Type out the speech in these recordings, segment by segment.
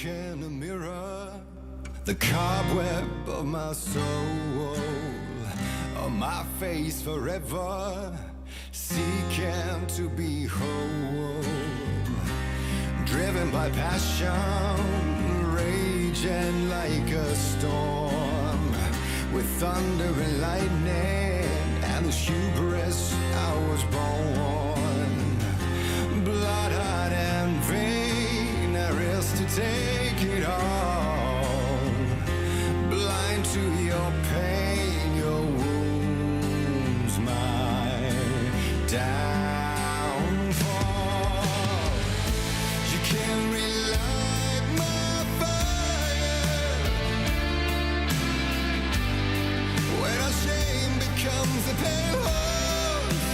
look in the mirror, the cobweb of my soul, on my face forever, seeking to be whole, driven by passion, raging like a storm, with thunder and lightning and the hubris I was born. Blood, heart, and vein, I risk to take it all. Blind to your pain, your wounds, my downfall. You can't relight my fire when our shame becomes a pale horse.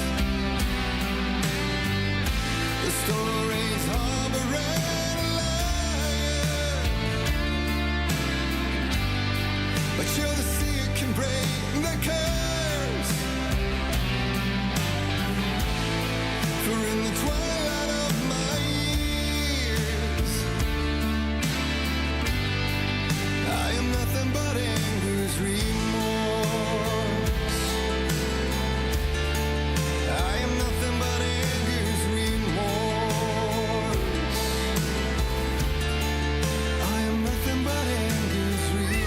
The stories harboring a liar, but you're the sea that can break the curse. For in the twilight of my years, I am nothing but anger's remorse. I am nothing but anger's remorse. I am nothing but anger's remorse.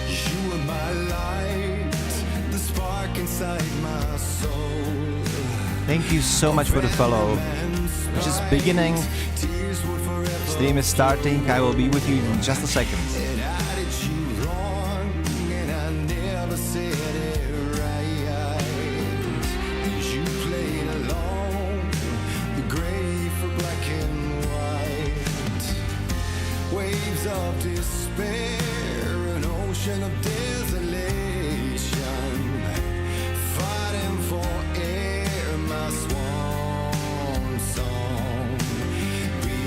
You are my light, the spark inside my soul. Thank you so much for the follow. Just beginning. Stream is starting. I will be with you in just a second. And I did you wrong, and I never said it right. 'Cause you played along, the gray for black and white. Waves of despair, an ocean of desolation, fighting for air, my swan song. Be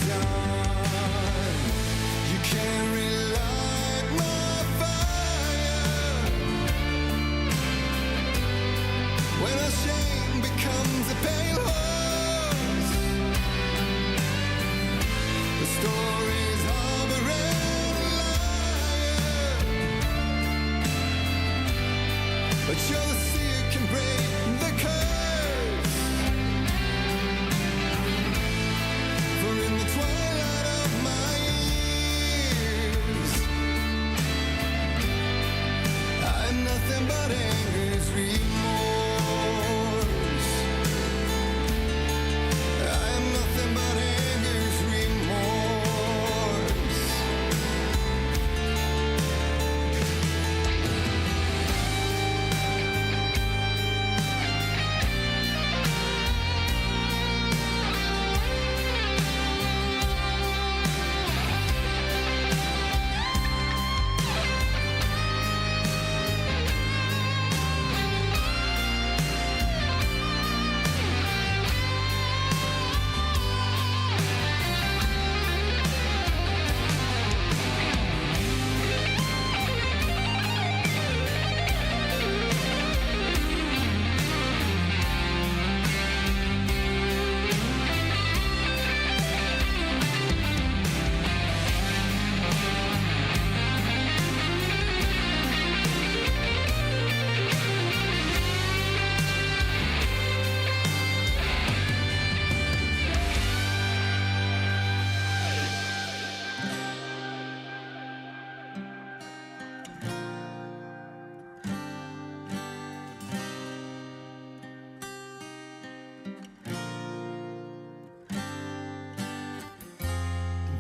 done. You can't relight my fire when our shame becomes a pale horse. The stories harboring a liar, but you're the sea that can break the curse. For in the twilight of my years, I'm nothing but anger's remorse. I'm nothing but anger's remorse.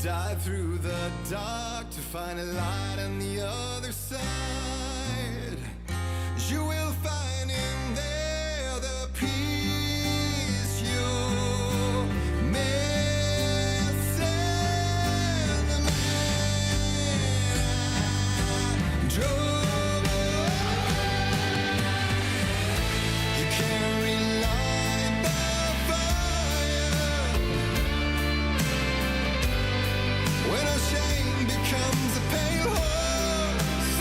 Dive through the dark to find a light on the other side. You will find in there the peace you're missing. The man I drove. You can't relight the fire when our shame becomes a pale horse.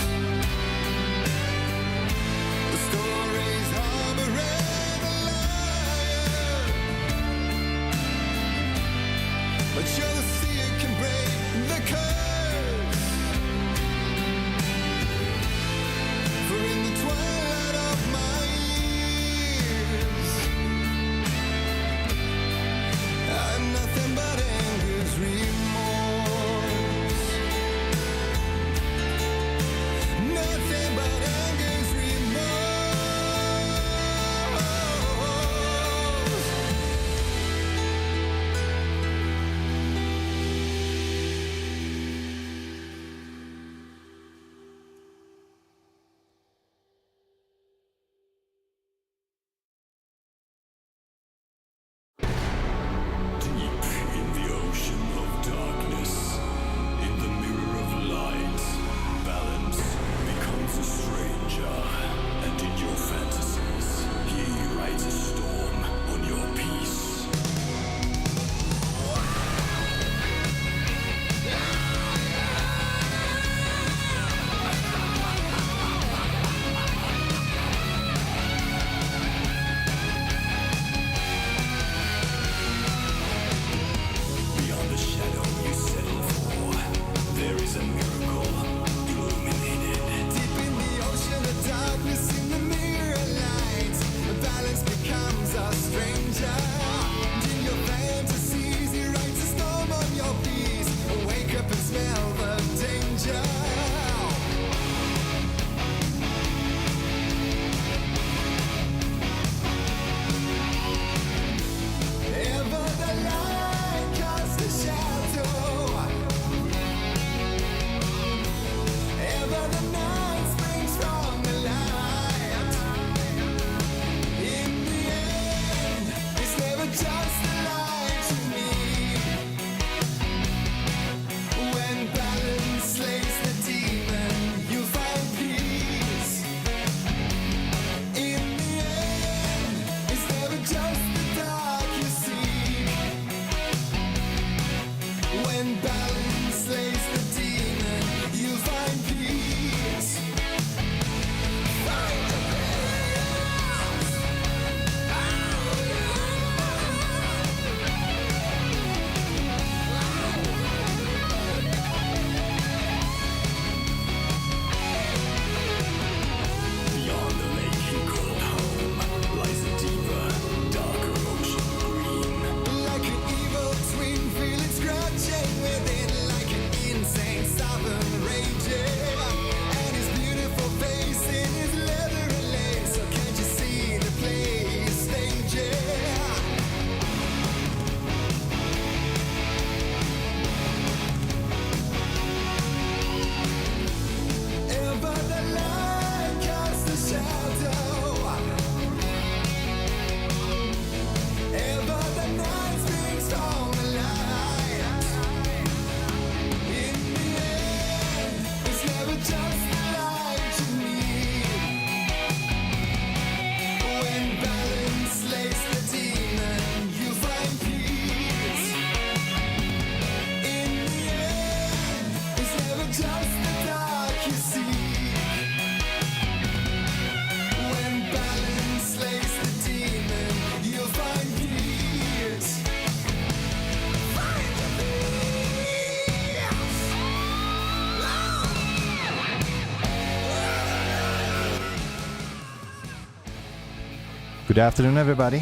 Good afternoon, everybody.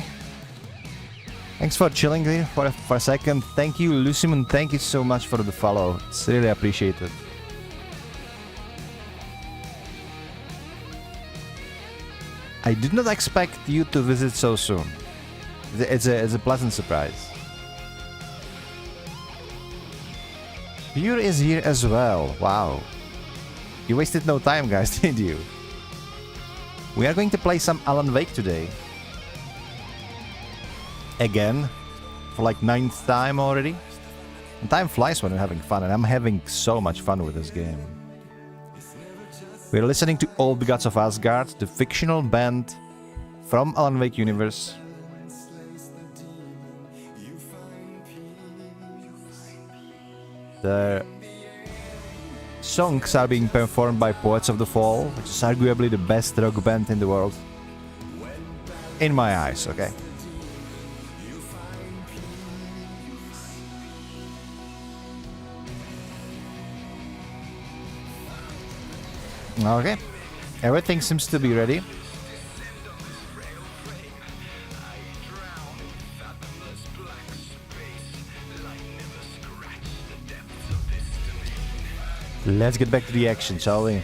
Thanks for chilling here for a second. Thank you, Luciman. Thank you so much for the follow. It's really appreciated. I did not expect you to visit so soon. It's a pleasant surprise. Pure is here as well. Wow. You wasted no time, guys, did you? We are going to play some Alan Wake today. Again. For like 9th time already. And time flies when we're having fun, and I'm having so much fun with this game. We're listening to Old Gods of Asgard, the fictional band from Alan Wake universe. The songs are being performed by Poets of the Fall, which is arguably the best rock band in the world. In my eyes, okay? Okay, everything seems to be ready. Let's get back to the action, shall we?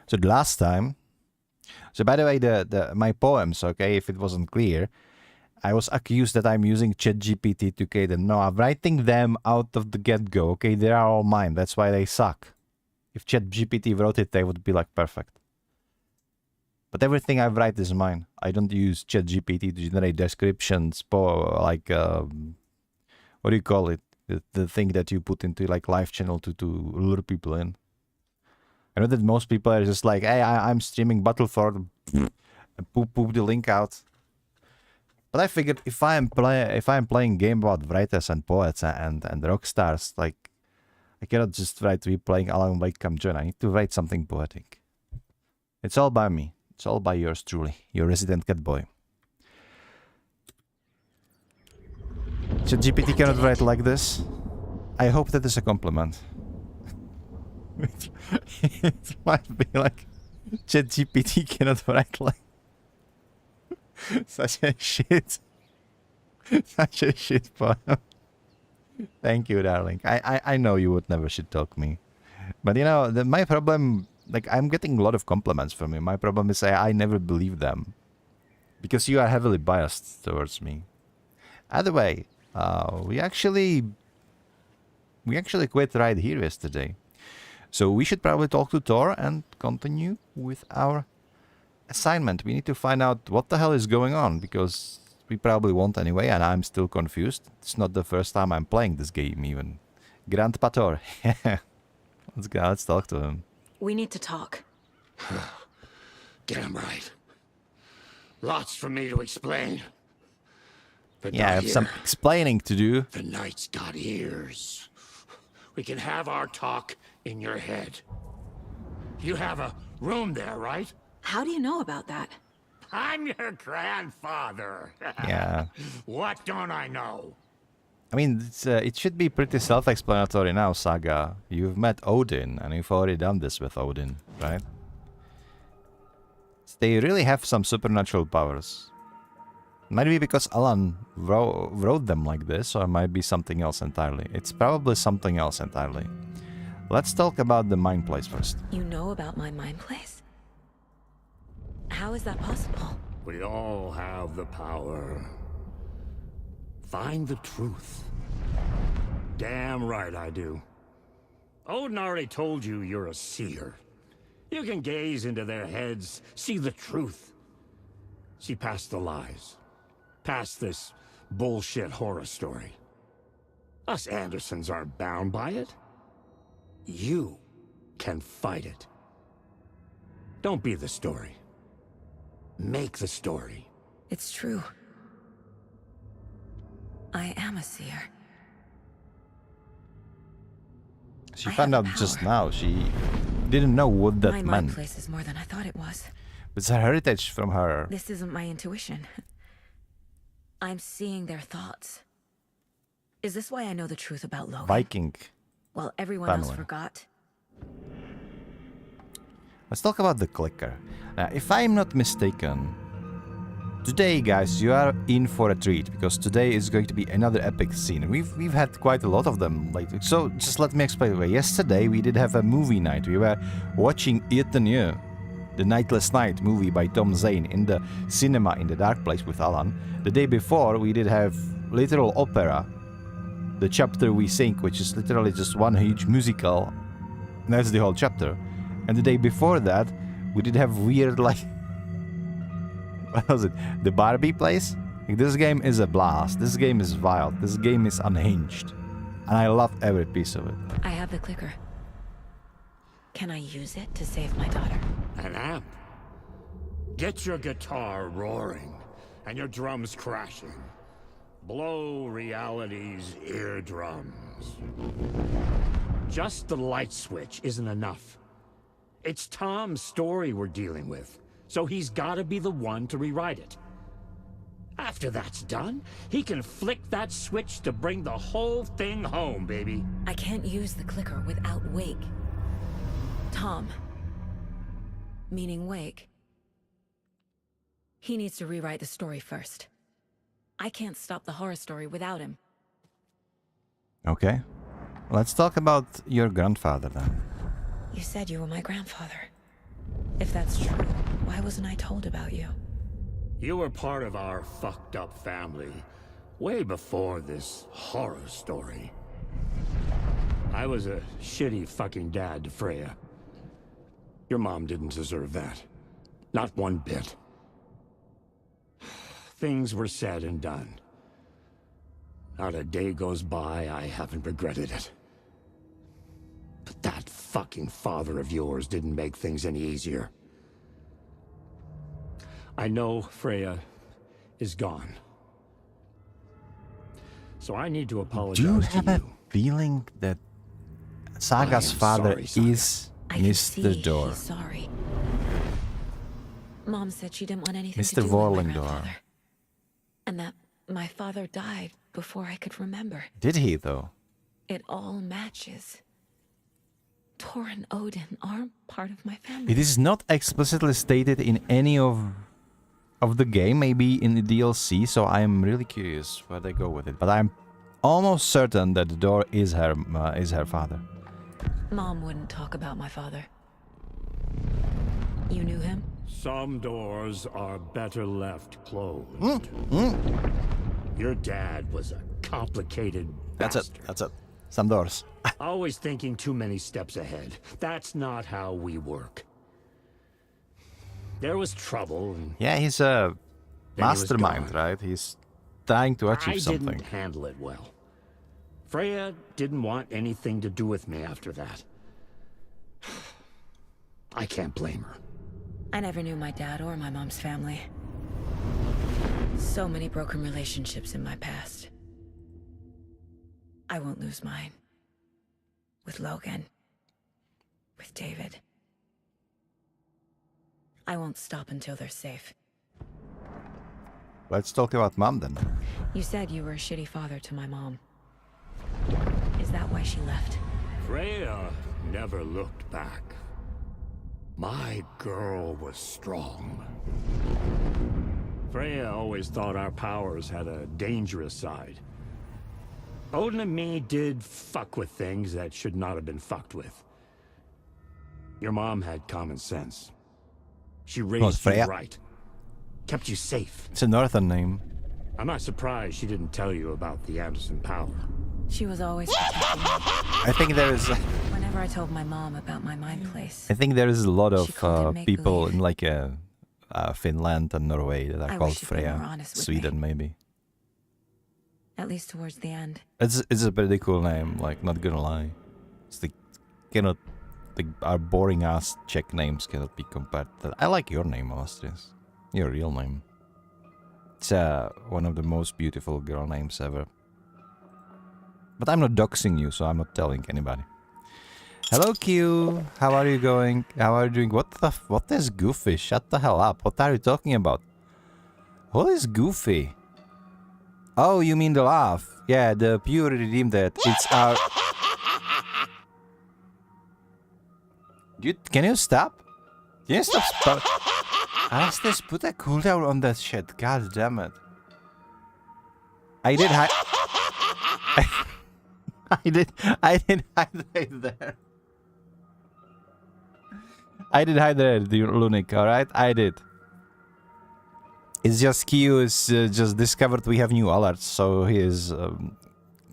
So the last time... So by the way, my poems, okay, if it wasn't clear, I was accused that I'm using ChatGPT to create them. No, I'm writing them out of the get-go, okay? They are all mine, that's why they suck. If ChatGPT wrote it, they would be like perfect. But everything I write is mine. I don't use ChatGPT to generate descriptions, like, what do you call it? The thing that you put into like live channel to lure people in. I know that most people are just like, hey, I'm streaming Battlefront, and poop the link out. But I figured if I'm playing game about writers and poets and rockstars, like, I cannot just write replaying Alan Wake Come Join. I need to write something poetic. It's all by me. It's all by yours truly, your resident cat boy. So GPT cannot write like this. I hope that is a compliment. It might be like ChatGPT cannot write like such a shit poem. Thank you, darling. I know you would never shit talk me, but you know my problem. Like I'm getting a lot of compliments from you. My problem is I never believe them because you are heavily biased towards me. Either way, we actually quit right here yesterday. So we should probably talk to Thor and continue with our assignment. We need to find out what the hell is going on, because we probably won't anyway, and I'm still confused. It's not the first time I'm playing this game even. Grandpa Thor. Let's go, let's talk to him. We need to talk. Damn right. Lots for me to explain. But Yeah, I have some explaining to do. The night's got ears. We can have our talk in your head. You have a room there, right? How do you know about that? I'm your grandfather. Yeah. What don't I know? I mean, it should be pretty self-explanatory now, Saga. You've met Odin, and you've already done this with Odin, right? They really have some supernatural powers. Might be because Alan wrote them like this, or it might be something else entirely. It's probably something else entirely. Let's talk about the mine place first. You know about my mine place? How is that possible? We all have the power. Find the truth. Damn right I do. Odin already told you you're a seer. You can gaze into their heads, see the truth. See past the lies. Past this bullshit horror story. Us Andersons aren't bound by it. You can fight it. Don't be the story. Make the story. It's true. I am a seer. She found out just now. She didn't know what that my meant. mine place is more than I thought it was. It's a heritage from her. This isn't my intuition. I'm seeing their thoughts. Is this why I know the truth about Logan? Viking. While everyone else family. forgot? Let's talk about the clicker. If I'm not mistaken, today, guys, you are in for a treat because today is going to be another epic scene. We've had quite a lot of them lately. So just let me explain. Yesterday we did have a movie night. We were watching Eternieux, the Nightless Night movie by Tom Zane in the cinema in the dark place with Alan. The day before we did have literal opera, the chapter we sing, which is literally just one huge musical. And that's the whole chapter. And the day before that we did have weird like what was it? The Barbie place? Like, this game is a blast. This game is wild. This game is unhinged. And I love every piece of it. I have the clicker. Can I use it to save my daughter? An amp. Get your guitar roaring and your drums crashing. Blow reality's eardrums. Just the light switch isn't enough. It's Tom's story we're dealing with, so he's gotta be the one to rewrite it. After that's done, he can flick that switch to bring the whole thing home, baby. I can't use the clicker without Wake. Tom. Meaning Wake. He needs to rewrite the story first. I can't stop the horror story without him. Okay. Let's talk about your grandfather then. You said you were my grandfather. If that's true, why wasn't I told about you? You were part of our fucked up family, way before this horror story. I was a shitty fucking dad to Freya. Your mom didn't deserve that. Not one bit. Things were said and done. Not a day goes by I haven't regretted it. But that fucking father of yours didn't make things any easier. I know Freya is gone. So I need to apologize Do you to have a you. feeling that Saga's I am father sorry, Saga. is I can see Mr. Door? he's sorry. Mom said she didn't want anything Mr. to do with my Vorlingdor. grandfather. And that my father died before I could remember. Did he though? It all matches. Tor and Odin aren't part of my family. It is not explicitly stated in any of the game, maybe in the DLC, so I am really curious where they go with it. But I'm almost certain that the Door is her father. Mom wouldn't talk about my father. You knew him? Some doors are better left closed. Your dad was a complicated bastard. That's it. Some doors. Always thinking too many steps ahead. That's not how we work. There was trouble, and Yeah, he's a then he was mastermind, gone. right? He's trying to achieve I something. didn't handle it well. Freya didn't want anything to do with me after that. I can't blame her. I never knew my dad or my mom's family. So many broken relationships in my past. I won't lose mine. With Logan. With David. I won't stop until they're safe. Let's talk about Mom then. You said you were a shitty father to my mom. Is that why she left? Freya never looked back. My girl was strong. Freya always thought our powers had a dangerous side. Odin and me did fuck with things that should not have been fucked with. Your mom had common sense. She raised Freya? you right. Kept you safe. It's a northern name. I'm not surprised she didn't tell you about the Anderson power. She was always protecting me. I think there is. Whenever I told my mom about my mind place, I think there is a lot She called it of make-believe. people in like Finland and Norway that are I called wish you'd be more Freya. honest with Sweden, me. maybe. at least towards the end. It's a pretty cool name. Like, not gonna lie. It's the cannot. Our boring ass Czech names cannot be compared to that. I like your name, Astris. Your real name. It's one of the most beautiful girl names ever. But I'm not doxing you, so I'm not telling anybody. Hello, Q. How are you going? How are you doing? What is Goofy? Shut the hell up. What are you talking about? What is Goofy? Oh, you mean the laugh? Yeah, the Pew redeemed it. It's our... Can you stop? Can you stop? Alastas, put a cooldown on that shit. God damn it. I did I did hydrate there. I did hydrate the Lunik, alright? I did. It's just Q is just discovered we have new alerts, so his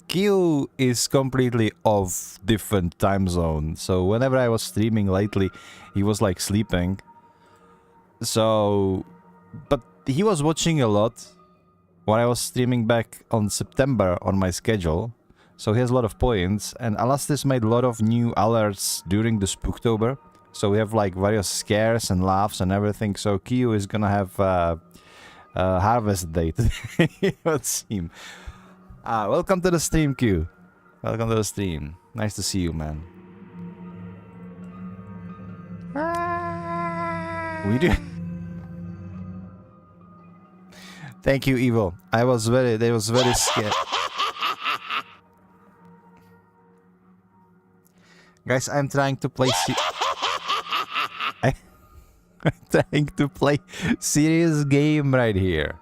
Q is completely off different time zone. So whenever I was streaming lately, he was like sleeping. So, but he was watching a lot when I was streaming back on September on my schedule. So he has a lot of points, and Alastis made a lot of new alerts during the Spooktober. So we have like various scares and laughs and everything. So Q is gonna have harvest date. It would seem. Welcome to the stream, Q. Welcome to the stream. Nice to see you, man. We do. Thank you, Evil. They was very scared. Guys, I'm trying to play I'm trying to play serious game right here.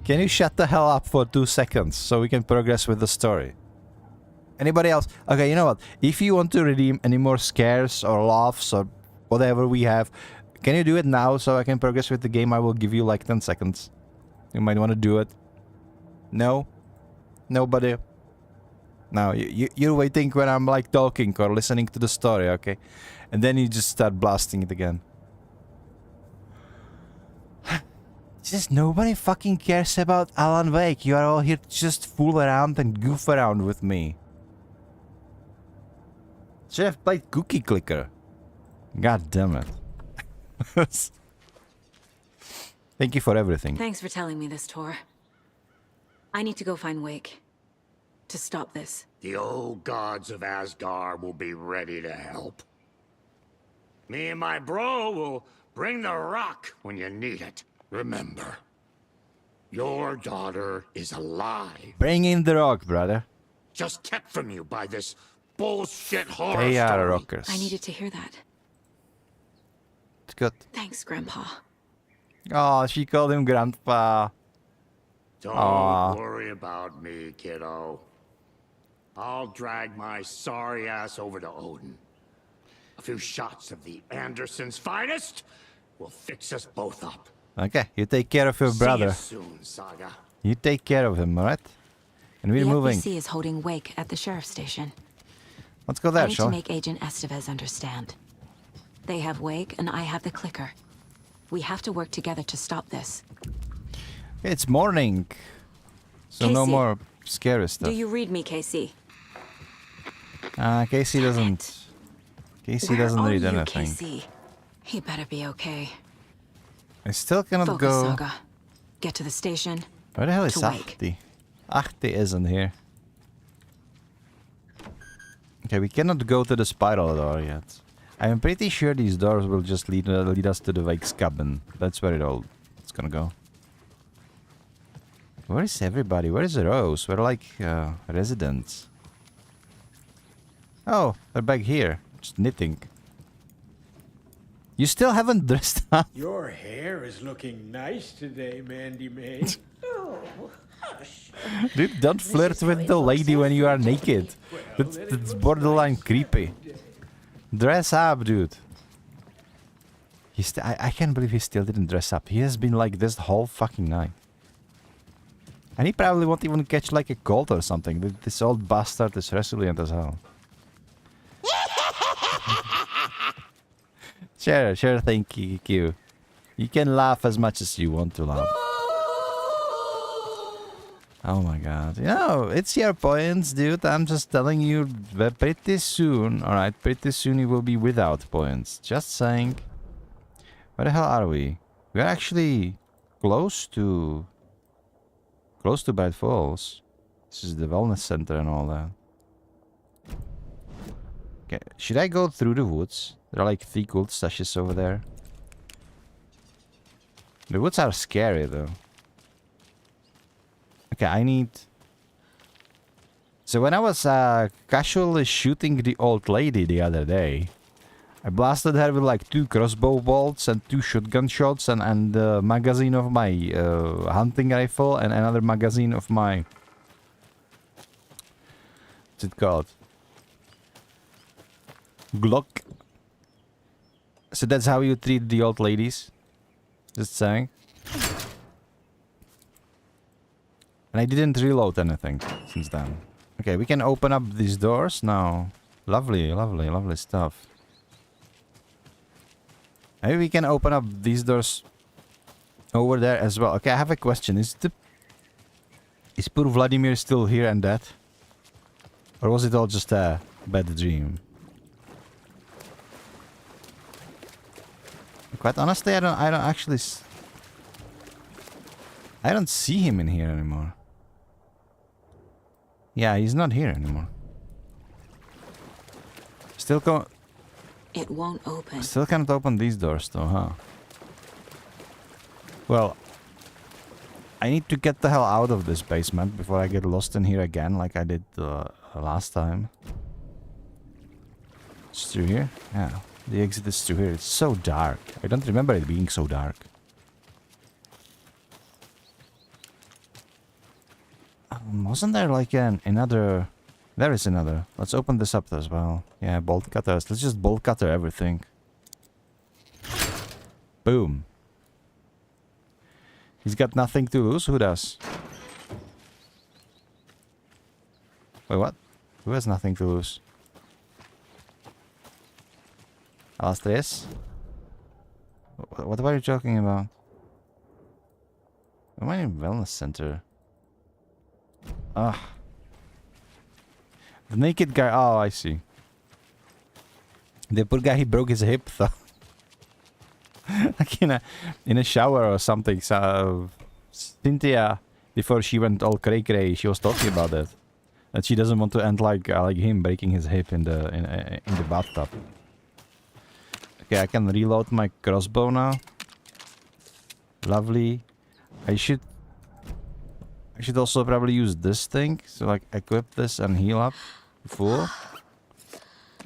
Can you shut the hell up for 2 seconds so we can progress with the story? Anybody else? Okay, you know what? If you want to redeem any more scares or laughs or whatever we have, can you do it now so I can progress with the game? I will give you like 10 seconds. You might want to do it. No? Nobody? No, you're waiting when I'm like talking or listening to the story, okay? And then you just start blasting it again. Just nobody fucking cares about Alan Wake. You are all here to just fool around and goof around with me. Should have played Cookie Clicker. God damn it. Thank you for everything. Thanks for telling me this, Tor. I need to go find Wake. To stop this. The old gods of Asgard will be ready to help. Me and my bro will bring the rock when you need it. Remember, your daughter is alive. Bring in the rock, brother. Just kept from you by this bullshit horror They are story. rockers. I needed to hear that. It's good. Thanks, Grandpa. Oh, she called him Grandpa. Don't Aw. worry about me, kiddo. I'll drag my sorry ass over to Odin. A few shots of the Andersons' finest will fix us both up. Okay, you take care of your brother. See you soon, Saga. You take care of him, alright? And we're The moving. FBC is holding Wake at the sheriff's station. Let's go I there, need shall to we? make Agent Estevez understand. They have Wake and I have the clicker. We have to work together to stop this. It's morning. So no Casey, more scary stuff. Do you read me, Casey? Casey doesn't... Casey Where doesn't are read you, anything. Casey? He better be okay. I still cannot Focus, go... Saga. Get to the station. Where the hell is to Wake. Ahti? Ahti isn't here. Okay, we cannot go to the spiral door yet. I am pretty sure these doors will just lead us to the Wake's cabin. That's where it's gonna go. Where is everybody? Where is Rose? We're like residents. Oh, they're back here. Just knitting. You still haven't dressed up? Your hair is looking nice today, Mandy May. Dude, don't flirt with the lady when you are naked. That's borderline creepy. Dress up, dude. I can't believe he still didn't dress up. He has been like this the whole fucking night. And he probably won't even catch like a cold or something. This old bastard is resilient as hell. Sure, thank you. You can laugh as much as you want to laugh. Oh my god. You know, it's your points, dude. I'm just telling you that pretty soon, alright, pretty soon you will be without points. Just saying. Where the hell are we? We're actually close to Bad Falls. This is the wellness center and all that. Okay, should I go through the woods? There are like 3 gold stashes over there. The woods are scary though. Okay, I need... So when I was casually shooting the old lady the other day, I blasted her with like 2 crossbow bolts and 2 shotgun shots and a magazine of my hunting rifle and another magazine of my... What's it called? Glock. So that's how you treat the old ladies? Just saying. And I didn't reload anything since then. Okay, we can open up these doors now. Lovely, lovely, lovely stuff. Maybe we can open up these doors over there as well. Okay, I have a question. Is poor Vladimir still here and dead? Or was it all just a bad dream? Quite honestly, I don't actually... I don't see him in here anymore. Yeah, he's not here anymore. Still It won't open. Still can't open these doors though, huh? Well, I need to get the hell out of this basement before I get lost in here again like I did last time. It's through here? Yeah, the exit is through here. It's so dark. I don't remember it being so dark. Wasn't there like another... There is another. Let's open this up as well. Yeah, bolt cutters. Let's just bolt cutter everything. Boom. He's got nothing to lose. Who does? Wait, what? Who has nothing to lose? Alas, what were you talking about? Am I in wellness center? Ah. The naked guy. Oh, I see. The poor guy, he broke his hip though. Like in a shower or something. So Cynthia, before she went all cray cray, she was talking about that. That she doesn't want to end like him breaking his hip in the bathtub. Okay, I can reload my crossbow now. Lovely. I should also probably use this thing. So like equip this and heal up. Full.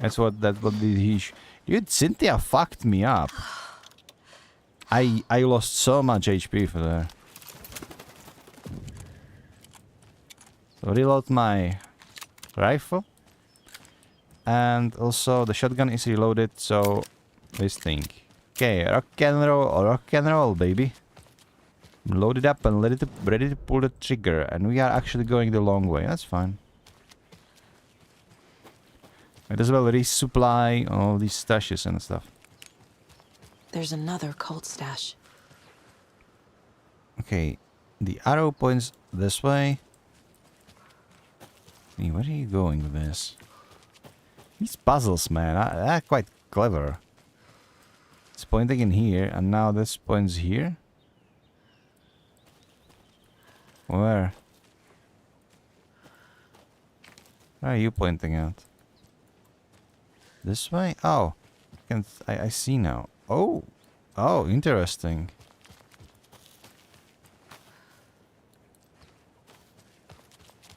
That's what he... Dude, Cynthia fucked me up. I lost so much HP for that. So reload my rifle. And also the shotgun is reloaded, so this thing. Okay, rock and roll, baby. Load it up and ready to pull the trigger. And we are actually going the long way. That's fine. Might as well resupply all these stashes and stuff. There's another cult stash. Okay, the arrow points this way. Hey, where are you going with this? These puzzles, man, they're quite clever. It's pointing in here, and now this points here. Where? Where are you pointing at? This way? Oh, I see now. Oh, interesting.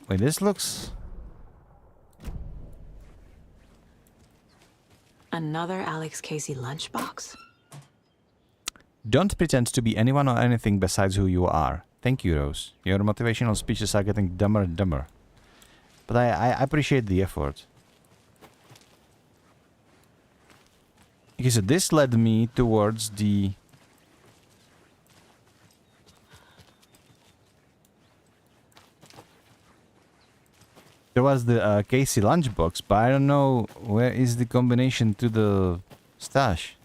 Wait, this looks... Another Alex Casey lunchbox? Don't pretend to be anyone or anything besides who you are. Thank you, Rose. Your motivational speeches are getting dumber and dumber. But I appreciate the effort. Okay, so this led me towards the... There was the Casey lunchbox, but I don't know where is the combination to the stash.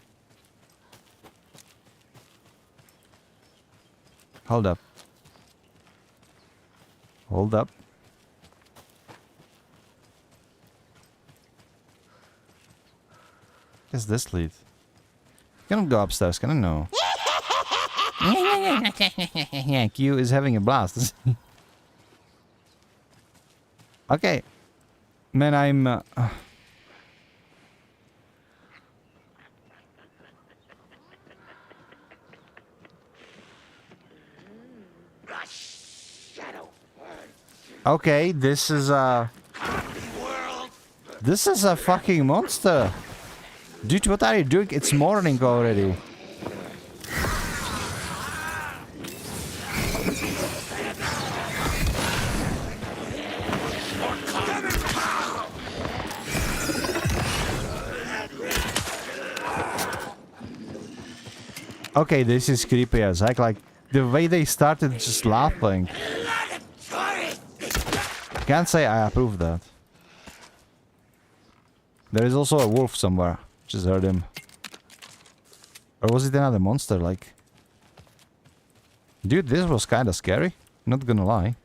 Hold up. Hold up. Where's this lead? Can I go upstairs? Can I? No. Yeah, Q is having a blast. Okay. Man, I'm... Okay, this is a... This is a fucking monster. Dude, what are you doing? It's morning already. Okay, this is creepy as heck. Like, the way they started just laughing. Can't say I approve that. There is also a wolf somewhere. Just heard him. Or was it another monster, like... Dude, this was kinda scary. Not gonna lie.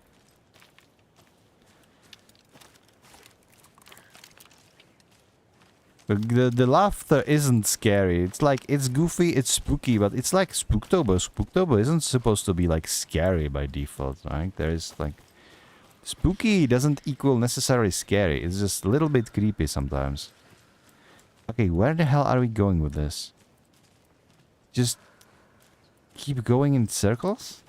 The laughter isn't scary. It's like, it's goofy, it's spooky, but it's like Spoooktober. Spoooktober isn't supposed to be like scary by default, right? There is like... Spooky doesn't equal necessarily scary. It's just a little bit creepy sometimes. Okay, where the hell are we going with this? Just keep going in circles?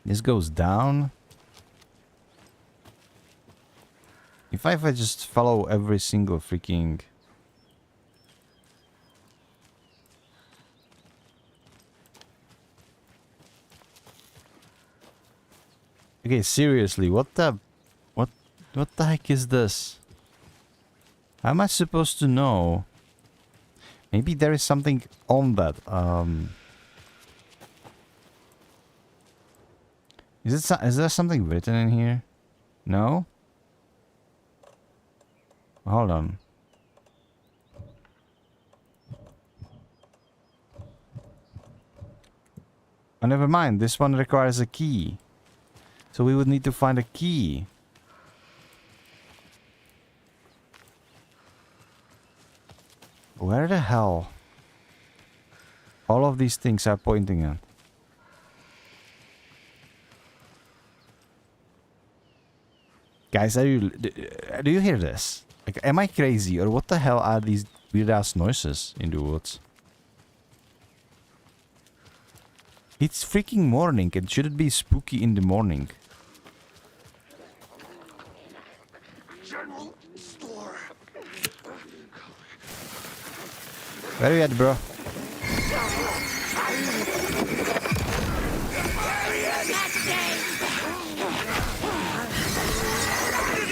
This goes down. If I just follow every single freaking... Okay, seriously, what the heck is this? How am I supposed to know? Maybe there is something on that. Is there something written in here? No? Hold on. Oh, never mind. This one requires a key. So we would need to find a key. Where the hell? All of these things are pointing at. Guys, do you hear this? Like, am I crazy or what the hell are these weird ass noises in the woods? It's freaking morning and should it be spooky in the morning? General store. Where are you at, bro?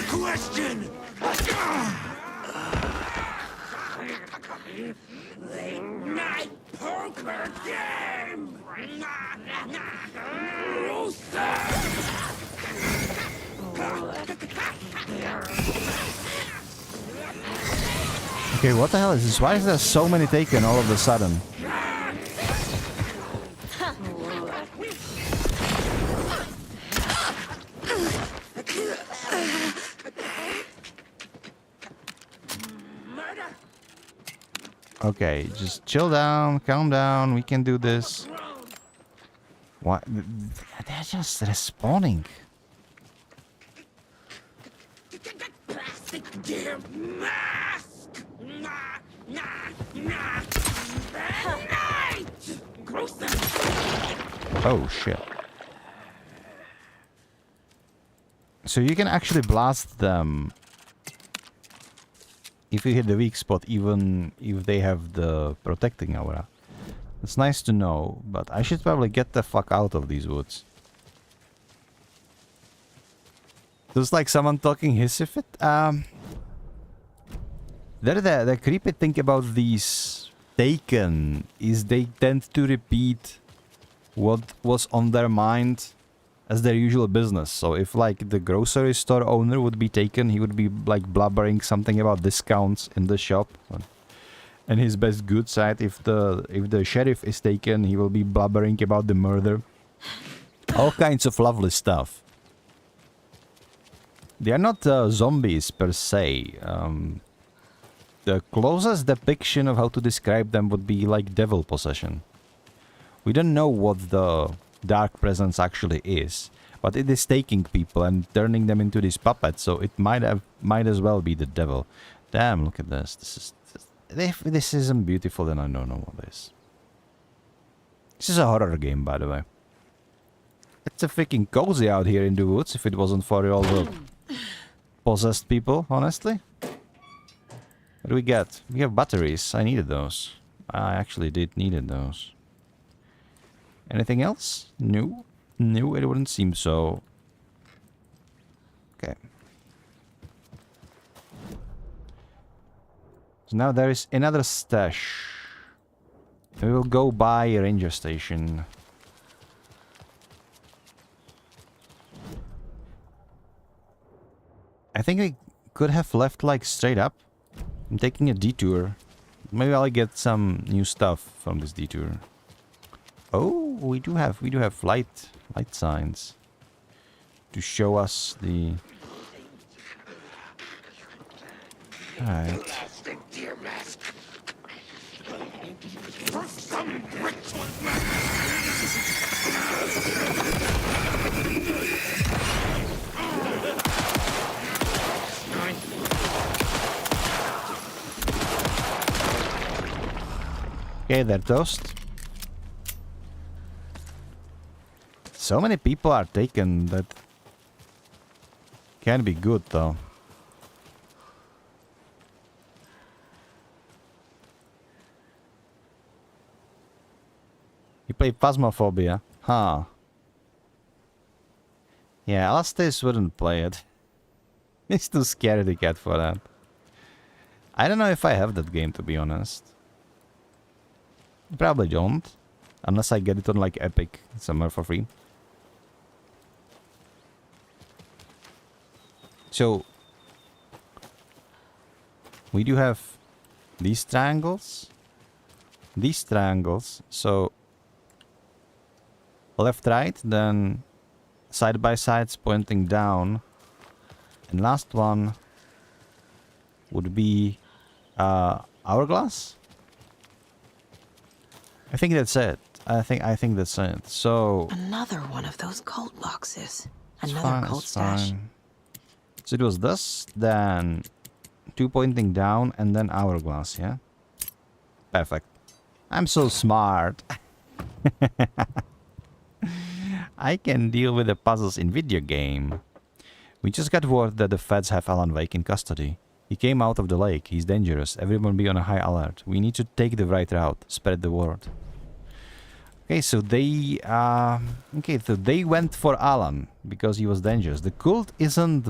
Question. Late night poker game! Okay, what the hell is this? Why is there so many taken all of a sudden? Okay, just chill down, calm down, we can do this. What? They're just respawning. Plastic dear mask! Night! Gross them! Oh shit. So you can actually blast them if you hit the weak spot, even if they have the protecting aura. It's nice to know, but I should probably get the fuck out of these woods. Just like someone talking hissifit. The creepy thing about these taken is they tend to repeat what was on their mind as their usual business. So if like the grocery store owner would be taken, he would be like blubbering something about discounts in the shop and his best good side. If the sheriff is taken, he will be blubbering about the murder. All kinds of lovely stuff. They are not zombies per se. The closest depiction of how to describe them would be like devil possession. We don't know what the dark presence actually is, but it is taking people and turning them into these puppets, so it might as well be the devil. Damn, look at this. If this isn't beautiful, then I don't know what is. This is a horror game, by the way. It's a freaking cozy out here in the woods if it wasn't for all the possessed people, honestly. What do we get? We have batteries. I needed those. I actually did needed those. Anything else? No. No, it wouldn't seem so. Okay. So now there is another stash. We will go by a ranger station. I think I could have left like straight up. I'm taking a detour. Maybe I'll get some new stuff from this detour. Oh, we do have light signs to show us the. All right. Okay, they're toast. So many people are taken that can be good though. You play Phasmophobia? Huh. Yeah, Alastas wouldn't play it. He's too scaredy cat for that. I don't know if I have that game, to be honest. Probably don't. Unless I get it on like Epic somewhere for free. So we do have these triangles. These triangles. So left, right, then side by sides pointing down. And last one would be hourglass. I think that's it. I think that's it. So Another one of those cult boxes. it's Another fine, cult it's stash. fine. So it was this, then 2 pointing down, and then hourglass, yeah? Perfect. I'm so smart. I can deal with the puzzles in video game. We just got word that the feds have Alan Wake in custody. He came out of the lake. He's dangerous. Everyone be on a high alert. We need to take the right route. Spread the word. Okay, so they went for Alan because he was dangerous. The cult isn't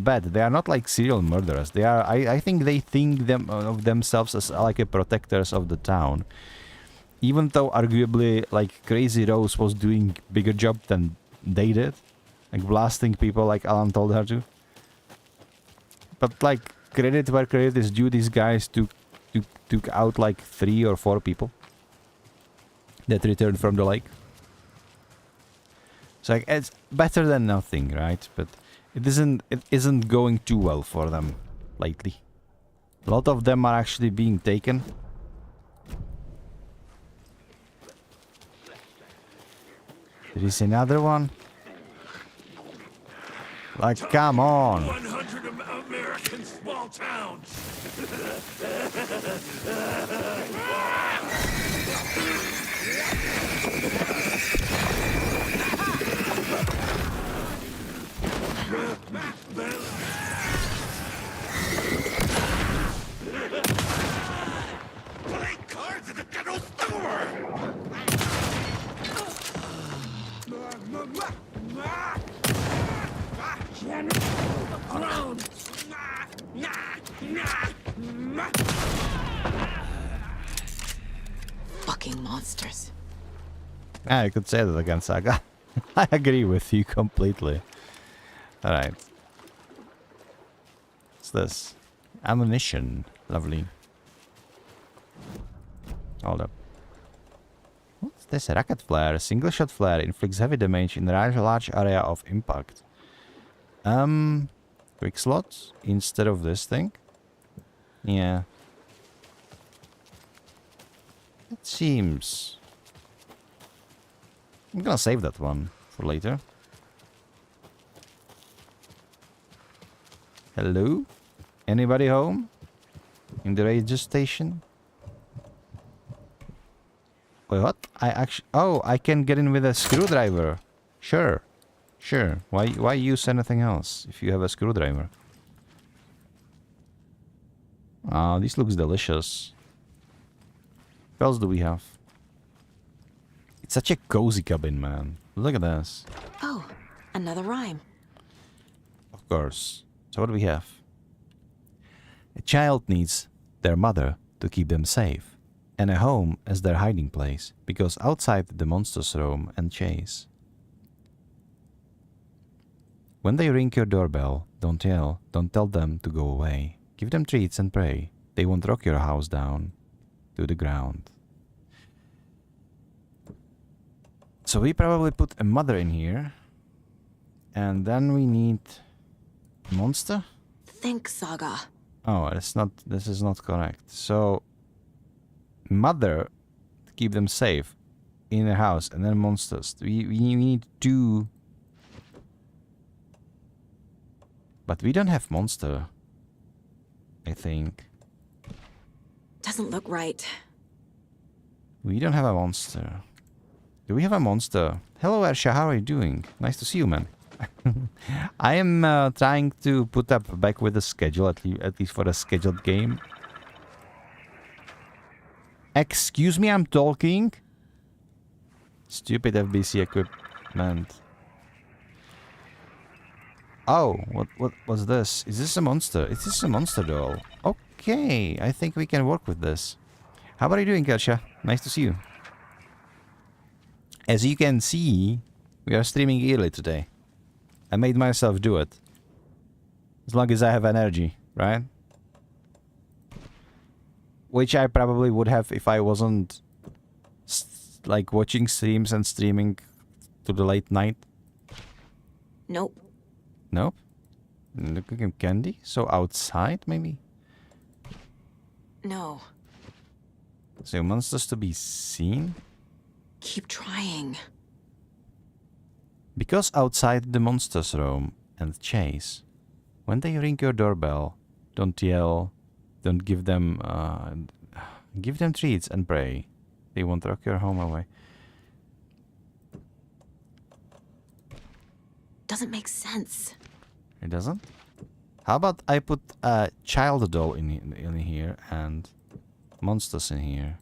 bad. They are not like serial murderers. They are. I think they think of themselves as like a protectors of the town. Even though arguably like Crazy Rose was doing bigger job than they did, like blasting people like Alan told her to. But like credit where credit is due, these guys took out like 3 or 4 people that returned from the lake. So like, it's better than nothing, right? But it isn't going too well for them lately. A lot of them are actually being taken. There is another one. Like, come on. 100 American small towns. Play cards at the general store. Fucking monsters. Yeah, I could say that again, Saga. I agree with you completely. Alright. What's this? Ammunition. Lovely. Hold up. What's this? Rocket flare. A single shot flare inflicts heavy damage in a large area of impact. Quick slot instead of this thing. Yeah. It seems. I'm gonna save that one for later. Hello? Anybody home? In the radio station? Wait, what? I actually... Oh, I can get in with a screwdriver. Sure. Sure. Why use anything else if you have a screwdriver? Ah, this looks delicious. What else do we have? It's such a cozy cabin, man. Look at this. Oh, another rhyme. Of course. So what do we have? A child needs their mother to keep them safe, and a home as their hiding place, because outside the monsters roam and chase. When they ring your doorbell, don't yell, don't tell them to go away. Give them treats and pray. They won't rock your house down to the ground. So we probably put a mother in here. And then we need monster? Think, Saga. Oh, this is not correct. So mother to keep them safe in the house, and then monsters. We need two. But we don't have monster, I think. Doesn't look right. We don't have a monster. Do we have a monster? Hello, Ersha, how are you doing? Nice to see you, man. I am trying to put up back with the schedule, at least for a scheduled game. Excuse me, I'm talking? Stupid FBC equipment. Oh, what was this? Is this a monster? Is this a monster doll? Okay, I think we can work with this. How are you doing, Ersha? Nice to see you. As you can see, we are streaming early today. I made myself do it. As long as I have energy, right? Which I probably would have if I wasn't like watching streams and streaming to the late night. Nope. Nope. Looking at candy? So outside, maybe? No. So monsters to be seen? Keep trying. Because outside the monsters roam and chase. When they ring your doorbell, don't yell, don't give them treats and pray. They won't rock your home away. Doesn't make sense. It doesn't? How about I put a child doll in here and monsters in here?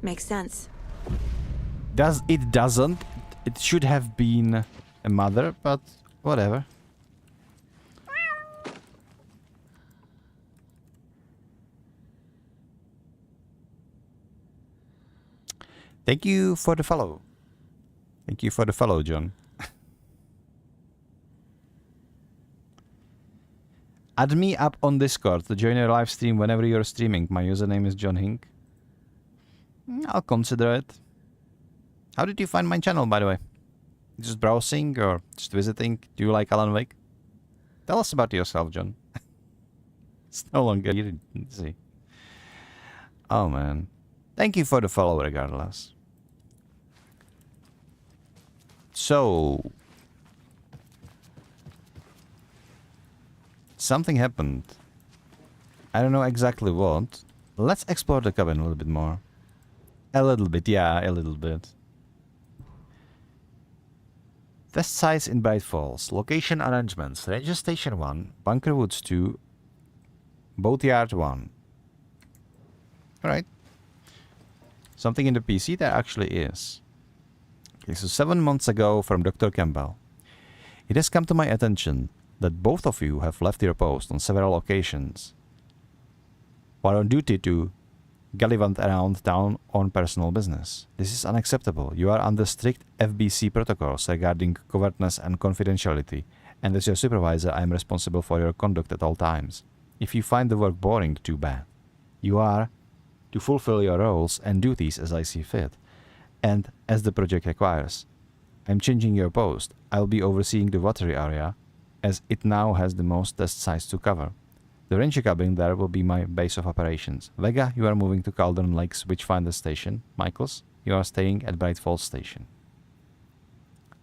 Makes sense. It doesn't. It should have been a mother, but whatever. Thank you for the follow. Thank you for the follow, John. Add me up on Discord to join your live stream whenever you're streaming. My username is John Hink. I'll consider it. How did you find my channel, by the way? Just browsing or just visiting? Do you like Alan Wake? Tell us about yourself, John. It's no longer here. Let's see. Oh, man. Thank you for the follow, regardless. So... something happened. I don't know exactly what. Let's explore the cabin a little bit more. A little bit, yeah, a little bit. Test sites in Bright Falls. Location arrangements. Ranger Station 1. Bunker Woods 2. Boatyard 1. Alright. Something in the PC there actually is. Okay, so 7 months ago from Dr. Campbell. It has come to my attention that both of you have left your post on several occasions while on duty to gallivant around town on personal business. This is unacceptable. You are under strict FBC protocols regarding covertness and confidentiality, and as your supervisor, I am responsible for your conduct at all times. If you find the work boring, too bad. You are to fulfill your roles and duties as I see fit, and as the project requires. I'm changing your post. I'll be overseeing the watery area, as it now has the most test sites to cover. The ranger cabin there will be my base of operations. Vega, you are moving to Cauldron Lake's Witchfinder Station. Michaels, you are staying at Bright Falls Station.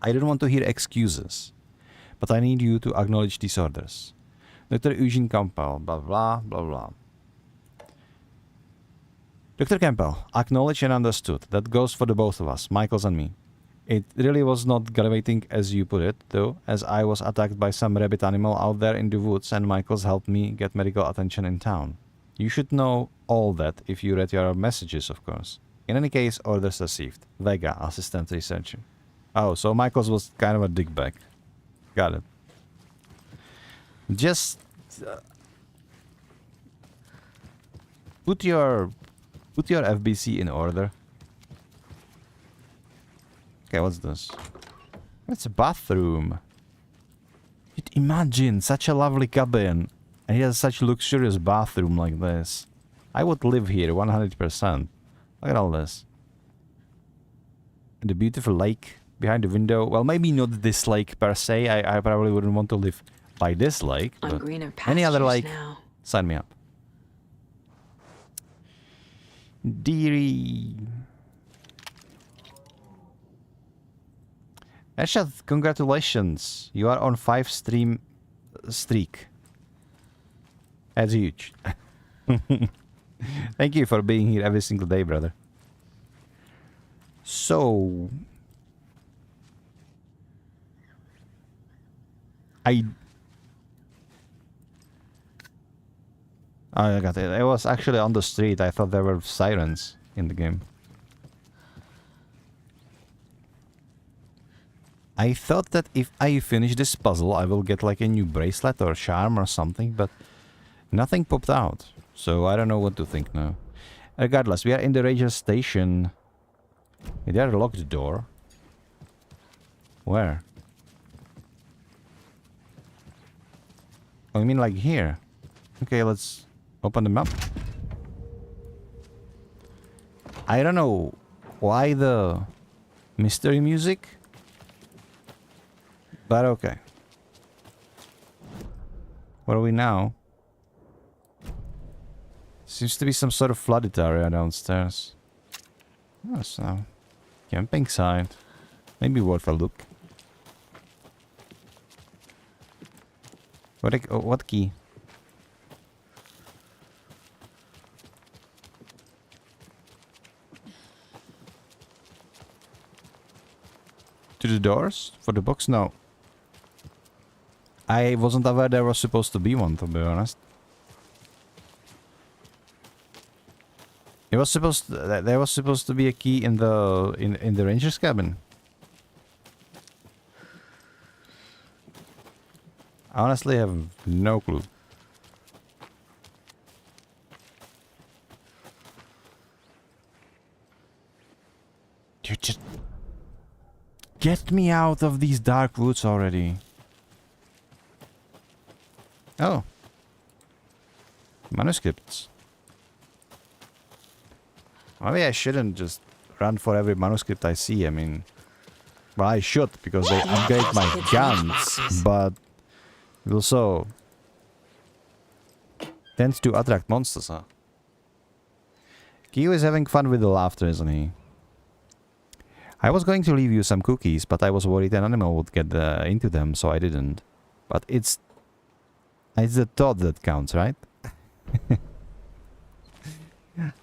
I don't want to hear excuses, but I need you to acknowledge these orders. Dr. Eugene Campbell, blah blah blah blah. Dr. Campbell, acknowledged and understood. That goes for the both of us, Michaels and me. It really was not gallivanting as you put it, though, as I was attacked by some rabbit animal out there in the woods and Michaels helped me get medical attention in town. You should know all that if you read your messages, of course. In any case, orders received. Vega, assistant researcher. Oh, so Michaels was kind of a dickbag. Got it. Just... put your FBC in order. Okay, what's this? It's a bathroom. You'd imagine such a lovely cabin. And he has such luxurious bathroom like this. I would live here 100%. Look at all this. And the beautiful lake behind the window. Well, maybe not this lake per se. I probably wouldn't want to live by this lake. On But greener any other pastures lake, now. sign me up. Dearie. Ashad, congratulations. You are on 5 stream streak. That's huge. Thank you for being here every single day, brother. So... I got it. It was actually on the street. I thought there were sirens in the game. I thought that if I finish this puzzle, I will get like a new bracelet or charm or something, but nothing popped out. So I don't know what to think now. Regardless, we are in the Ranger station. Is there a locked door? Where? Oh, you mean like here? Okay, let's open them up. I don't know why the mystery music, but okay. What are we now? Seems to be some sort of flooded area downstairs. Oh, so camping site. Maybe worth a look. What key? To the doors? For the box? No. I wasn't aware there was supposed to be one, to be honest. It was supposed to, there was supposed to be a key in the ranger's cabin. I honestly have no clue. You just get me out of these dark woods already. Oh. Manuscripts. Maybe I shouldn't just run for every manuscript I see. I mean, well, I should because they upgrade my guns, but it also tends to attract monsters, huh? Kyo is having fun with the laughter, isn't he? I was going to leave you some cookies, but I was worried an animal would get into them, so I didn't. But it's the thought that counts, right?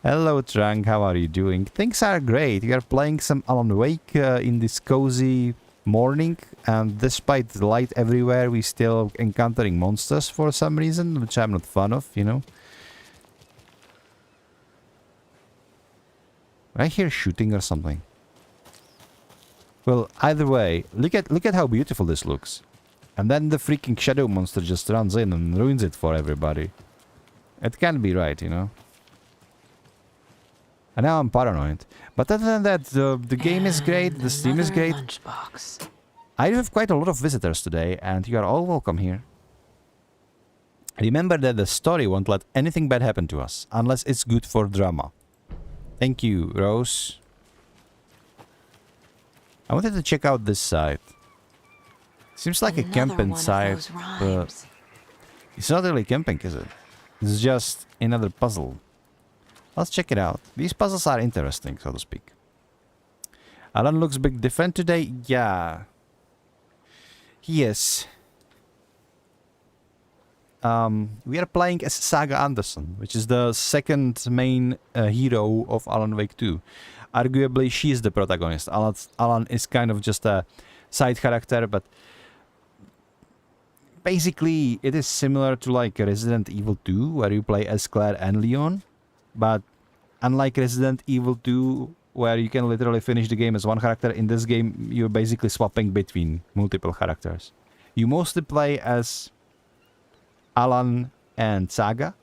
Hello, Trunk. How are you doing? Things are great. We are playing some Alan Wake in this cozy morning, and despite the light everywhere, we still encountering monsters for some reason, which I'm not fan of, you know. I hear shooting or something. Well, either way, look at how beautiful this looks. And then the freaking shadow monster just runs in and ruins it for everybody. It can't be right, you know. And now I'm paranoid. But other than that, the game is great, the stream is great. Lunchbox. I have quite a lot of visitors today, and you are all welcome here. Remember that the story won't let anything bad happen to us, unless it's good for drama. Thank you, Rose. I wanted to check out this site. Seems like a camping site, but it's not really camping, is it? It's just another puzzle. Let's check it out. These puzzles are interesting, so to speak. Alan looks big different today. Yeah. He is. we are playing as Saga Anderson, which is the second main hero of Alan Wake 2. Arguably, she is the protagonist. Alan is kind of just a side character, but basically it is similar to like Resident Evil 2, where you play as Claire and Leon. But unlike Resident Evil 2, where you can literally finish the game as one character, in this game you're basically swapping between multiple characters. You mostly play as Alan and Saga,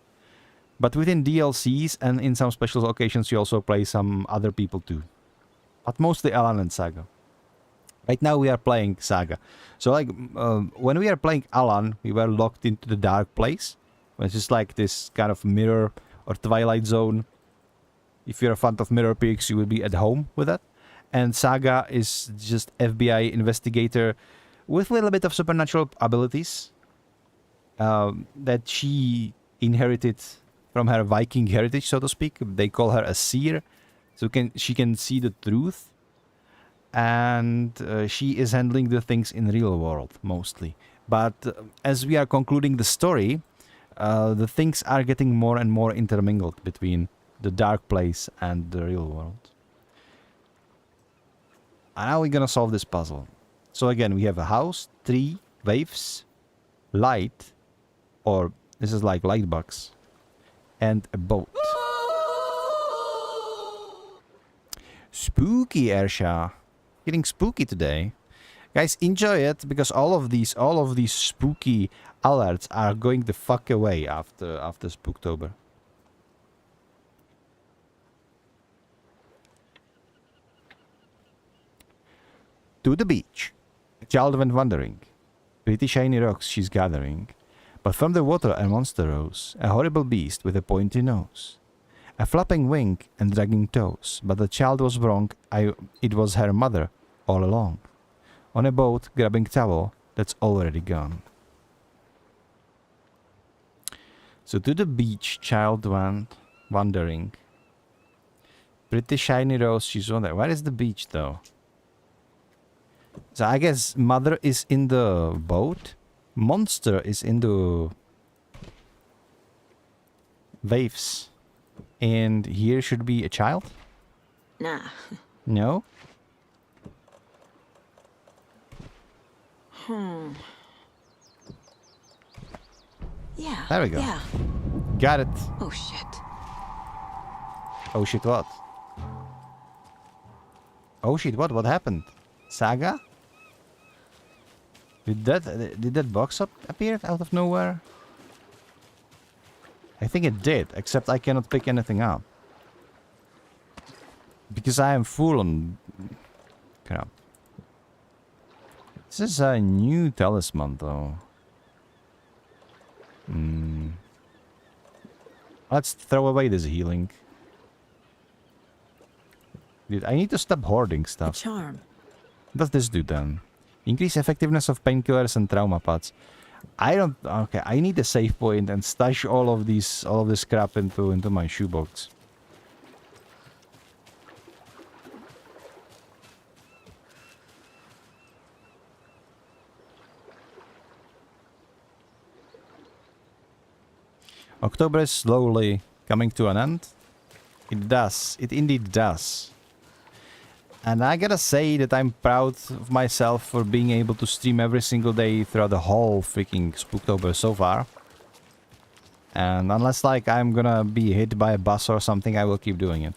but within DLCs and in some special occasions you also play some other people too. But mostly Alan and Saga. Right now we are playing Saga. So like when we are playing Alan, we were locked into the dark place, which is like this kind of mirror or Twilight Zone. If you're a fan of Mirror Peaks, you will be at home with that. And Saga is just FBI investigator with a little bit of supernatural abilities that she inherited from her Viking heritage, so to speak. They call her a seer, so she can see the truth. And she is handling the things in real world, mostly. But as we are concluding the story, the things are getting more and more intermingled between the dark place and the real world. And now we're gonna solve this puzzle. So again, we have a house, tree, waves, light, or this is like light box, and a boat. Spooky, Ersha. Getting spooky today. Guys, enjoy it, because all of these spooky alerts are going the fuck away after Spooktober. To the beach. A child went wandering. Pretty shiny rocks she's gathering. But from the water a monster rose, a horrible beast with a pointy nose. A flapping wing and dragging toes, but the child was wrong, it was her mother all along. On a boat, grabbing towel that's already gone. So to the beach, child went wandering. Pretty shiny rose, she's wondering. Where is the beach though? So I guess mother is in the boat. Monster is in the waves. And here should be a child? Nah. No? Yeah. There we go. Yeah. Got it. Oh shit. Oh shit, what? Oh shit, what? What happened? Saga? Did that box appear out of nowhere? I think it did, except I cannot pick anything up. Because I am full on crap. This is a new talisman though. Let's throw away this healing. Dude, I need to stop hoarding A stuff. charm. What does this do then? Increase effectiveness of painkillers and trauma pods. I don't. Okay, I need a save point and stash all of this crap into my shoebox. October is slowly coming to an end. It does. It indeed does. And I gotta say that I'm proud of myself for being able to stream every single day throughout the whole freaking Spooktober so far. And unless like I'm gonna be hit by a bus or something, I will keep doing it.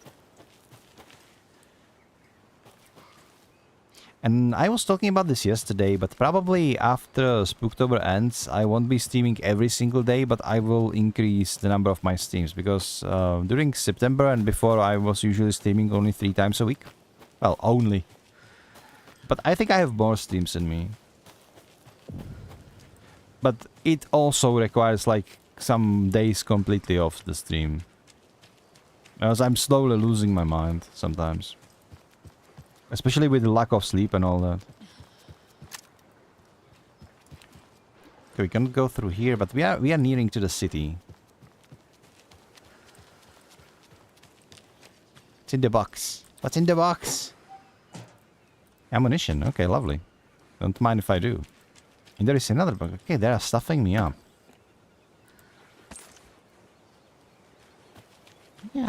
And I was talking about this yesterday, but probably after Spooktober ends, I won't be streaming every single day, but I will increase the number of my streams. Because during September and before, I was usually streaming only 3 times a week. Well, only. But I think I have more streams in me. But it also requires like some days completely off the stream. Because I'm slowly losing my mind sometimes. Especially with the lack of sleep and all that. Okay, we can't go through here, but we are nearing to the city. It's in the box. What's in the box? Ammunition. Okay, lovely. Don't mind if I do. And there is another box. Okay, they are stuffing me up.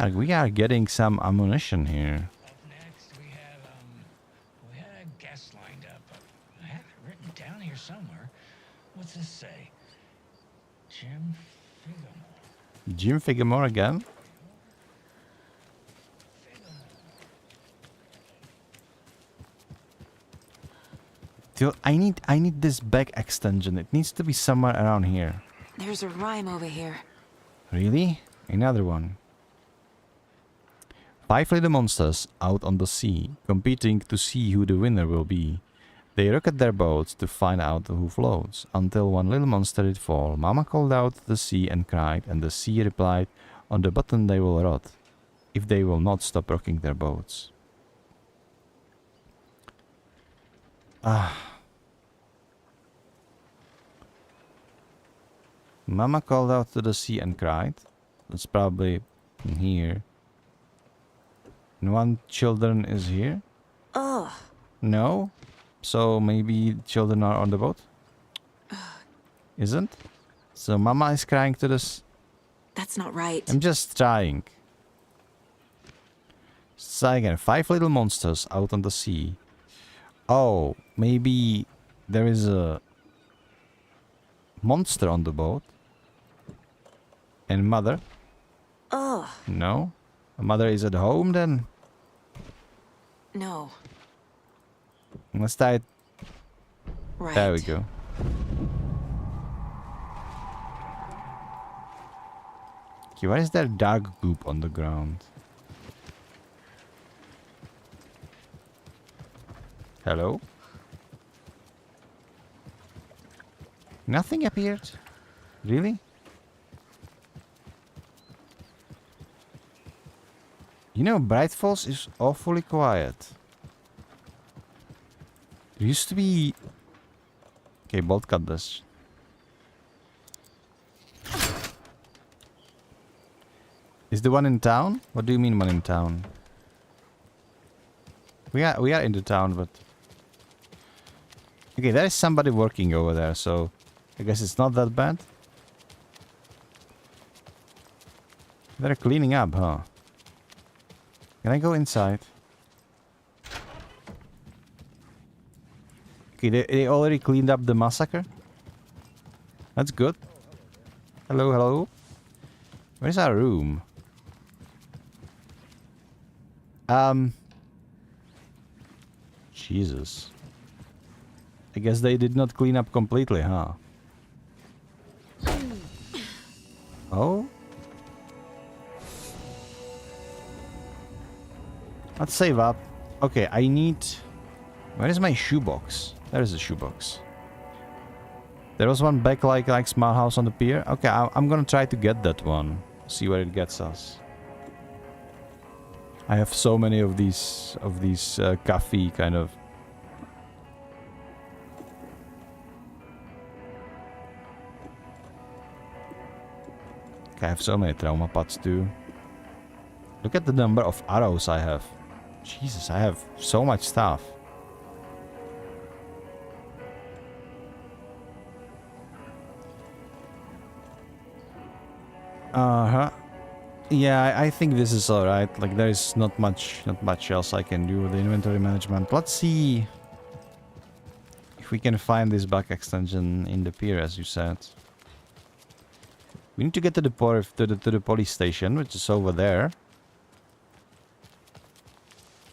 We are getting some ammunition here. Up next, we had a guest lined up. I have it written down here somewhere. What's this say? Jim Figgamore. Jim Figgamore again? Dude, I need this back extension. It needs to be somewhere around here. There's a rhyme over here. Really? Another one. 5 little monsters out on the sea, competing to see who the winner will be. They rocket their boats to find out who floats, until one little monster did fall. Mama called out to the sea and cried, and the sea replied, on the bottom they will rot, if they will not stop rocking their boats. Mama called out to the sea and cried. That's probably in here. And one children is here? Ugh. No? So maybe children are on the boat? Isn't? So Mama is crying to this. That's not right. I'm just trying. Try again. 5 little monsters out on the sea. Oh, maybe there is a monster on the boat. And mother? Ugh. No? Mother is at home then? No. Let's try it. Right. There we go. Okay, what is that dark goop on the ground? Hello? Nothing appeared? Really? You know, Bright Falls is awfully quiet. There used to be... Okay, bolt cut this. Is the one in town? What do you mean one in town? We are in the town, but... Okay, there is somebody working over there, so... I guess it's not that bad. They're cleaning up, huh? Can I go inside? Okay, they already cleaned up the massacre. That's good. Hello, hello. Where's our room? Jesus. I guess they did not clean up completely, huh? Oh? Let's save up. Okay, I need... Where is my shoebox? There is a shoebox. There was one back like smart house on the pier. Okay, I'm gonna try to get that one. See where it gets us. I have so many of these coffee kind of. Okay, I have so many trauma pots too. Look at the number of arrows I have. Jesus, I have so much stuff. Yeah, I think this is alright. Like, there is not much else I can do with the inventory management. Let's see if we can find this back extension in the pier, as you said. We need to get to the port, to the police station, which is over there.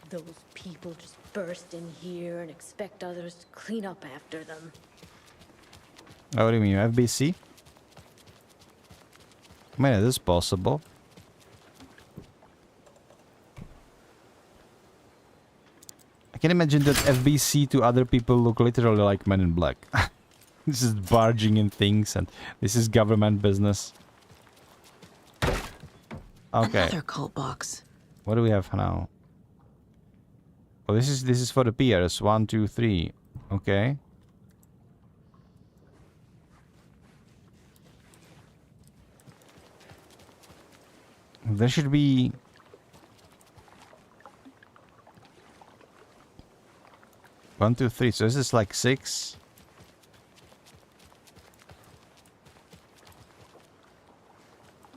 Those people just burst in here and expect others to clean up after them. Oh, what do you mean, FBC? I mean, it is possible. I can imagine that FBC to other people look literally like Men in Black. This is barging in things and this is government business. Okay. Another cult box. What do we have now? Oh, this is for the piers. 1, 2, 3. Okay. There should be... One, two, three. So this is like 6.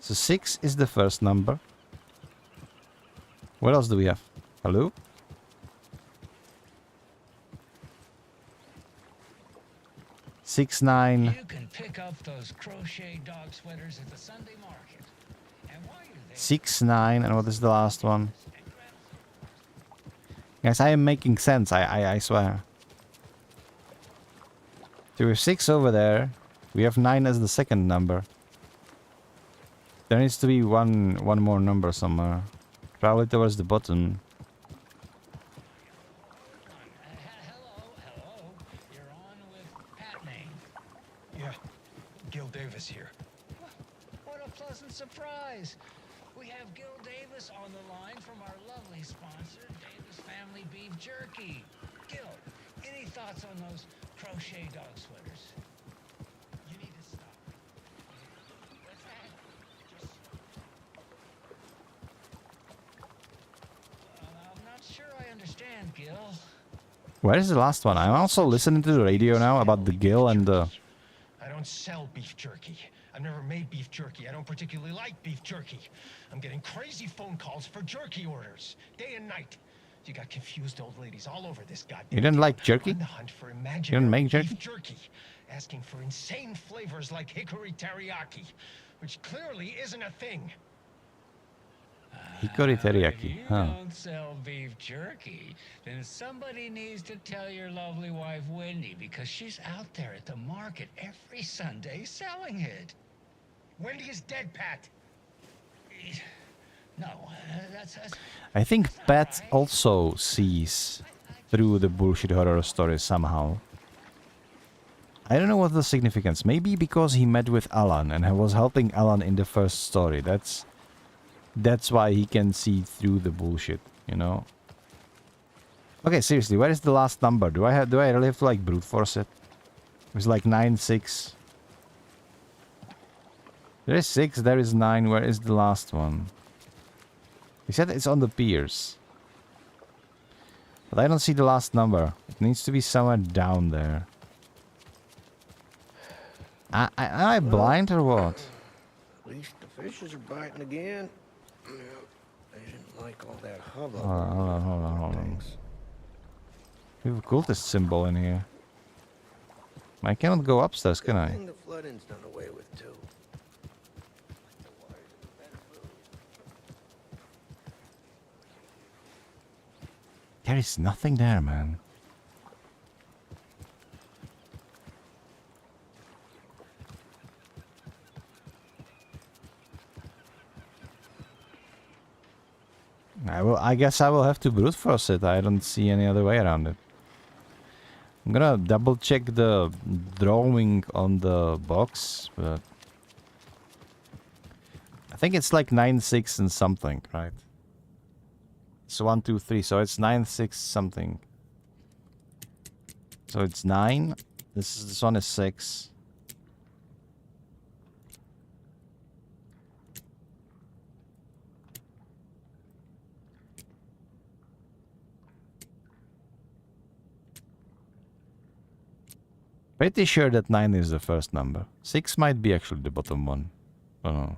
So 6 is the first number. What else do we have? Hello? Six, nine. You can pick up those crochet dog sweaters at the Sunday market. And while you're there, 6, 9, and what is the last one? Guys, I am making sense, I swear. So we have 6 over there. We have 9 as the second number. There needs to be one more number somewhere. Probably towards the bottom. hello. You're on with Pat Name. Yeah, Gil Davis here. What a pleasant surprise. We have Gil Davis on the line from our lovely sponsor, Davis Family Beef Jerky. Gil, any thoughts on those crochet dog sweaters? You need to stop. What's that? I'm not sure I understand, Gil. Where is the last one? I'm also listening to the radio now about the Gil and the... I don't sell beef jerky. I've never made beef jerky. I don't particularly like beef jerky. I'm getting crazy phone calls for jerky orders, day and night. You got confused old ladies all over this goddamn. You didn't like jerky? On the hunt for You imaginary didn't make jerky? beef jerky, asking for insane flavors like hickory teriyaki, which clearly isn't a thing. Hikori teriyaki. If you Huh. don't sell beef jerky, then somebody needs to tell your lovely wife Wendy, because she's out there at the market every Sunday selling it. Wendy is dead, Pat. No, that's I think Pat also sees through the bullshit horror stories somehow. I don't know what the significance. Maybe because he met with Alan and was helping Alan in the first story. That's why he can see through the bullshit, you know. Okay, seriously, where is the last number? Do I really have to like brute force it? It's like 9, 6. There is 6, there is 9. Where is the last one? He said it's on the piers. But I don't see the last number. It needs to be somewhere down there. Am I blind or what? At least the fishes are biting again. Yeah, they didn't like all that hubbub. Hold on. We have a cultist symbol in here. I cannot go upstairs, can I? Good thing the flooding's done away with too. There is nothing there, man. I guess I will have to brute force it. I don't see any other way around it. I'm gonna double check the drawing on the box, but I think it's like 9, 6 and something, right? It's 1, 2, 3, so it's 9, 6 something. So it's 9. This one is 6. Pretty sure that 9 is the first number. 6 might be actually the bottom one. I don't know.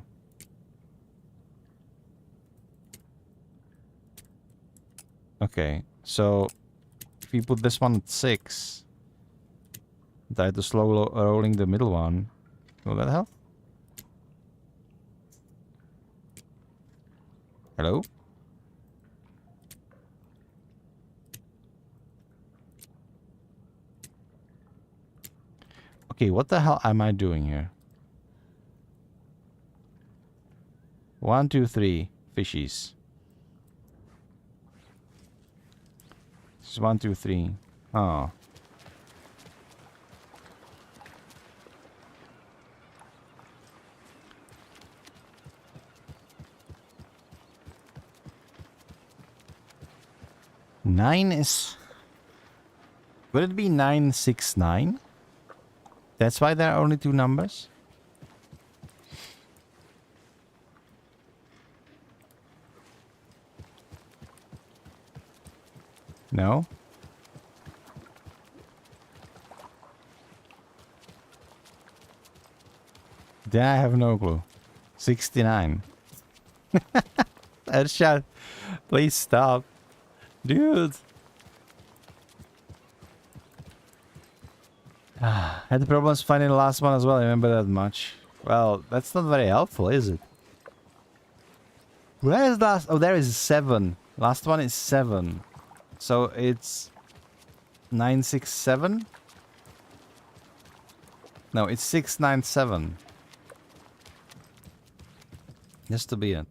Okay, so if we put this one at 6, try to slow rolling the middle one. Will that help? Hello? Okay, what the hell am I doing here? 1, 2, 3 fishies. This is 1, 2, 3. Oh. Nine is... Would it be 9, 6, 9? That's why there are only 2 numbers? No? Then I have no clue. 69. Shut. Please stop. Dude. Had problems finding the last one as well, I remember that much. Well, that's not very helpful, is it? Where is last? Oh, there is 7. Last one is 7. So it's 967? No, it's 697. Has to be it.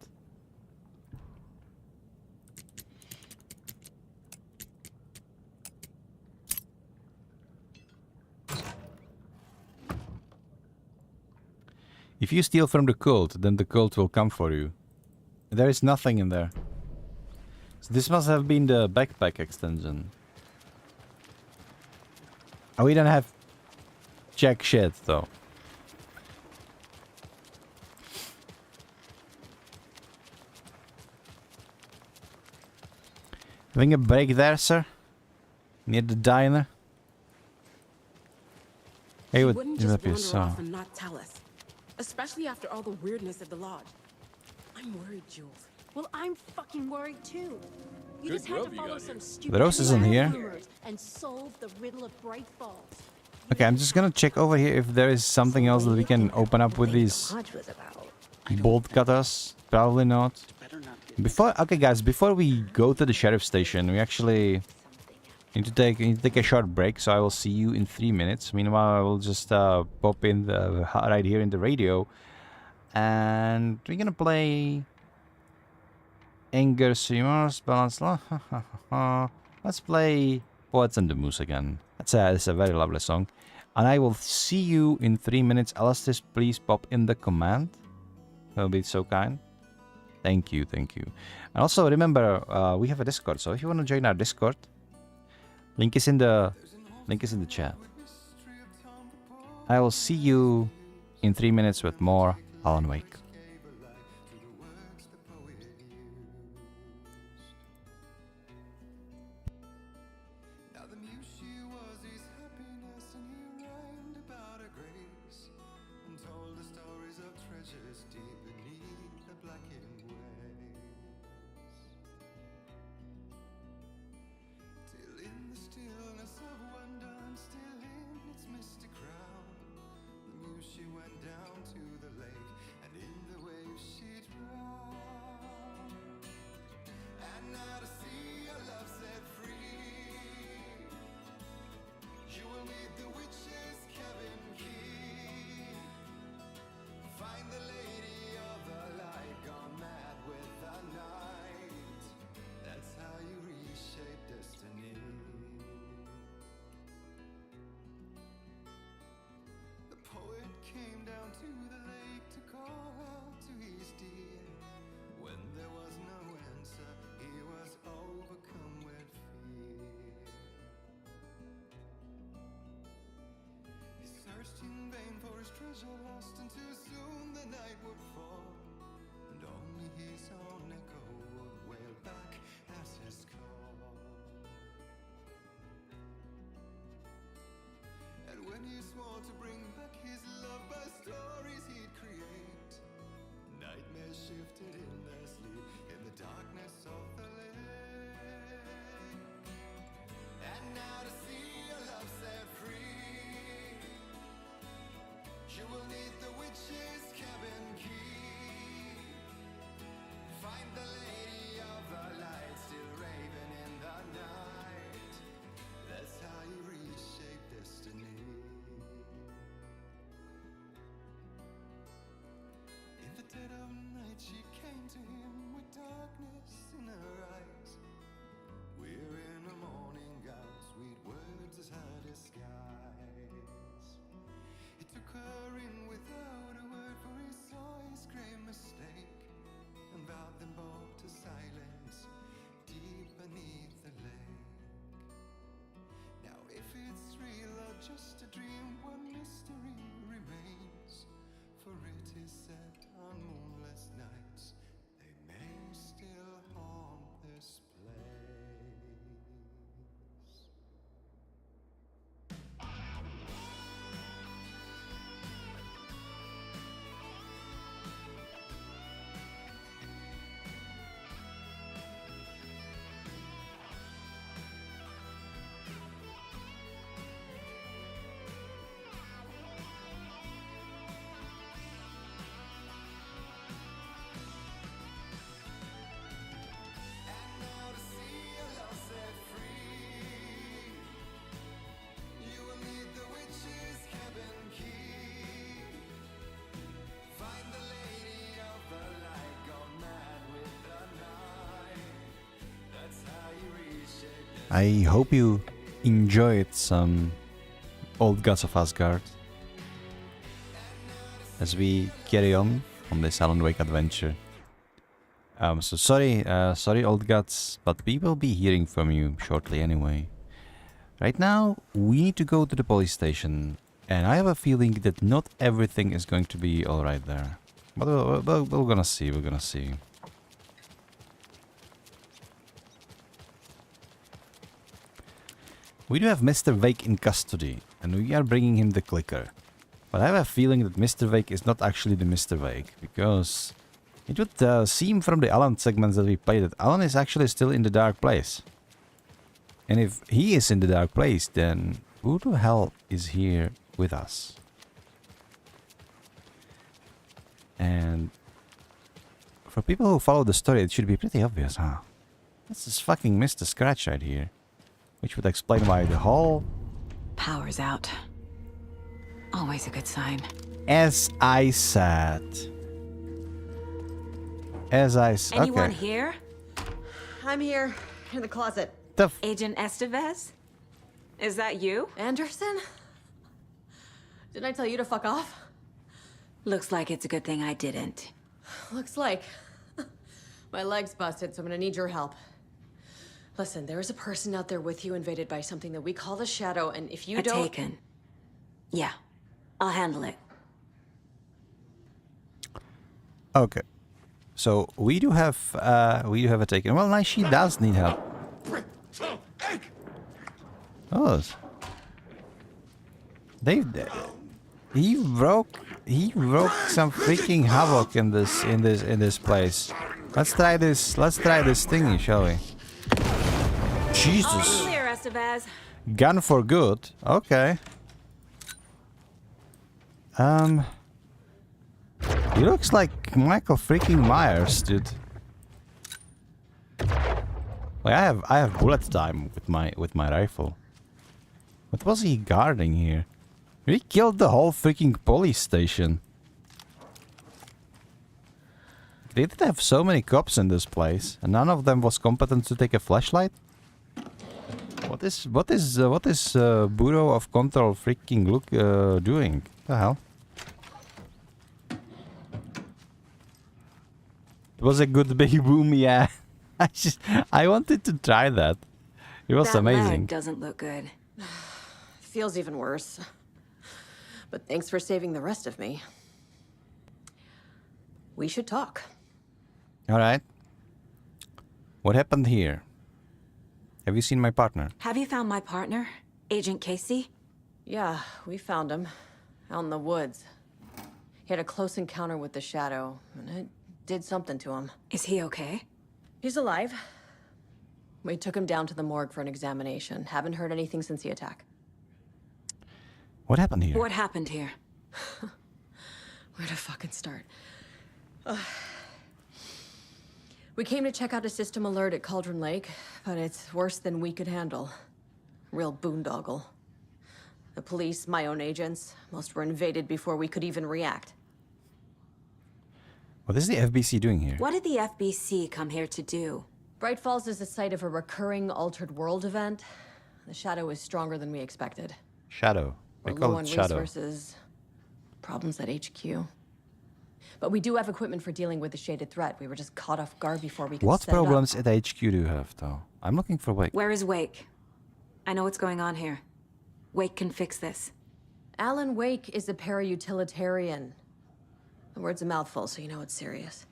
If you steal from the cult, then the cult will come for you. There is nothing in there. So this must have been the backpack extension. Oh, we don't have jack shit though. Having a break there, sir? Near the diner? Hey, what wouldn't is just up your wander song? off and not tell us. Especially after all the weirdness at the lodge. I'm worried, Jules. Well, I'm fucking worried too. You just had to follow some stupid The Rose isn't here. rumors and solve the riddle of Bright Falls. Okay, I'm just gonna check over here if there is something else that we can open up with these Lodge was about. bolt cutters. Probably not. Before, okay, guys, before we go to the sheriff station, we actually need to take a short break. So I will see you in 3 minutes. Meanwhile, I will just pop in the right here in the radio, and we're gonna play Anger Swimmers Balance. Let's play Poets and the Moose again. It's a very lovely song. And I will see you in 3 minutes. Alistair, please pop in the command. That will be so kind. Thank you, thank you. And also remember, we have a Discord. So if you want to join our Discord, link is in the chat. I will see you in 3 minutes with more Alan Wake. Lost and too soon the night would fall, and only his own echo would wail back at his call. And when he swore to bring back his love by stories he'd create, nightmares shifted in their sleep in the darkness of the lake. And now to see your love set free, you will need the witch's cabin key. Find the lady of the light still raving in the night. That's how you reshape destiny. In the dead of night she came to him with darkness in her eyes. We're in a morning gown, sweet words as her disguise. He took her in without a word, for he saw his grave mistake, and vowed them both to silence deep beneath the lake. Now if it's real or just a dream, one mystery remains, for it is said on moonless nights they may still haunt this place. I hope you enjoyed some Old Gods of Asgard as we carry on this Alan Wake adventure. So sorry, Old Gods, but we will be hearing from you shortly anyway. Right now, we need to go to the police station, and I have a feeling that not everything is going to be alright there. But we're gonna see, we're gonna see. We do have Mr. Wake in custody, and we are bringing him the clicker. But I have a feeling that Mr. Wake is not actually the Mr. Wake, because it would seem from the Alan segments that we played that Alan is actually still in the dark place. And if he is in the dark place, then who the hell is here with us? And for people who follow the story, it should be pretty obvious, huh? This is fucking Mr. Scratch right here. Which would explain why the whole... Power's out. Always a good sign. As I said. Anyone okay. here? I'm here, in the closet. Agent Estevez? Is that you? Anderson? Didn't I tell you to fuck off? Looks like it's a good thing I didn't. Looks like. My leg's busted, so I'm gonna need your help. Listen, there is a person out there with you invaded by something that we call the Shadow, and if you don't... Taken. Yeah, I'll handle it. Okay. So we do have a Taken. Well, nice, she does need help. Oh. He broke some freaking havoc in this place. Let's try this thingy, shall we? Jesus. All clear, Estevez. Gun for good. Okay. He looks like Michael freaking Myers, dude. Like I have bullet time with my rifle. What was he guarding here? He killed the whole freaking police station. They did have so many cops in this place, and none of them was competent to take a flashlight. What is Bureau of Control freaking doing? The hell? It was a good big boom, yeah. I wanted to try that. It was amazing. Leg doesn't look good. Feels even worse. But thanks for saving the rest of me. We should talk. All right. What happened here? Have you seen my partner? Have you found my partner, Agent Casey? Yeah, we found him. Out in the woods. He had a close encounter with the Shadow, and it did something to him. Is he okay? He's alive. We took him down to the morgue for an examination. Haven't heard anything since the attack. What happened here? What happened here? Where to fucking start? We came to check out a system alert at Cauldron Lake, but it's worse than we could handle. Real boondoggle. The police, my own agents, most were invaded before we could even react. What is the FBC doing here? What did the FBC come here to do? Bright Falls is the site of a recurring altered world event. The Shadow is stronger than we expected. Shadow. We We're call low it on Shadow. resources. Problems at HQ. But we do have equipment for dealing with the shaded threat. We were just caught off guard before we could What set it up. problems at HQ do you have, though? I'm looking for Wake. Where is Wake? I know what's going on here. Wake can fix this. Alan Wake is a para-utilitarian. The word's a mouthful, so you know it's serious.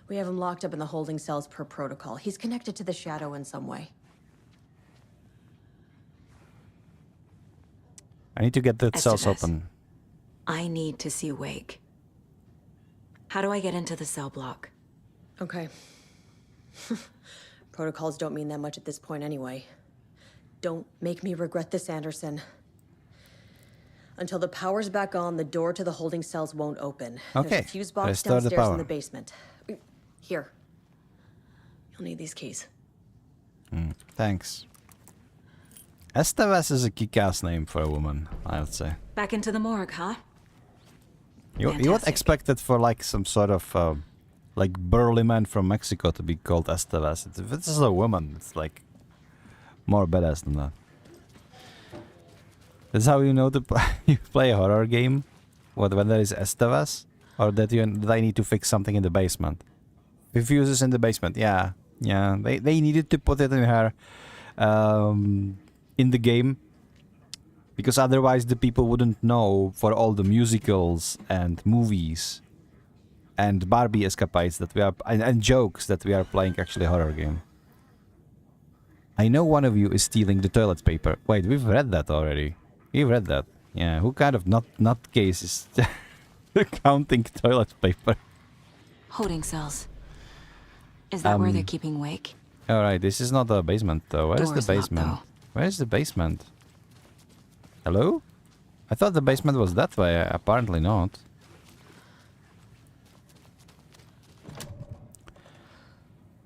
We have him locked up in the holding cells per protocol. He's connected to the Shadow in some way. I need to get the cells Estevez. open. I need to see Wake. How do I get into the cell block? Okay. Protocols don't mean that much at this point anyway. Don't make me regret this, Anderson. Until the power's back on, the door to the holding cells won't open. Okay. There's a fuse box Restore the downstairs in power. the basement. Here. You'll need these keys. Thanks. Estevez is a kick-ass name for a woman, I would say. Back into the morgue, huh? You would Fantastic. expect it for like some sort of like burly man from Mexico to be called Estevez. If it's a woman, it's like more badass than that. That's how you know to you play a horror game? What, when there is Estevas? Or that I need to fix something in the basement? Fuses in the basement, yeah. Yeah, they needed to put it in her in the game. Because otherwise the people wouldn't know for all the musicals and movies and Barbie escapades that we are and jokes that we are playing actually a horror game. I know one of you is stealing the toilet paper. Wait, we've read that already. We've read that. Yeah, who kind of nutcase is counting toilet paper? Holding cells. Is that where they're keeping Wake? Alright, this is not the basement though. Where is the Door's locked, basement? though. Where is the basement? Hello? I thought the basement was that way. Apparently not.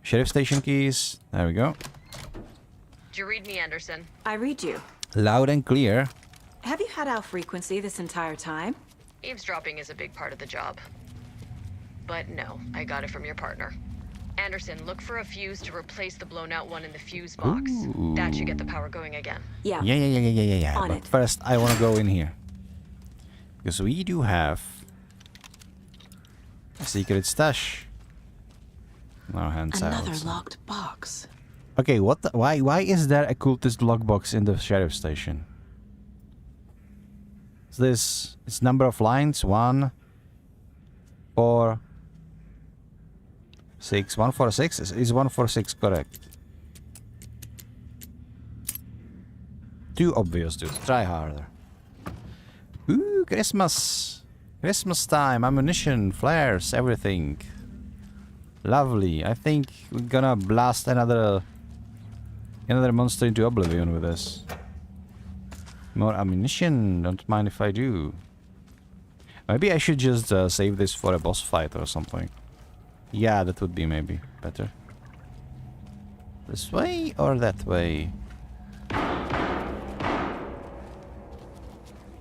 Sheriff station keys. There we go. Did you read me, Anderson? I read you. Loud and clear. Have you had our frequency this entire time? Eavesdropping is a big part of the job. But no, I got it from your partner. Anderson, look for a fuse to replace the blown out one in the fuse box. Ooh. That should get the power going again. Yeah. Yeah. On But it. first, I want to go in here. Because we do have a secret stash. No hands out. Another locked box. Okay, what? Why is there a cultist lockbox in the sheriff station? Is this? It's number of lines. 1, 4, 6. 146 is 146 correct? Too obvious, dude. Try harder. Ooh, Christmas! Christmas time, ammunition, flares, everything. Lovely. I think we're gonna blast another monster into oblivion with this. More ammunition. Don't mind if I do. Maybe I should just save this for a boss fight or something. Yeah, that would be maybe better. This way or that way?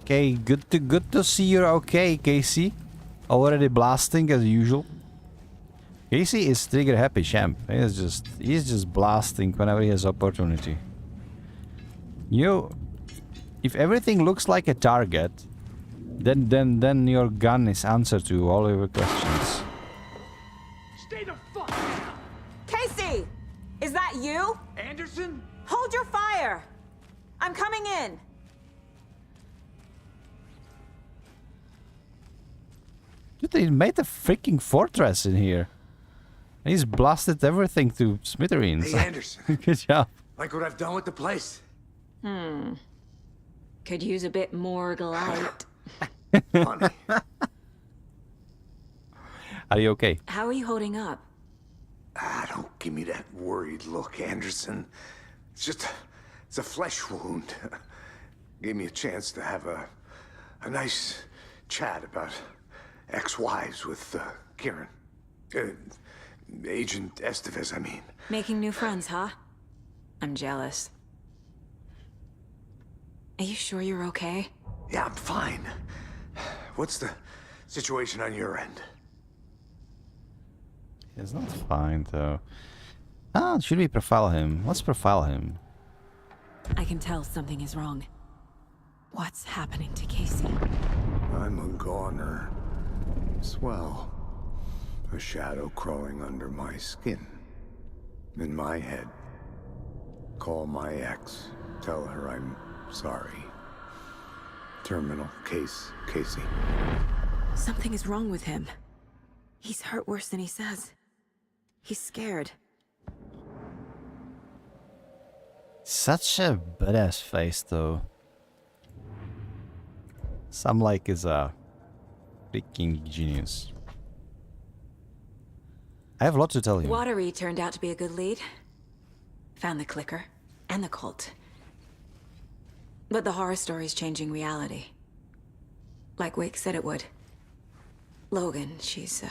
Okay, good to see you're okay, Casey. Already blasting as usual. Casey is trigger happy champ. He's just blasting whenever he has opportunity. If everything looks like a target, then your gun is answer to all your questions. Stay the fuck down! Casey! Is that you? Anderson? Hold your fire! I'm coming in! Dude, they made a freaking fortress in here. He's blasted everything to smithereens. Hey, Anderson. Good job. Like what I've done with the place? Could use a bit more light. Funny. Are you okay? How are you holding up? Don't give me that worried look, Anderson. It's a flesh wound. Gave me a chance to have a nice chat about ex-wives with Kieran. Agent Estevez, I mean. Making new friends, huh? I'm jealous. Are you sure you're okay? Yeah, I'm fine. What's the situation on your end? It's not fine though. Should we profile him? Let's profile him. I can tell something is wrong. What's happening to Casey? I'm a goner. Swell. A shadow crawling under my skin. In my head. Call my ex. Tell her I'm sorry. Terminal case, Casey. Something is wrong with him. He's hurt worse than he says. He's scared. Such a badass face though. Some like is a freaking genius. I have a lot to tell you. Watery turned out to be a good lead. Found the clicker and the cult. But the horror story's changing reality. Like Wake said it would. Logan, she's,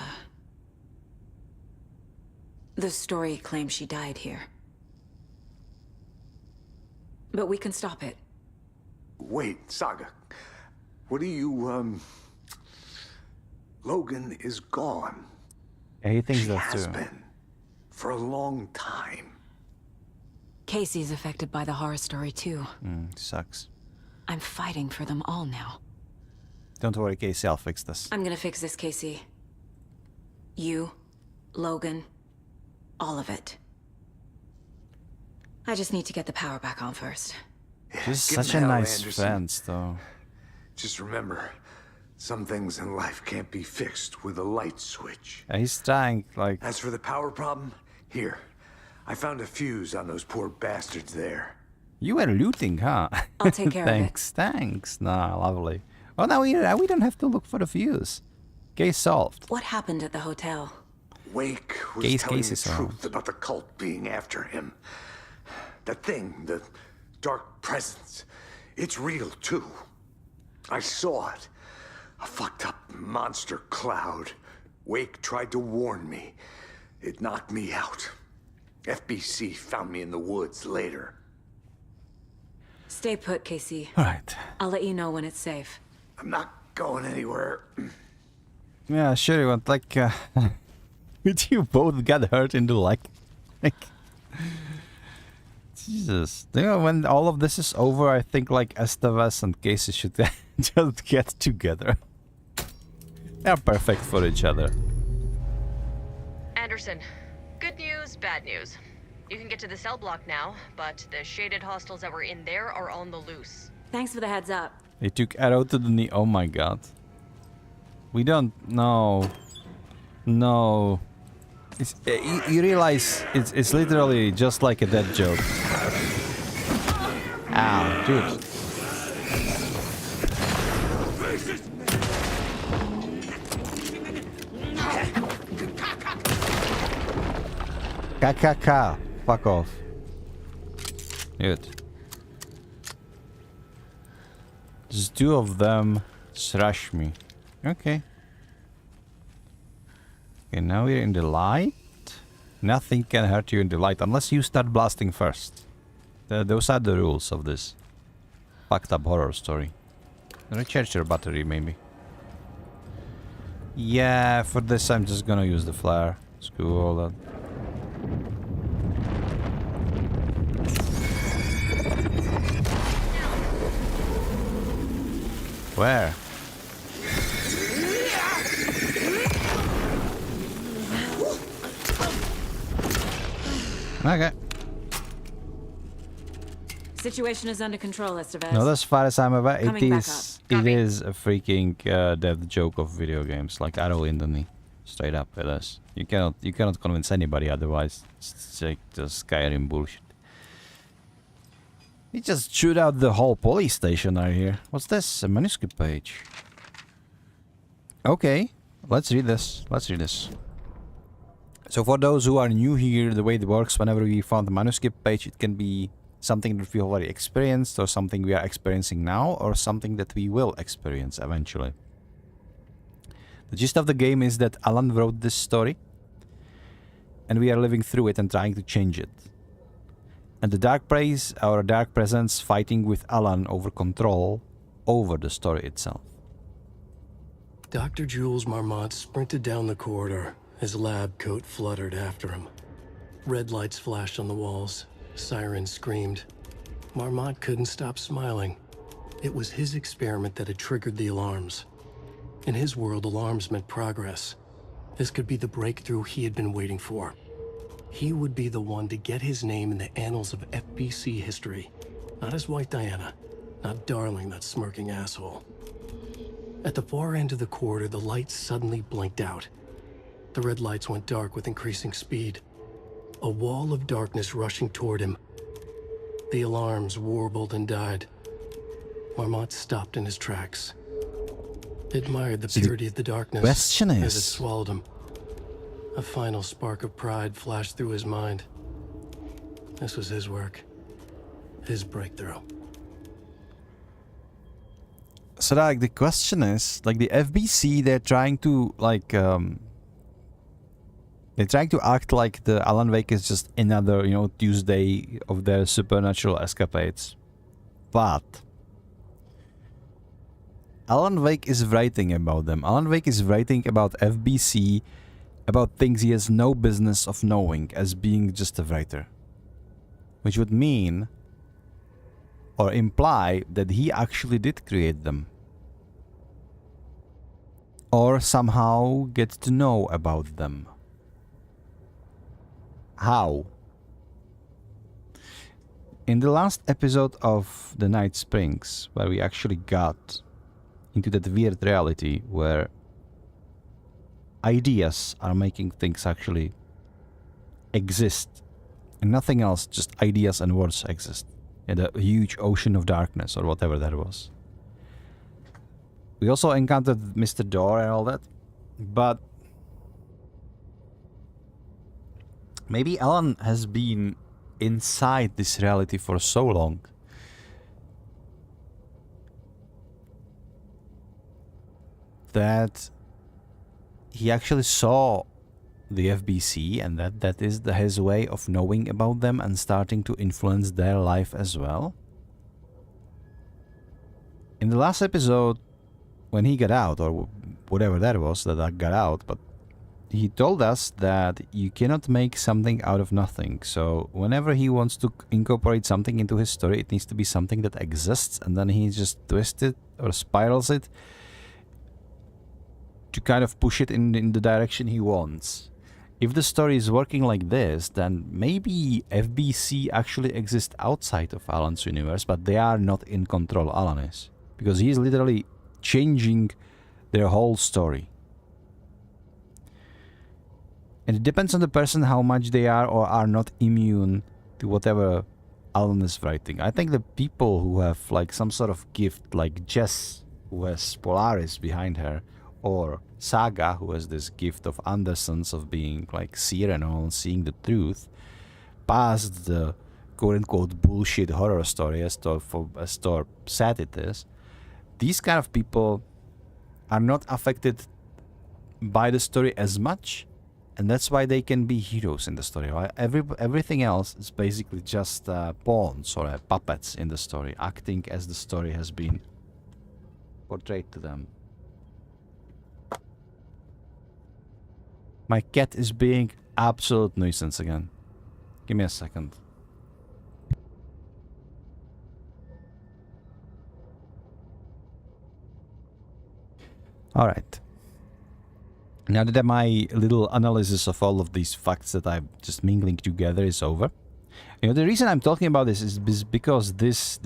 the story claims she died here. But we can stop it. Wait, Saga. What do you, Logan is gone. Yeah, he thinks She that has too. been. For a long time. Casey's affected by the horror story too. Sucks. I'm fighting for them all now. Don't worry, Casey, I'll fix this. I'm gonna fix this, Casey. You, Logan, all of it. I just need to get the power back on first. She's Give such him a hell, nice Anderson. friend, though. Just remember, some things in life can't be fixed with a light switch. He's trying, like... As for the power problem, here. I found a fuse on those poor bastards there. You were looting, huh? I'll take care of it. Thanks. Nah, lovely. Well, now we don't have to look for the fuse. Case solved. What happened at the hotel? Wake was telling the truth about the cult being after him. That thing, the dark presence, it's real too. I saw it. A fucked up monster cloud. Wake tried to warn me. It knocked me out. FBC found me in the woods later. Stay put, Casey. All right. I'll let you know when it's safe. I'm not going anywhere. Yeah, sure you want, like, did you both get hurt in the leg? Like, Jesus. You know, when all of this is over, I think, like, Estevez and Casey should just get together. They're perfect for each other. Anderson, good news, bad news. You can get to the cell block now, but the shaded hostiles that were in there are on the loose. Thanks for the heads up. They took arrow to the knee. Oh my god. We don't know. No. It's, you realize it's literally just like a dead joke. Ow, dude. KKK. Fuck off. Good. Just two of them slash me. Okay. Okay, now we're in the light. Nothing can hurt you in the light unless you start blasting first. Those are the rules of this fucked up horror story. Recharge your battery, maybe. Yeah, for this I'm just gonna use the flare. Screw all that. Where? Okay. Situation is under control, Estevez. Not as far as I'm aware, it Coming back is up. Copy. a freaking death joke of video games, like arrow in the knee. Straight up, it is. You cannot convince anybody otherwise. It's like the Skyrim bullshit. We just shoot out the whole police station right here. What's this? A manuscript page. Okay, let's read this. Let's read this. So for those who are new here, the way it works, whenever we found a manuscript page, it can be something that we already experienced, or something we are experiencing now, or something that we will experience eventually. The gist of the game is that Alan wrote this story, and we are living through it and trying to change it. And the dark praise, our dark presence, fighting with Alan over control over the story itself. Dr. Jules Marmont sprinted down the corridor. His lab coat fluttered after him. Red lights flashed on the walls. Sirens screamed. Marmont couldn't stop smiling. It was his experiment that had triggered the alarms. In his world, alarms meant progress. This could be the breakthrough he had been waiting for. He would be the one to get his name in the annals of FBC history. Not as White Diana. Not Darling, that smirking asshole. At the far end of the corridor, the lights suddenly blinked out. The red lights went dark with increasing speed. A wall of darkness rushing toward him. The alarms warbled and died. Marmont stopped in his tracks. Admired the purity of the darkness question as it is, swallowed him. A final spark of pride flashed through his mind. This was his work. His breakthrough. So like the question is, like the FBC, they're trying to like they're trying to act like the Alan Wake is just another, you know, Tuesday of their supernatural escapades. But Alan Wake is writing about them. Alan Wake is writing about FBC, about things he has no business of knowing, as being just a writer. which would mean or imply that he actually did create them. Or somehow get to know about them. How? In the last episode of The Night Springs, where we actually got into that weird reality where ideas are making things actually exist, and nothing else, just ideas and words exist in a huge ocean of darkness or whatever that was. We also encountered Mr. Door and all that, but maybe Alan has been inside this reality for so long that he actually saw the FBC, and that is his way of knowing about them and starting to influence their life as well. In the last episode, when he got out, or whatever that was that I got out, but he told us that you cannot make something out of nothing. So whenever he wants to incorporate something into his story, it needs to be something that exists, and then he just twists it or spirals it to kind of push it in the direction he wants. If the story is working like this, then maybe FBC actually exists outside of Alan's universe, but they are not in control. Alan is, because he is literally changing their whole story. And it depends on the person how much they are or are not immune to whatever Alan is writing. I think the people who have like some sort of gift, like Jess, who has Polaris behind her, or Saga, who has this gift of Andersons of being like seer and all, seeing the truth, past the quote-unquote bullshit horror story as Thor said it is. These kind of people are not affected by the story as much, and that's why they can be heroes in the story. Right? Everything else is basically just pawns or puppets in the story, acting as the story has been portrayed to them. My cat is being absolute nuisance again. Give me a second. Alright. Now that my little analysis of all of these facts that I'm just mingling together is over. You know, the reason I'm talking about this is because this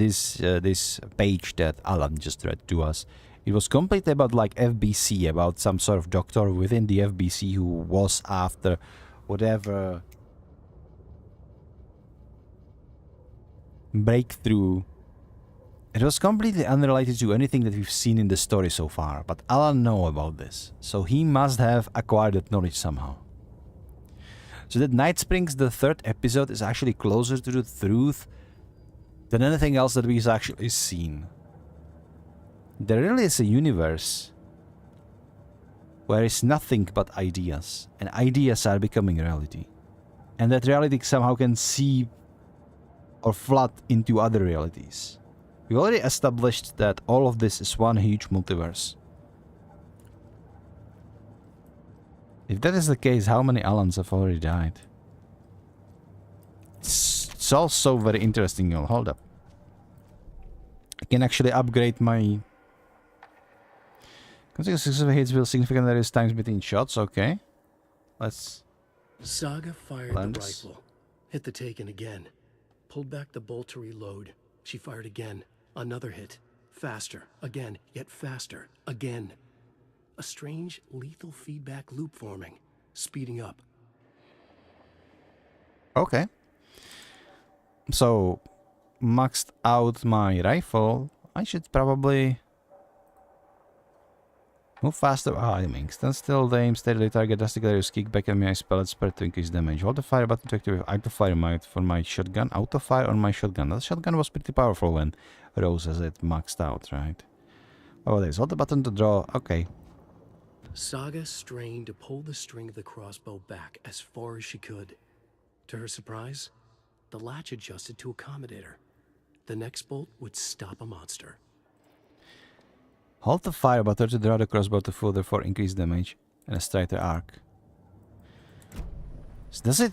page that Alan just read to us, it was completely about like FBC, about some sort of doctor within the FBC who was after whatever breakthrough. It was completely unrelated to anything that we've seen in the story so far, but Alan knows about this, so he must have acquired that knowledge somehow. So that Night Springs, the third episode, is actually closer to the truth than anything else that we've actually seen. There really is a universe where it's nothing but ideas, and ideas are becoming reality. And that reality somehow can seep or flood into other realities. We already established that all of this is one huge multiverse. If that is the case, how many Alans have already died? It's also very interesting. Hold up. I can actually upgrade my... Consecutive hits will significantly reduce times between shots. Okay. Let's... Saga fired the rifle. Hit the taken again. Pulled back the bolt to reload. She fired again. Another hit. Faster. Again. Yet faster. Again. A strange, lethal feedback loop forming. Speeding up. Okay. So, maxed out my rifle. I should probably... move faster. I mean, stand still, aim steadily, target drastically, use kickback and my spell spread to increase damage. Hold the fire button to activate auto-fire mode for my shotgun. Auto-fire on my shotgun. That shotgun was pretty powerful when Rose has it maxed out, right? Oh, there's hold the button to draw. Okay. Saga strained to pull the string of the crossbow back as far as she could. To her surprise, the latch adjusted to accommodate her. The next bolt would stop a monster. Hold the fire button to draw the crossbow to further for increased damage and a straighter arc. So does it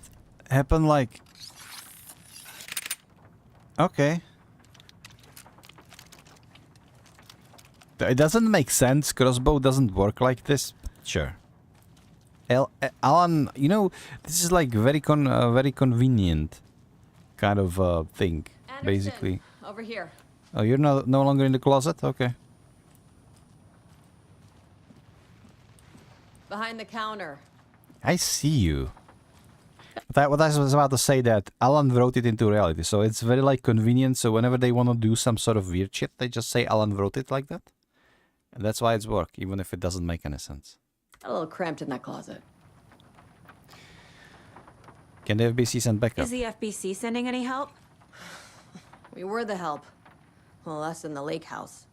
happen like... Okay. It doesn't make sense. Crossbow doesn't work like this. Sure. Alan, you know, this is like very convenient kind of thing, Anderson, basically. over here. Oh, you're no longer in the closet? Okay. Behind the counter. I see you. What I was about to say that Alan wrote it into reality, so it's very like convenient. So whenever they want to do some sort of weird shit, they just say Alan wrote it like that, and that's why it's work, even if it doesn't make any sense. A little cramped in that closet. Can the FBC send backup? Is the FBC sending any help? We were the help. Well, us in the lake house.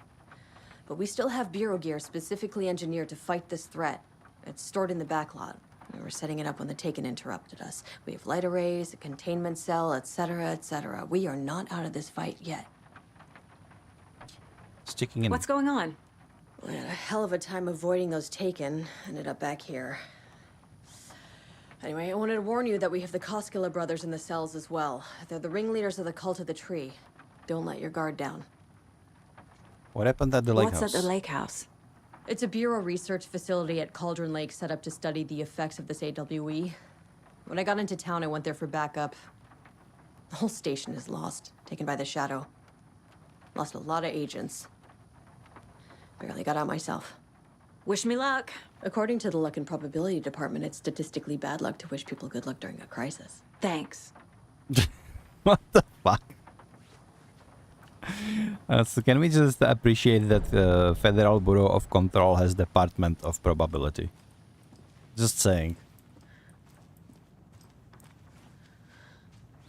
But we still have bureau gear specifically engineered to fight this threat. It's stored in the back lot. We were setting it up when the Taken interrupted us. We have light arrays, a containment cell, etc., etc. We are not out of this fight yet. Sticking in. What's going on? We had a hell of a time avoiding those Taken. Ended up back here. Anyway, I wanted to warn you that we have the Koskela brothers in the cells as well. They're the ringleaders of the Cult of the Tree. Don't let your guard down. What happened at the lake house? What's at the lake house? It's a Bureau research facility at Cauldron Lake set up to study the effects of this AWE. When I got into town, I went there for backup. The whole station is lost, taken by the Shadow. Lost a lot of agents. Barely got out myself. Wish me luck. According to the Luck and Probability Department, it's statistically bad luck to wish people good luck during a crisis. Thanks. What the fuck? So can we just appreciate that the Federal Bureau of Control has Department of Probability? Just saying.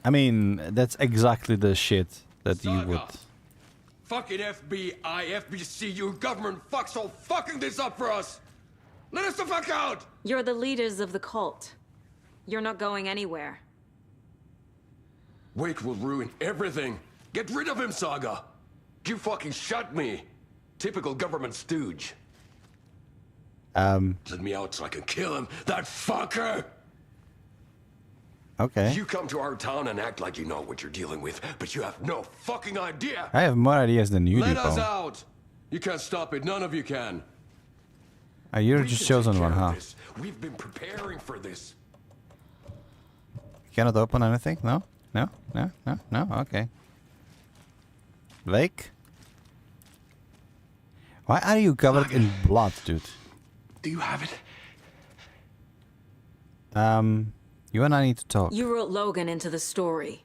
I mean, that's exactly the shit that you would... Fucking FBI, FBC, you government fucks all fucking this up for us! Let us the fuck out! You're the leaders of the cult. You're not going anywhere. Wake will ruin everything. Get rid of him, Saga! You fucking shut me! Typical government stooge. Let me out so I can kill him, that fucker! Okay. You come to our town and act like you know what you're dealing with, but you have no fucking idea! I have more ideas than you do, Let us Paul. out! You can't stop it, none of you can. You're just chosen one, huh? We've been preparing for this. Cannot open anything? No? No? No? No? No? Okay. Lake? Why are you covered in blood, dude? Do you have it? You and I need to talk. You wrote Logan into the story.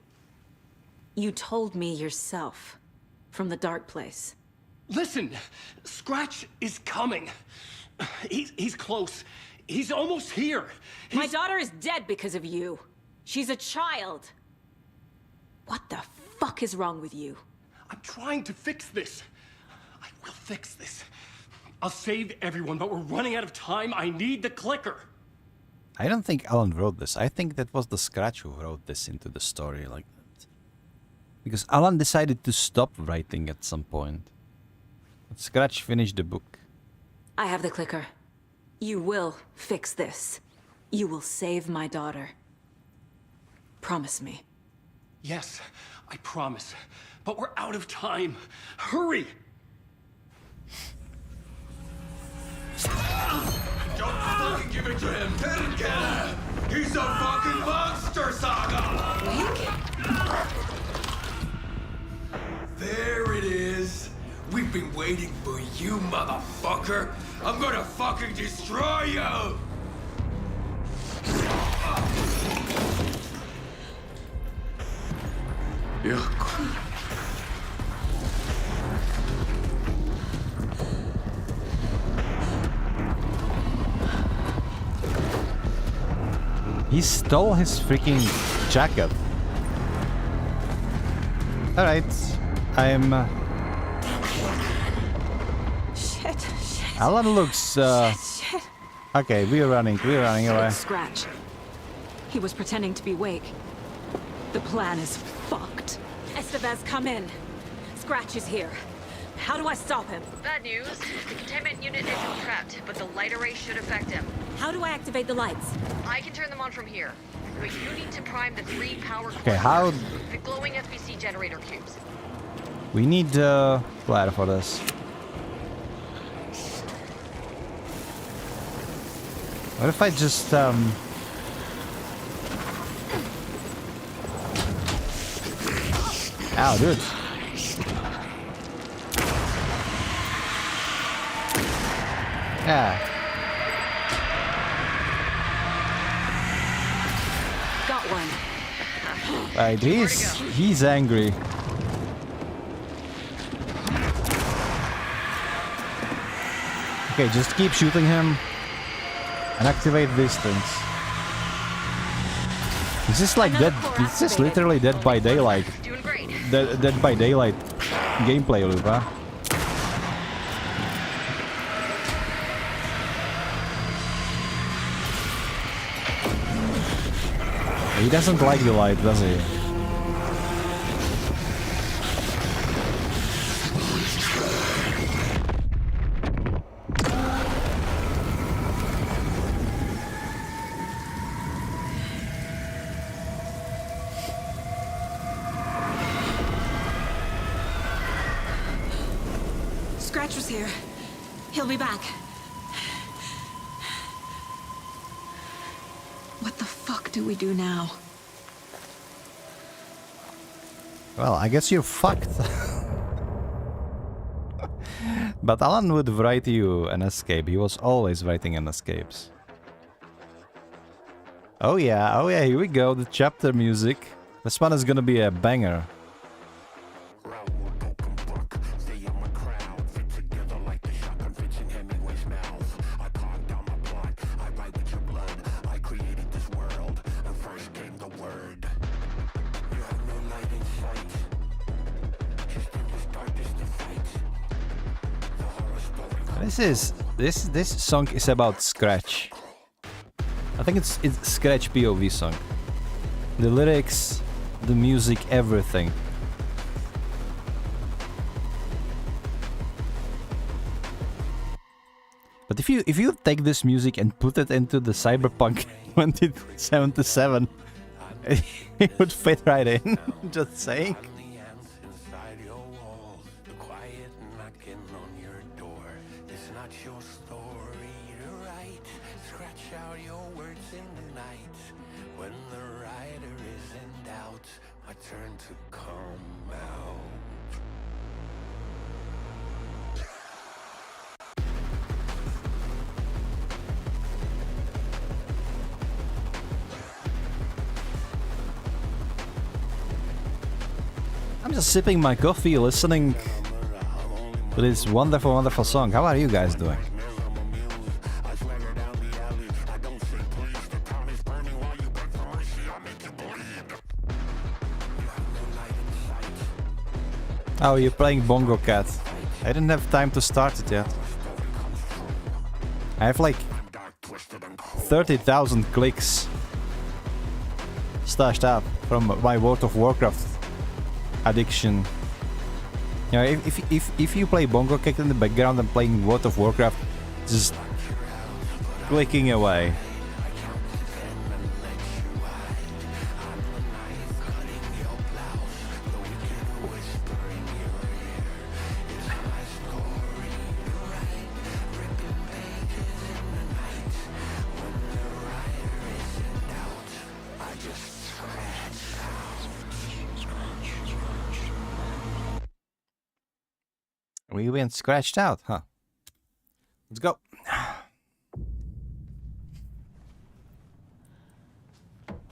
You told me yourself. From the dark place. Listen, Scratch is coming. He's close. He's almost here. My daughter is dead because of you. She's a child. What the fuck is wrong with you? I'm trying to fix this. I will fix this. I'll save everyone, but we're running out of time. I need the clicker. I don't think Alan wrote this. I think that was the Scratch who wrote this into the story like that. Because Alan decided to stop writing at some point. But Scratch finished the book. I have the clicker. You will fix this. You will save my daughter. Promise me. Yes, I promise. But we're out of time. Hurry! Don't fucking give it to him! Let him get him! He's a fucking monster, Saga! There it is! We've been waiting for you, motherfucker! I'm gonna fucking destroy you! He stole his freaking jacket. Alright, I'm... Shit. Alan looks... Shit. Okay, we're running away. Scratch. He was pretending to be Wake. The plan is fucked. Estevez, come in. Scratch is here. How do I stop him? Bad news. The containment unit isn't prepped, but the light array should affect him. How do I activate the lights? I can turn them on from here. But you need to prime the 3 power cores. Okay, how... The glowing SBC generator cubes. We need Claire for this. What if I just Ow, dude. Yeah. Got one. Right, he's angry. Okay, just keep shooting him and activate these things. This is like dead. This is literally Dead by Daylight. Dead by Daylight gameplay loop, huh? He doesn't like the light, does he? Scratch was here. He'll be back. What the fuck do we do now? Well, I guess you're fucked. But Alan would write you an escape. He was always writing an escapes. Oh yeah, here we go. The chapter music. This one is gonna be a banger. This song is about Scratch. I think it's Scratch POV song. The lyrics, the music, everything. But if you take this music and put it into the Cyberpunk 2077, it would fit right in. Just saying. I'm just sipping my coffee, listening to this wonderful, wonderful song. How are you guys doing? Oh, you're playing Bongo Cat. I didn't have time to start it yet. I have like 30,000 clicks stashed up from my World of Warcraft addiction. You know, if you play Bongo Cat in the background and playing World of Warcraft, just clicking away. We went scratched out, huh? Let's go.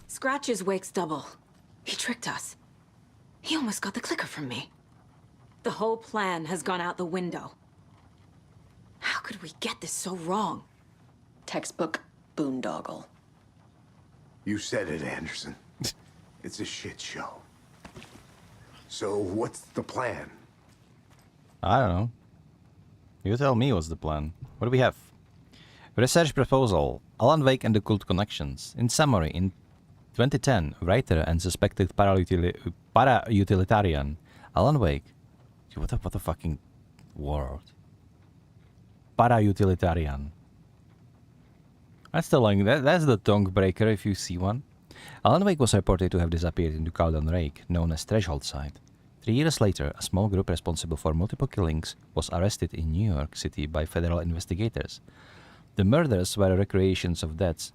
Scratch is Wake's double. He tricked us. He almost got the clicker from me. The whole plan has gone out the window. How could we get this so wrong? Textbook boondoggle. You said it, Anderson. It's a shit show. So what's the plan? I don't know. You tell me what's the plan. What do we have? Research proposal. Alan Wake and the Cult Connections. In summary, in 2010, writer and suspected para-utilitarian Alan Wake. What a fucking word. Para-utilitarian. That's the line. That's the tongue breaker if you see one. Alan Wake was reported to have disappeared into Caldon Lake, known as Threshold Site. 2 years ago. He was found in the 3 years later, a small group responsible for multiple killings was arrested in New York City by federal investigators. The murders were recreations of deaths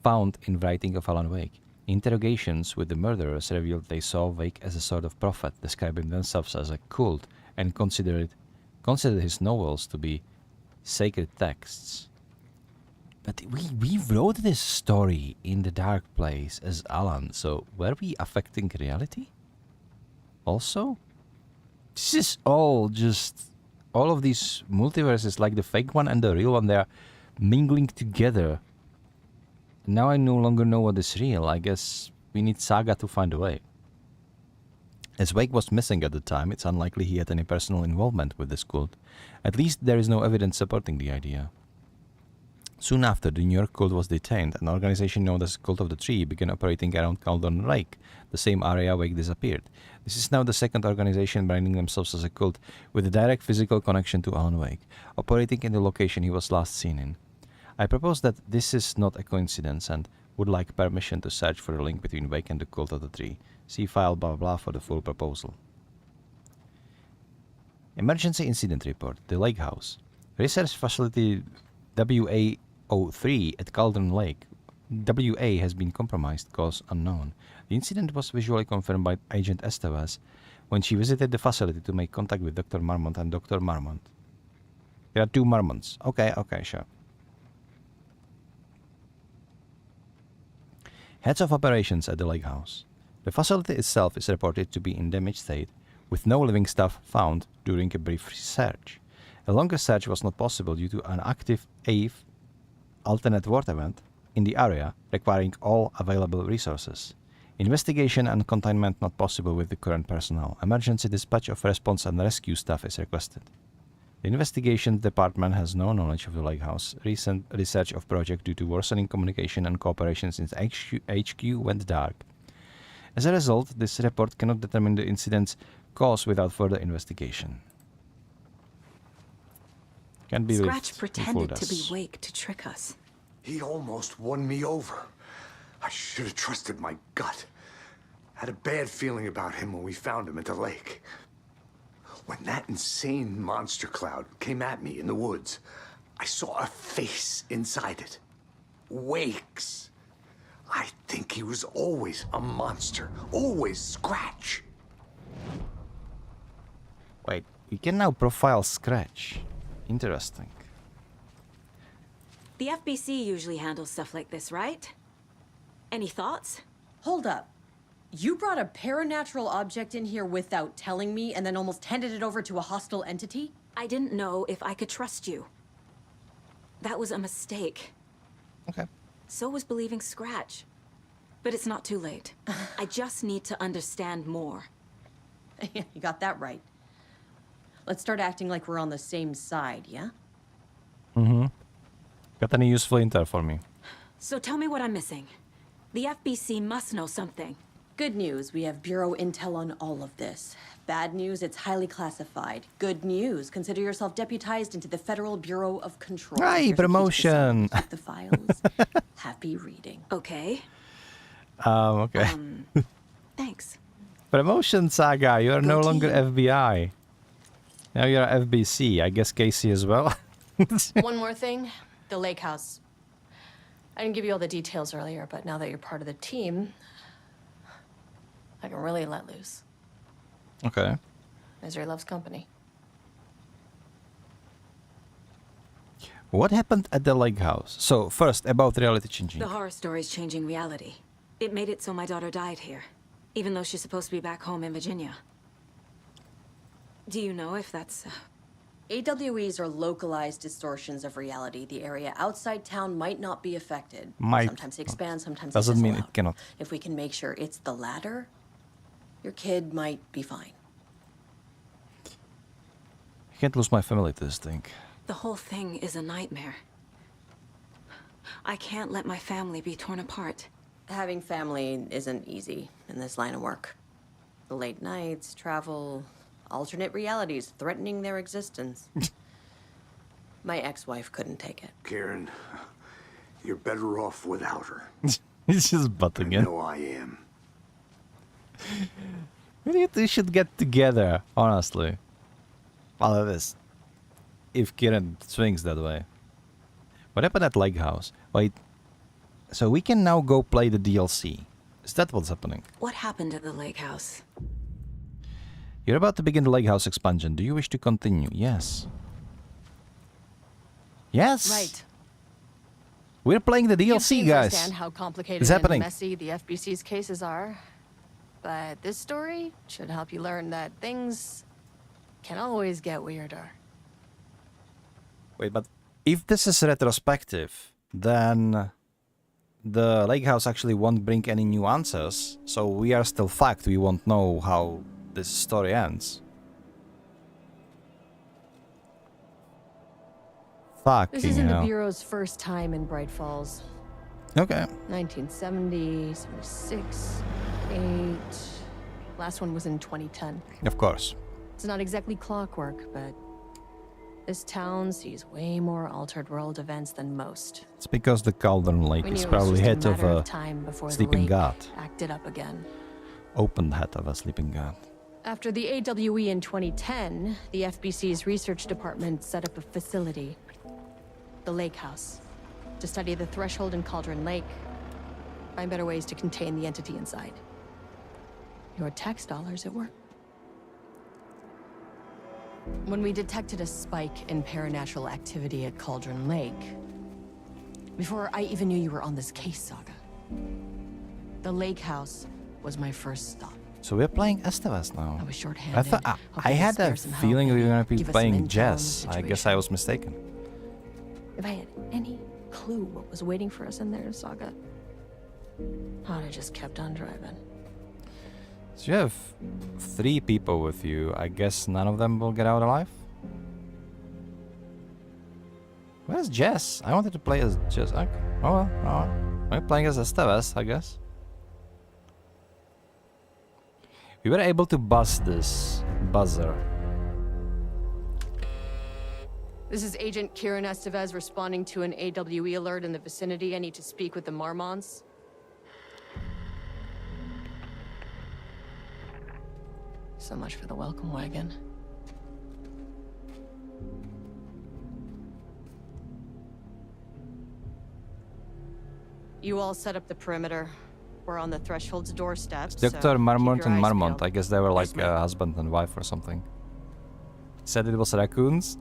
found in writing of Alan Wake. Interrogations with the murderers revealed they saw Wake as a sort of prophet, describing themselves as a cult, and considered his novels to be sacred texts. But we wrote this story in the dark place as Alan, so were we affecting reality? Also? This is all just... all of these multiverses, like the fake one and the real one, they are mingling together. Now I no longer know what is real. I guess we need Saga to find a way. As Wake was missing at the time, it's unlikely he had any personal involvement with this cult. At least there is no evidence supporting the idea. Soon after, the New York cult was detained. An organization known as Cult of the Tree began operating around Cauldron Lake, the same area Wake disappeared. This is now the second organization branding themselves as a cult, with a direct physical connection to Alan Wake, operating in the location he was last seen in. I propose that this is not a coincidence and would like permission to search for a link between Wake and the Cult of the Tree. See file blah blah for the full proposal. Emergency Incident Report, the Lake House. Research Facility WA-03 at Cauldron Lake. WA has been compromised, cause unknown. The incident was visually confirmed by Agent Estevez when she visited the facility to make contact with Dr. Marmont and Dr. Marmont. There are 2 Marmonts. Okay, sure. Heads of operations at the Lake House. The facility itself is reported to be in damaged state, with no living stuff found during a brief search. A longer search was not possible due to an active AVE alternate world event in the area, requiring all available resources. Investigation and containment not possible with the current personnel. Emergency dispatch of response and rescue staff is requested. The investigation department has no knowledge of the Lake House recent research of project due to worsening communication and cooperation since HQ went dark. As a result, this report cannot determine the incident's cause without further investigation. Can't be Scratch pretended to be Wake to trick us. He almost won me over. I should have trusted my gut. Had a bad feeling about him when we found him at the lake. When that insane monster cloud came at me in the woods, I saw a face inside it. Wake's. I think he was always a monster. Always Scratch. Wait, we can now profile Scratch. Interesting. The FBC usually handles stuff like this, right? Any thoughts? Hold up. You brought a paranatural object in here without telling me and then almost handed it over to a hostile entity? I didn't know if I could trust you. That was a mistake. Okay. So was believing Scratch. But it's not too late. I just need to understand more. You got that right. Let's start acting like we're on the same side, yeah? Mm-hmm. Got any useful intel for me? So tell me what I'm missing. The FBC must know something. Good news, we have Bureau intel on all of this. Bad news, it's highly classified. Good news, consider yourself deputized into the Federal Bureau of Control. Hey, promotion! Keep the files. Happy reading. Okay. Okay. Thanks. Promotion, Saga. You are no longer FBI. Now you're FBC. I guess Casey as well. One more thing. The lake house. I didn't give you all the details earlier, but now that you're part of the team, I can really let loose. Okay. Misery loves company. What happened at the lake house? So, first, about reality changing. The horror story's changing reality. It made it so my daughter died here, even though she's supposed to be back home in Virginia. Do you know if that's... AWEs are localized distortions of reality. The area outside town might not be affected. Might. Sometimes they expand, sometimes Doesn't they mean fizzle it cannot. out. If we can make sure it's the latter, your kid might be fine. I can't lose my family to this thing. The whole thing is a nightmare. I can't let my family be torn apart. Having family isn't easy in this line of work. The late nights, travel, alternate realities threatening their existence. My ex-wife couldn't take it. Karen, you're better off without her. He's just butting I in. know I am. Maybe they should get together, honestly. Well, it is. If Kieran swings that way. What happened at Lake House? Wait. So we can now go play the DLC. Is that what's happening? What happened at the lake house? You're about to begin the Lake House expansion. Do you wish to continue? Yes. Yes. Right. We're playing the You've DLC, seen guys. firsthand how complicated It's and happening. messy the FBC's cases are. But this story should help you learn that things can always get weirder. Wait, but if this is retrospective, then the Lake House actually won't bring any new answers. So we are still fucked. We won't know how this story ends. Fuck. This isn't the Bureau's first time in Bright Falls. Okay. 1970, 76, 8. Last one was in 2010. Of course. It's not exactly clockwork, but this town sees way more altered world events than most. It's because the Cauldron Lake We is knew it was probably just head of matter a time before the sleeping lake god. acted up again. Open head of a sleeping god. After the AWE in 2010, the FBC's research department set up a facility, the Lake House, to study the threshold in Cauldron Lake, find better ways to contain the entity inside. Your tax dollars at work. When we detected a spike in paranatural activity at Cauldron Lake, before I even knew you were on this case, Saga, the Lake House was my first stop. So we're playing Estevez now. I was short-handed. I hoping to had a spare some help feeling we were and going to be give us some playing intel Jess. on the I guess I was mistaken. If I had any clue what was waiting for us in there, Saga, I'd have just kept on driving. So you have 3 people with you. I guess none of them will get out alive? Where's Jess? I wanted to play as Jess. Okay. Oh well, oh well. We're playing as Estevez, I guess. We were able to bust this buzzer. This is Agent Kieran Estevez responding to an AWE alert in the vicinity. I need to speak with the Marmonts. So much for the welcome wagon. You all set up the perimeter. We're on the threshold's doorstep. Dr. Marmont and Marmont. Peeled. I guess they were like husband and wife or something. Said it was raccoons?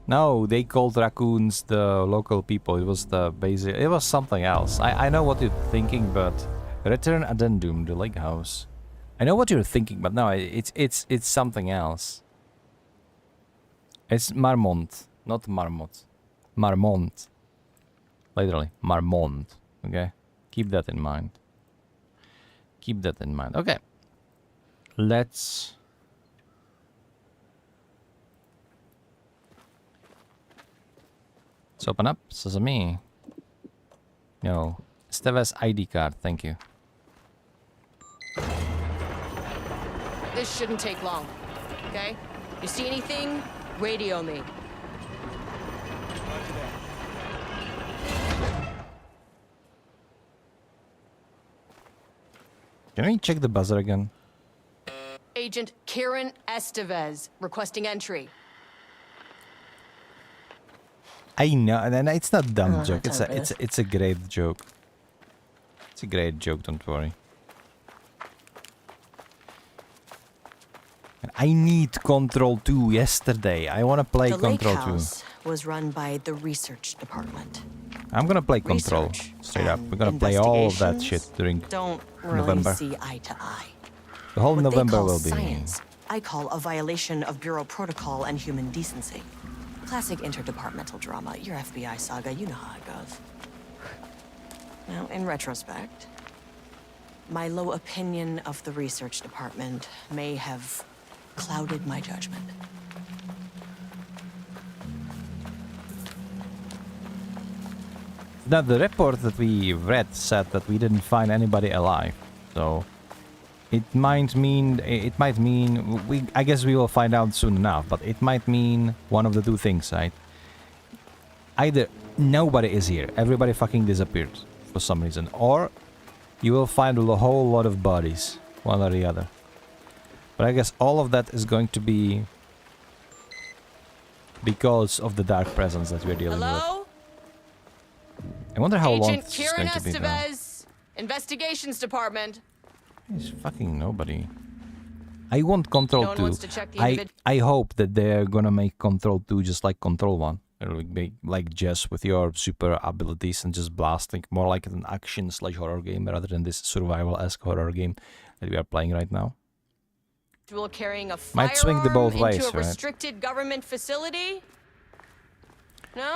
No, they called raccoons the local people. It was the basic. It was something else. I know what you're thinking, but return addendum, the lake house. I know what you're thinking, but no, it's something else. It's Marmont, not Marmot. Marmont. Literally, Marmont. Okay, keep that in mind. Keep that in mind. Okay, let's. Let's open up Sesame. No, Estevez ID card. Thank you. This shouldn't take long, okay? You see anything? Radio me. Can we check the buzzer again? Agent Kieran Estevez requesting entry. I know, and it's not a dumb joke. that's over this. It's a great joke. It's a great joke. Don't worry. And I need Control 2 yesterday. I want to play The Control Lake 2. House was run by the research department. I'm gonna play Control Research straight up. and We're gonna play all of that investigations shit during Don't really November. see eye to eye. The whole What November they call will be. science, I call a violation of Bureau protocol and human decency. Classic interdepartmental drama. Your FBI saga, you know how it goes. Now, in retrospect, my low opinion of the research department may have clouded my judgment. Now the report that we read said that we didn't find anybody alive, so it might mean I guess we will find out soon enough, but it might mean one of the two things, right? Either nobody is here, everybody fucking disappeared, for some reason. Or you will find a whole lot of bodies, one or the other. But I guess all of that is going to be because of the dark presence that we're dealing with. I wonder how long this is going to be now. Investigations Department. There's fucking nobody. I want Control 2. I hope that they're gonna make Control 2 just like Control 1. Or like Jess with your super abilities and just blasting. More like an action/horror game rather than this survival-esque horror game that we are playing right now. Carrying a might swing the both ways, into a right? restricted government facility? No?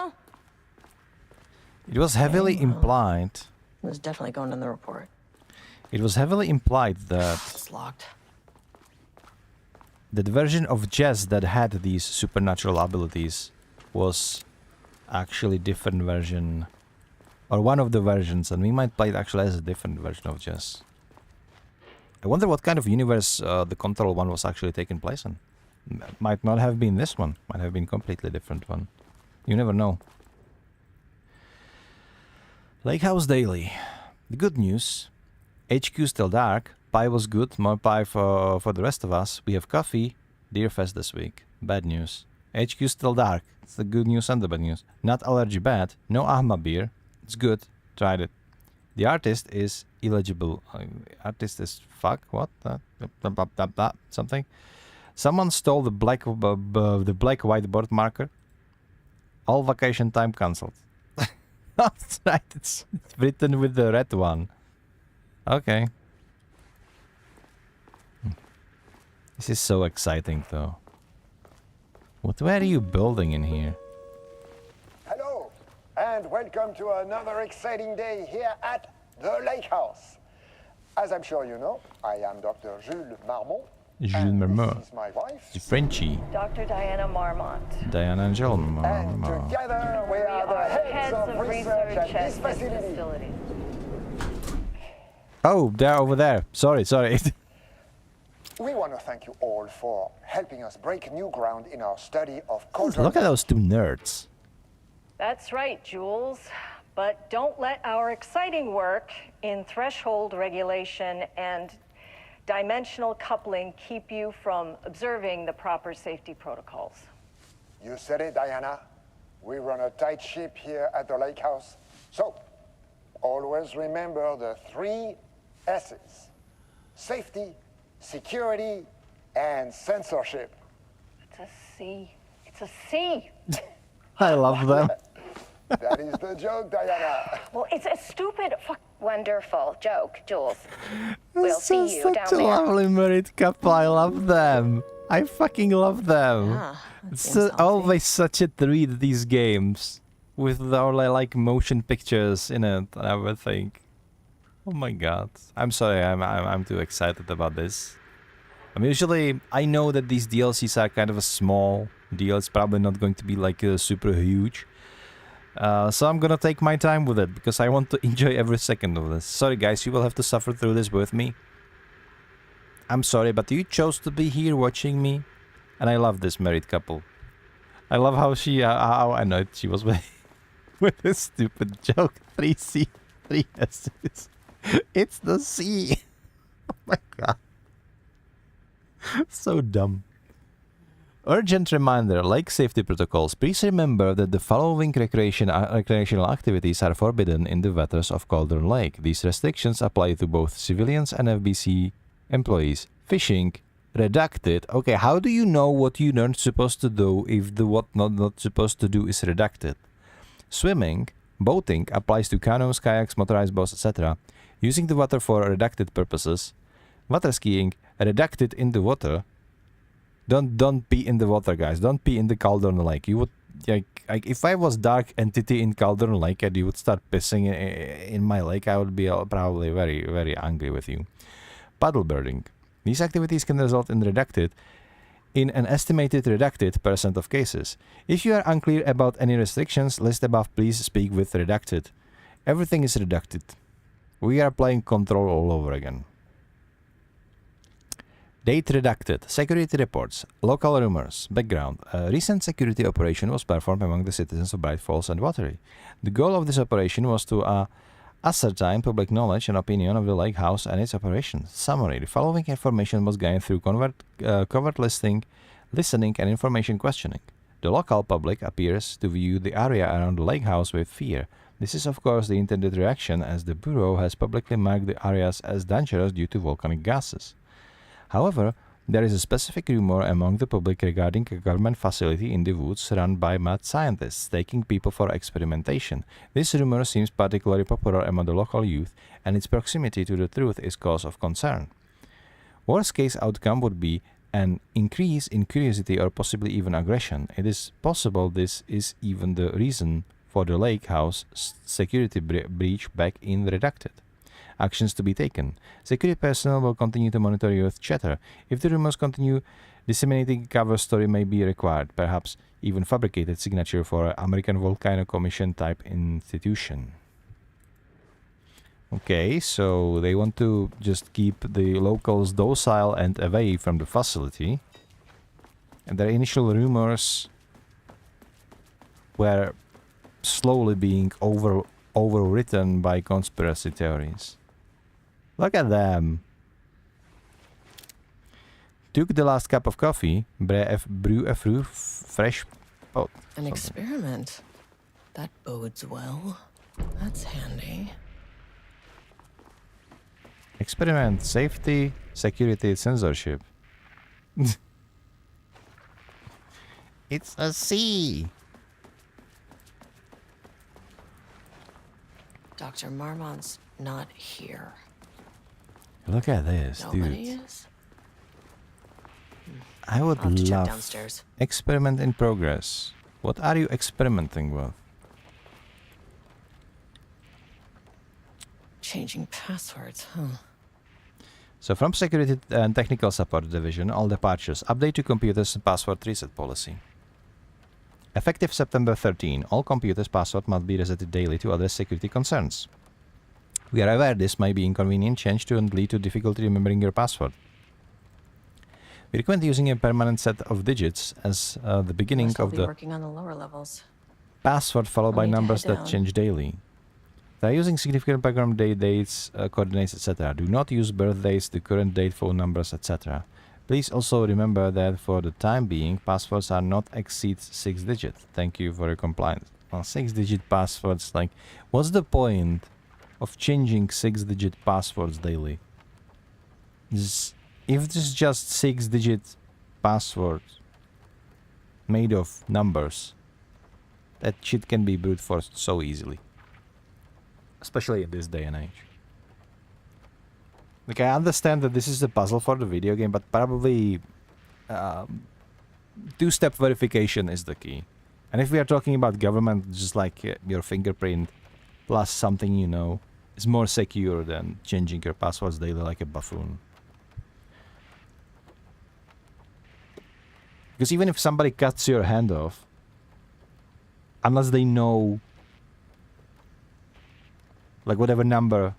It was heavily implied. It was definitely going in the report. It was heavily implied that It's locked. the version of Jess that had these supernatural abilities was actually different version, or one of the versions, and we might play it actually as a different version of Jess. I wonder what kind of universe the Control 1 was actually taking place in. Might not have been this one. Might have been completely different one. You never know. Lake House Daily. The good news. HQ still dark. Pie was good. More pie for the rest of us. We have coffee. Deerfest this week. Bad news. HQ still dark. It's the good news and the bad news. Not allergy bad. No Ahma beer. It's good. Tried it. The artist is illegible. Artist is fuck. What? Something. Someone stole the black whiteboard marker. All vacation time cancelled. That's right. It's written with the red one. Okay. This is so exciting, though. What were you building in here? Hello, and welcome to another exciting day here at the Lake House. As I'm sure you know, I am Dr. Jules Marmont. Jules Marmont. This is my wife. The Frenchie. Dr. Diana Marmont. Diana Angel And Marmont. together we are the heads of research at this facility. Oh, they're over there. Sorry. We want to thank you all for helping us break new ground in our study of culture. Look at those two nerds. That's right, Jules. But don't let our exciting work in threshold regulation and dimensional coupling keep you from observing the proper safety protocols. You said it, Diana. We run a tight ship here at the Lake House. So, always remember the 3 S's. Safety, security, and censorship. It's a C. It's a C. I love them. That is the joke, Diana. Well, it's a stupid, wonderful joke, Jules. We'll see you down Such a there. lovely married couple. I love them. I fucking love them. Yeah, It's always such a treat, these games. With all like motion pictures in it and everything. Oh my god. I'm sorry, I'm too excited about this. Usually I know that these DLCs are kind of a small deal. It's probably not going to be like super huge. So I'm gonna take my time with it because I want to enjoy every second of this. Sorry guys, you will have to suffer through this with me. I'm sorry, but you chose to be here watching me. And I love this married couple. I love how she, how I know she was with this stupid joke. 3C, 3S's. It's the C. Oh my god. So dumb. Urgent reminder, lake safety protocols. Please remember that the following recreational activities are forbidden in the waters of Cauldron Lake. These restrictions apply to both civilians and FBC employees. Fishing, redacted. Okay, how do you know what you aren't supposed to do if the what not supposed to do is redacted? Swimming, boating applies to canoes, kayaks, motorized boats, etc. Using the water for redacted purposes. Water skiing, redacted in the water. Don't pee in the water, guys. Don't pee in the Cauldron Lake. You would like if I was dark entity in Cauldron Lake and you would start pissing in my lake, I would be probably very, very angry with you. Paddleboarding. These activities can result in redacted in an estimated redacted % of cases. If you are unclear about any restrictions list above, please speak with redacted. Everything is redacted. We are playing Control all over again. Date redacted. Security reports. Local rumors. Background. A recent security operation was performed among the citizens of Bright Falls and Watery. The goal of this operation was to ascertain public knowledge and opinion of the lake house and its operations. Summary. The following information was gained through covert listening, and information questioning. The local public appears to view the area around the lake house with fear. This is of course the intended reaction, as the Bureau has publicly marked the areas as dangerous due to volcanic gases. However, there is a specific rumor among the public regarding a government facility in the woods run by mad scientists taking people for experimentation. This rumor seems particularly popular among the local youth, and its proximity to the truth is cause of concern. Worst case outcome would be an increase in curiosity or possibly even aggression. It is possible this is even the reason for the lake house security breach back in redacted. Actions to be taken. Security personnel will continue to monitor youth chatter. If the rumors continue, disseminating cover story may be required, perhaps even fabricated signature for American Volcano Commission type institution. Okay, so they want to just keep the locals docile and away from the facility. And their initial rumors were slowly being overwritten by conspiracy theories. Look at them. Took the last cup of coffee, brew a fresh pot. An experiment. That bodes well. That's handy. Experiment, safety, security, censorship. It's a C. Dr. Marmont's not here. Look at this, Nobody dude. is? I would I'll have to check love downstairs. experiment in progress. What are you experimenting with? Changing passwords, huh? So from Security and Technical Support Division, all departures. Update to computers password reset policy. Effective September 13, all computers' password must be resetted daily to address security concerns. We are aware this may be inconvenient change to and lead to difficulty remembering your password. We recommend using a permanent set of digits as the beginning Must all of be the working on the lower levels. password followed by I'll need to numbers head that down. change daily. They are using significant background date, dates, coordinates, etc. Do not use birthdays, the current date, phone numbers, etc. Please also remember that for the time being, passwords are not exceed 6 digits. Thank you for your compliance. Well, 6-digit passwords, like, what's the point of changing 6-digit passwords daily? If it's just 6-digit password made of numbers, that shit can be brute forced so easily. Especially in this day and age. Like, I understand that this is a puzzle for the video game, but probably two-step verification is the key. And if we are talking about government, just like your fingerprint plus something you know, is more secure than changing your passwords daily like a buffoon. Because even if somebody cuts your hand off, unless they know, like, whatever number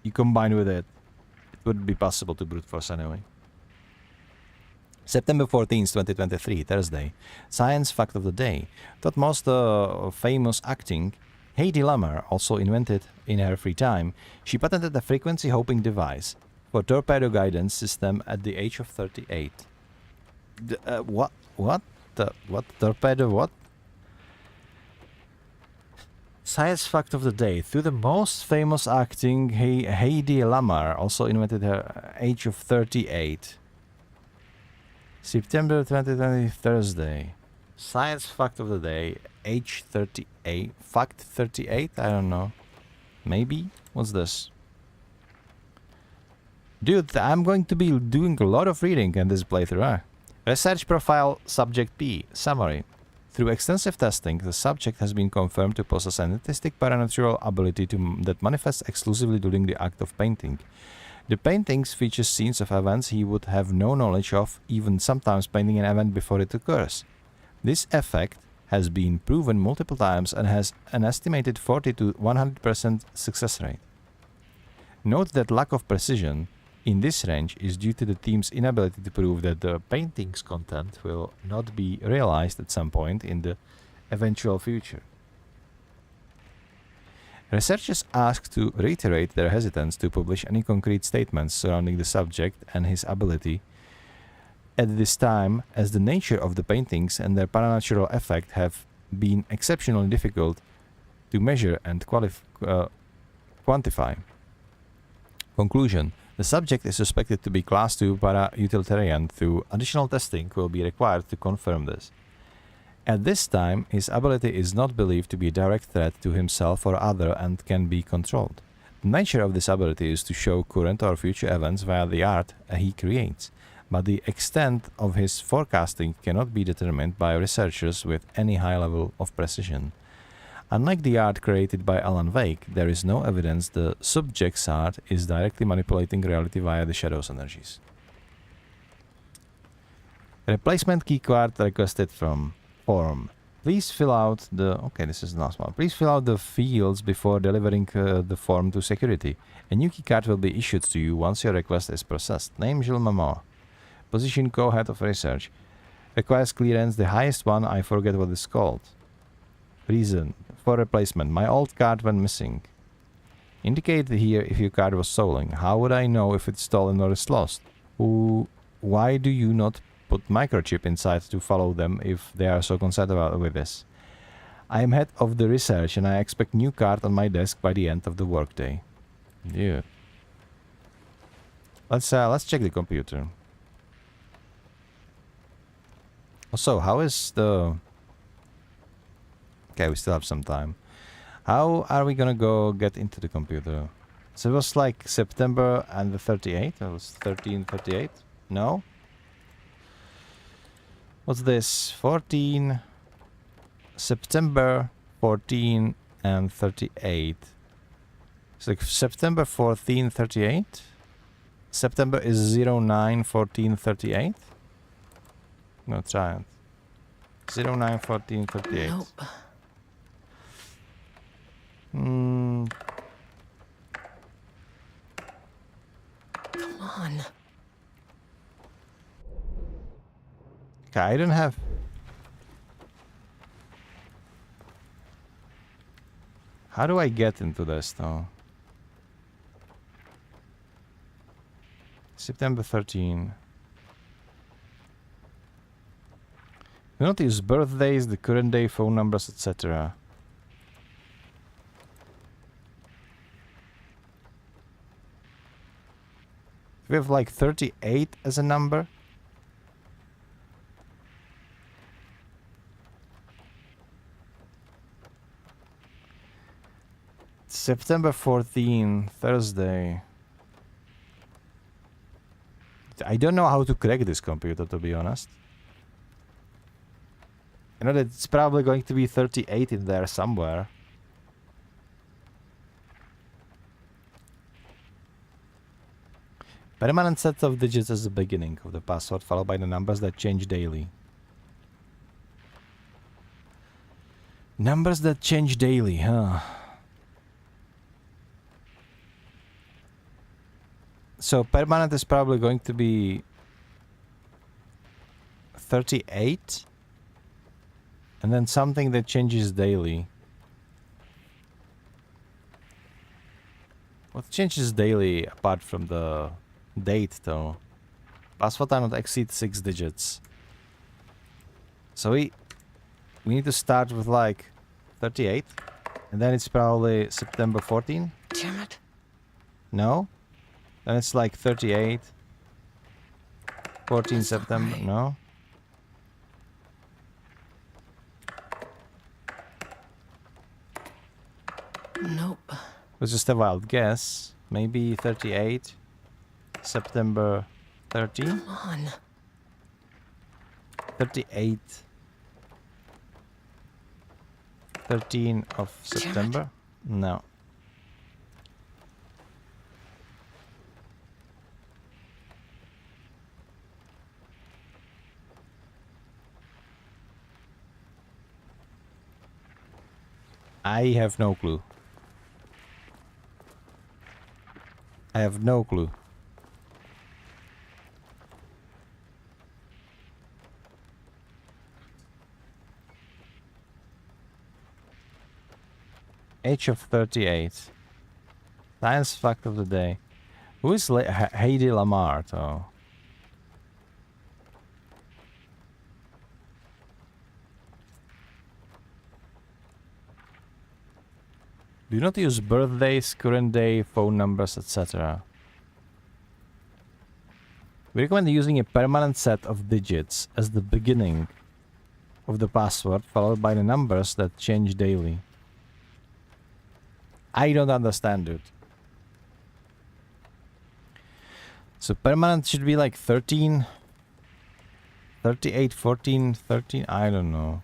you combine with it, it would be possible to brute force anyway. September 14th, 2023, Thursday. Science fact of the day. Thought most famous acting, Heidi Lamar also invented in her free time. She patented a frequency hopping device for torpedo guidance system at the age of 38. What? What? What? Torpedo what? Science fact of the day. Through the most famous acting, Heidi Lamar also invented her age of 38. September 2020, Thursday. Science fact of the day. Age 38. Fact 38? I don't know. Maybe? What's this? Dude, I'm going to be doing a lot of reading in this playthrough. Research profile subject P. Summary. Through extensive testing, the subject has been confirmed to possess an artistic paranatural ability that manifests exclusively during the act of painting. The paintings feature scenes of events he would have no knowledge of, even sometimes painting an event before it occurs. This effect has been proven multiple times and has an estimated 40 to 100% success rate. Note that lack of precision in this range is due to the team's inability to prove that the painting's content will not be realized at some point in the eventual future. Researchers asked to reiterate their hesitance to publish any concrete statements surrounding the subject and his ability at this time, as the nature of the paintings and their paranatural effect have been exceptionally difficult to measure and quantify. Conclusion. The subject is suspected to be Class 2 para-utilitarian, though additional testing will be required to confirm this. At this time, his ability is not believed to be a direct threat to himself or other and can be controlled. The nature of this ability is to show current or future events via the art he creates, but the extent of his forecasting cannot be determined by researchers with any high level of precision. Unlike the art created by Alan Wake, there is no evidence the subject's art is directly manipulating reality via the shadow's energies. Replacement keycard requested from form. Please fill out the... Okay, this is the last one. Please fill out the fields before delivering the form to security. A new keycard will be issued to you once your request is processed. Name Gilles Maman. Position co-head of research. Requires clearance, the highest one, I forget what it's called. Reason for replacement. My old card went missing. Indicate here if your card was stolen. How would I know if it's stolen or is lost? Why do you not put microchip inside to follow them if they are so concerned with this? I am head of the research and I expect new card on my desk by the end of the workday. Yeah. Let's check the computer. So, how is the... Okay, we still have some time. How are we gonna go get into the computer? So it was like September and the 38th? It was 1338? No? What's this? 14... September 14 and 38. It's like September 14, 38? September is 09, 14, 38? No, try it. 09, 14, 38. Nope. Hmm. Come on. Okay, I don't have... How do I get into this though? September 13. We not use birthdays, the current day, phone numbers, etc. We have like 38 as a number. September 14, Thursday. I don't know how to crack this computer, to be honest. You know that it's probably going to be 38 in there somewhere. Permanent set of digits as the beginning of the password, followed by the numbers that change daily. Numbers that change daily, huh? So permanent is probably going to be 38. And then something that changes daily. What changes daily apart from the date though? Password not exceed 6 digits. So we need to start with like 38. And then it's probably September 14. Damn it. No? Then it's like 38. 14 September. Right. No? Nope. It was just a wild guess. Maybe 38. September 13. Come on. 38. 13 of September? No. I have no clue. I have no clue. Age of 38. Science fact of the day. Who is Heidi Lamar, though? Do not use birthdays, current day, phone numbers, etc. We recommend using a permanent set of digits as the beginning of the password, followed by the numbers that change daily. I don't understand, dude. So permanent should be like 13, 38, 14, 13, I don't know.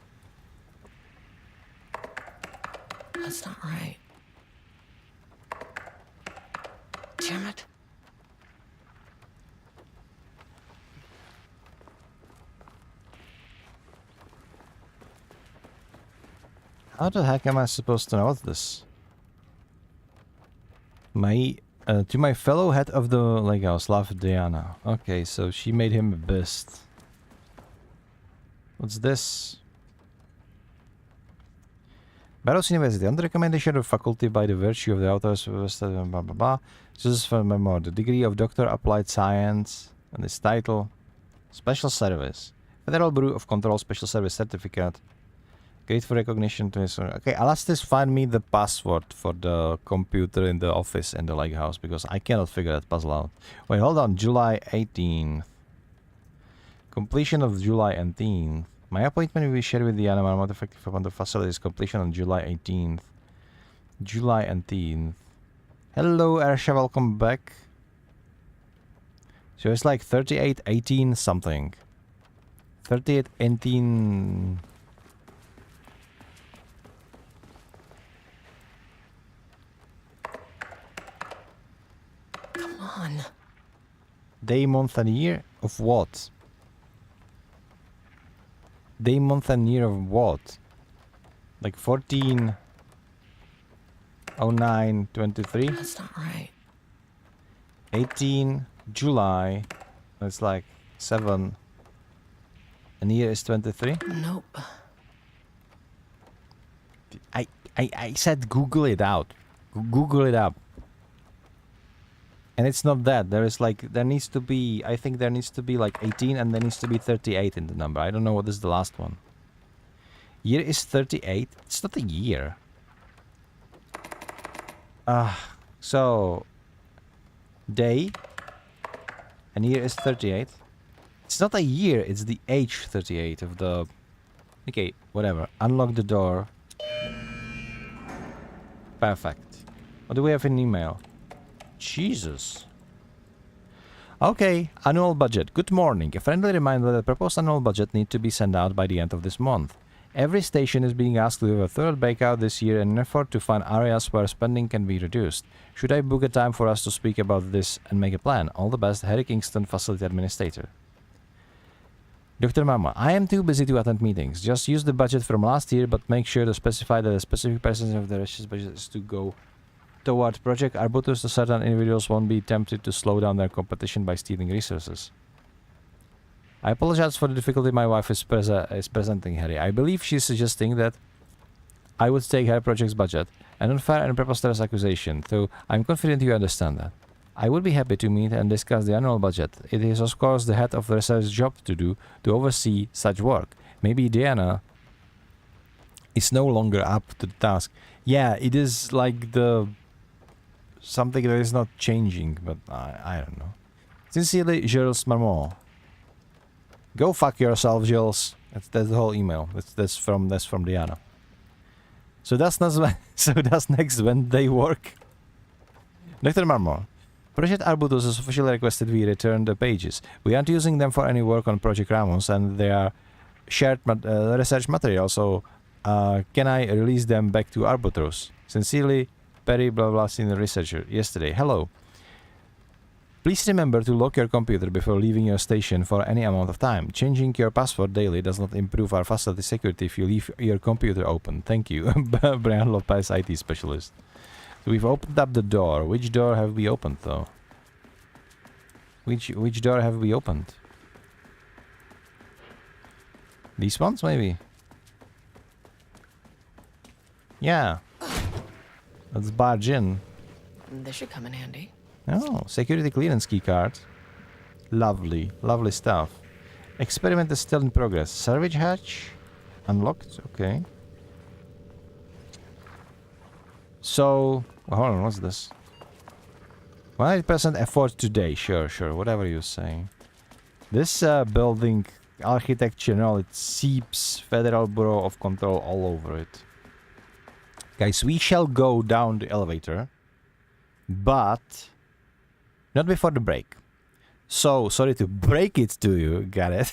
That's not right. Damn it. How the heck am I supposed to know this? To my fellow head of the lake house, love Diana. Okay, so she made him a beast. What's this? Barrows University, under recommendation of faculty by the virtue of the authors, blah blah blah. This is for memoir. The degree of Doctor Applied Science and this title, Special Service, Federal Bureau of Control Special Service Certificate. Great for recognition. Okay, Alastis, find me the password for the computer in the office in the lake house because I cannot figure that puzzle out. Wait, hold on. July 18th. Completion of July 18th. My appointment will be shared with Diana Marmot effective upon the facility's completion on July 18th. July 18th. Hello, Arsha, welcome back. So it's like 38, 18 something. 38, 18... Come on. Day, month, and year of what? Day, month, and year of what? Like 14... 09, 23? That's not right. 18, July. That's like 7. And year is 23? Nope. I said Google it out. Google it up. And it's not that. There is like, there needs to be, I think there needs to be like 18 and there needs to be 38 in the number. I don't know what is the last one. Year is 38. It's not a year. So day and year is 38. It's not a year, it's the age 38 of the... Okay, whatever. Unlock the door. Perfect. What do we have in email? Jesus. Okay, annual budget. Good morning. A friendly reminder that the proposed annual budget needs to be sent out by the end of this month. Every station is being asked to do a thorough breakout this year in an effort to find areas where spending can be reduced. Should I book a time for us to speak about this and make a plan? All the best, Harry Kingston, Facility Administrator. Dr. Mama, I am too busy to attend meetings. Just use the budget from last year, but make sure to specify that a specific percentage of the rest budget is to go toward Project Arbutus so certain individuals won't be tempted to slow down their competition by stealing resources. I apologize for the difficulty my wife is presenting, Harry. I believe she's suggesting that I would take her project's budget, an unfair and preposterous accusation, though I'm confident you understand that. I would be happy to meet and discuss the annual budget. It is of course the head of the research job to do, to oversee such work. Maybe Diana is no longer up to the task. Yeah, it is like the... something that is not changing, but I don't know. Sincerely, Jules Marmont. Go fuck yourself, Jules. That's the whole email. That's from Diana. So that's next Wednesday work. Dr. Marmont. Project Arbutus has officially requested we return the pages. We aren't using them for any work on Project Ramos, and they are shared research material, so can I release them back to Arbutus? Sincerely, Perry blah blah senior researcher. Yesterday. Hello. Please remember to lock your computer before leaving your station for any amount of time. Changing your password daily does not improve our facility security if you leave your computer open. Thank you. Brian Lopez, IT specialist. So we've opened up the door. Which door have we opened though? Which door have we opened? These ones maybe? Yeah. Let's barge in. This should come in handy. Oh, security clearance key card. Lovely, lovely stuff. Experiment is still in progress. Salvage hatch unlocked. Okay. So, well, hold on. What's this? 100% effort today. Sure, sure. Whatever you say. This building architecture, no, it seeps Federal Bureau of Control all over it. Guys, we shall go down the elevator, but not before the break. So, sorry to break it to you, got it?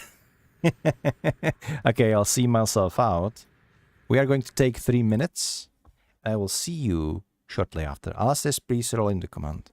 Okay, I'll see myself out. We are going to take 3 minutes. I will see you shortly after. Alastair, please roll in the command.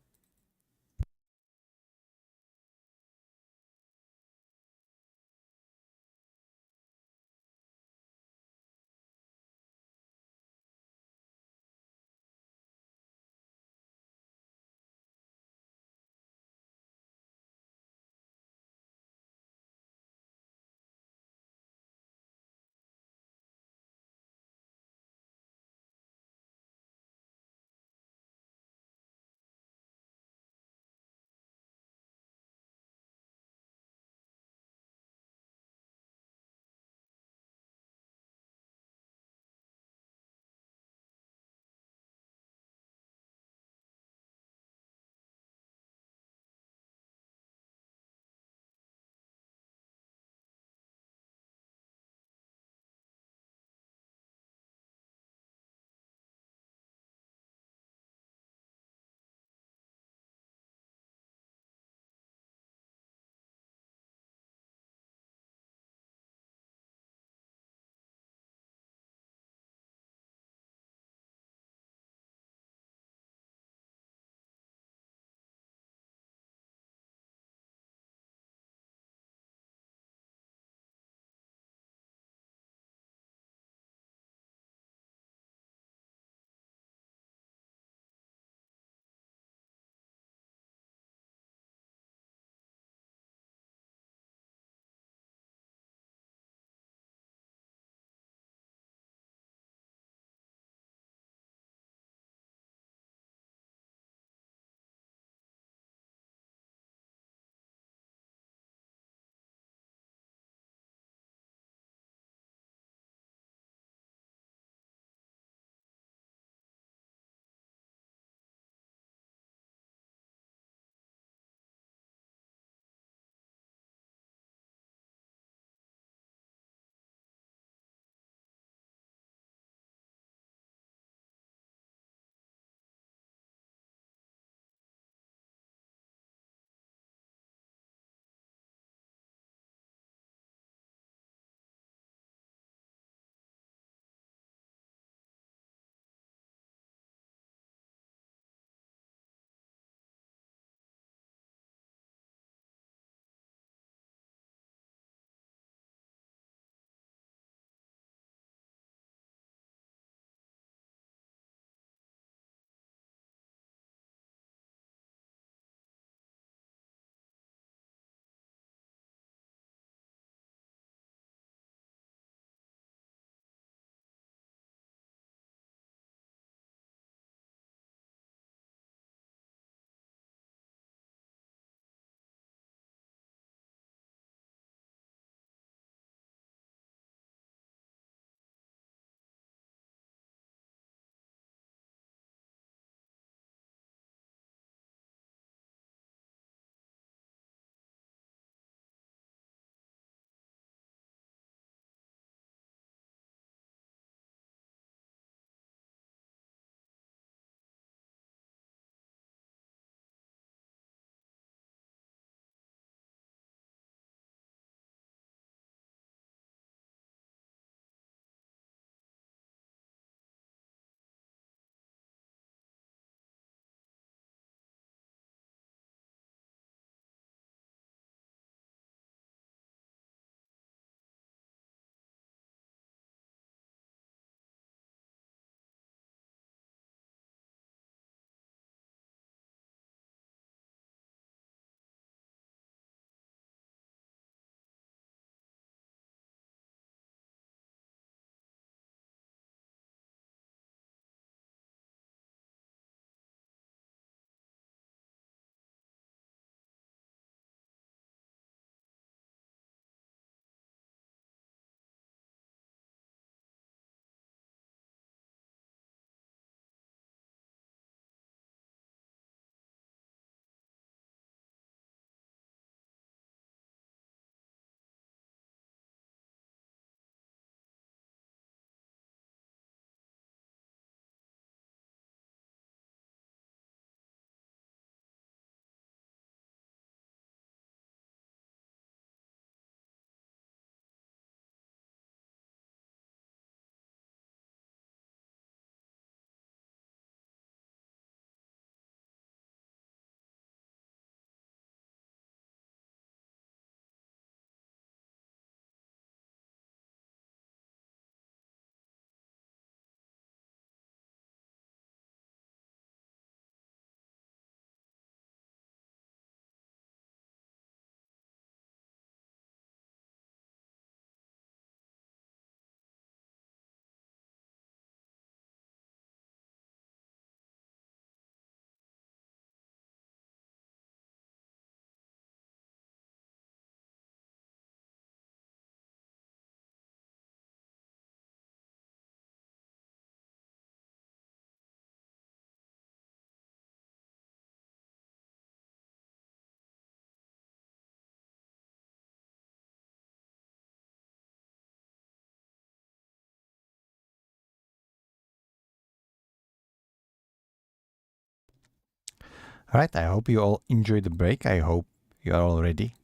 Alright, I hope you all enjoyed the break. I hope you are all ready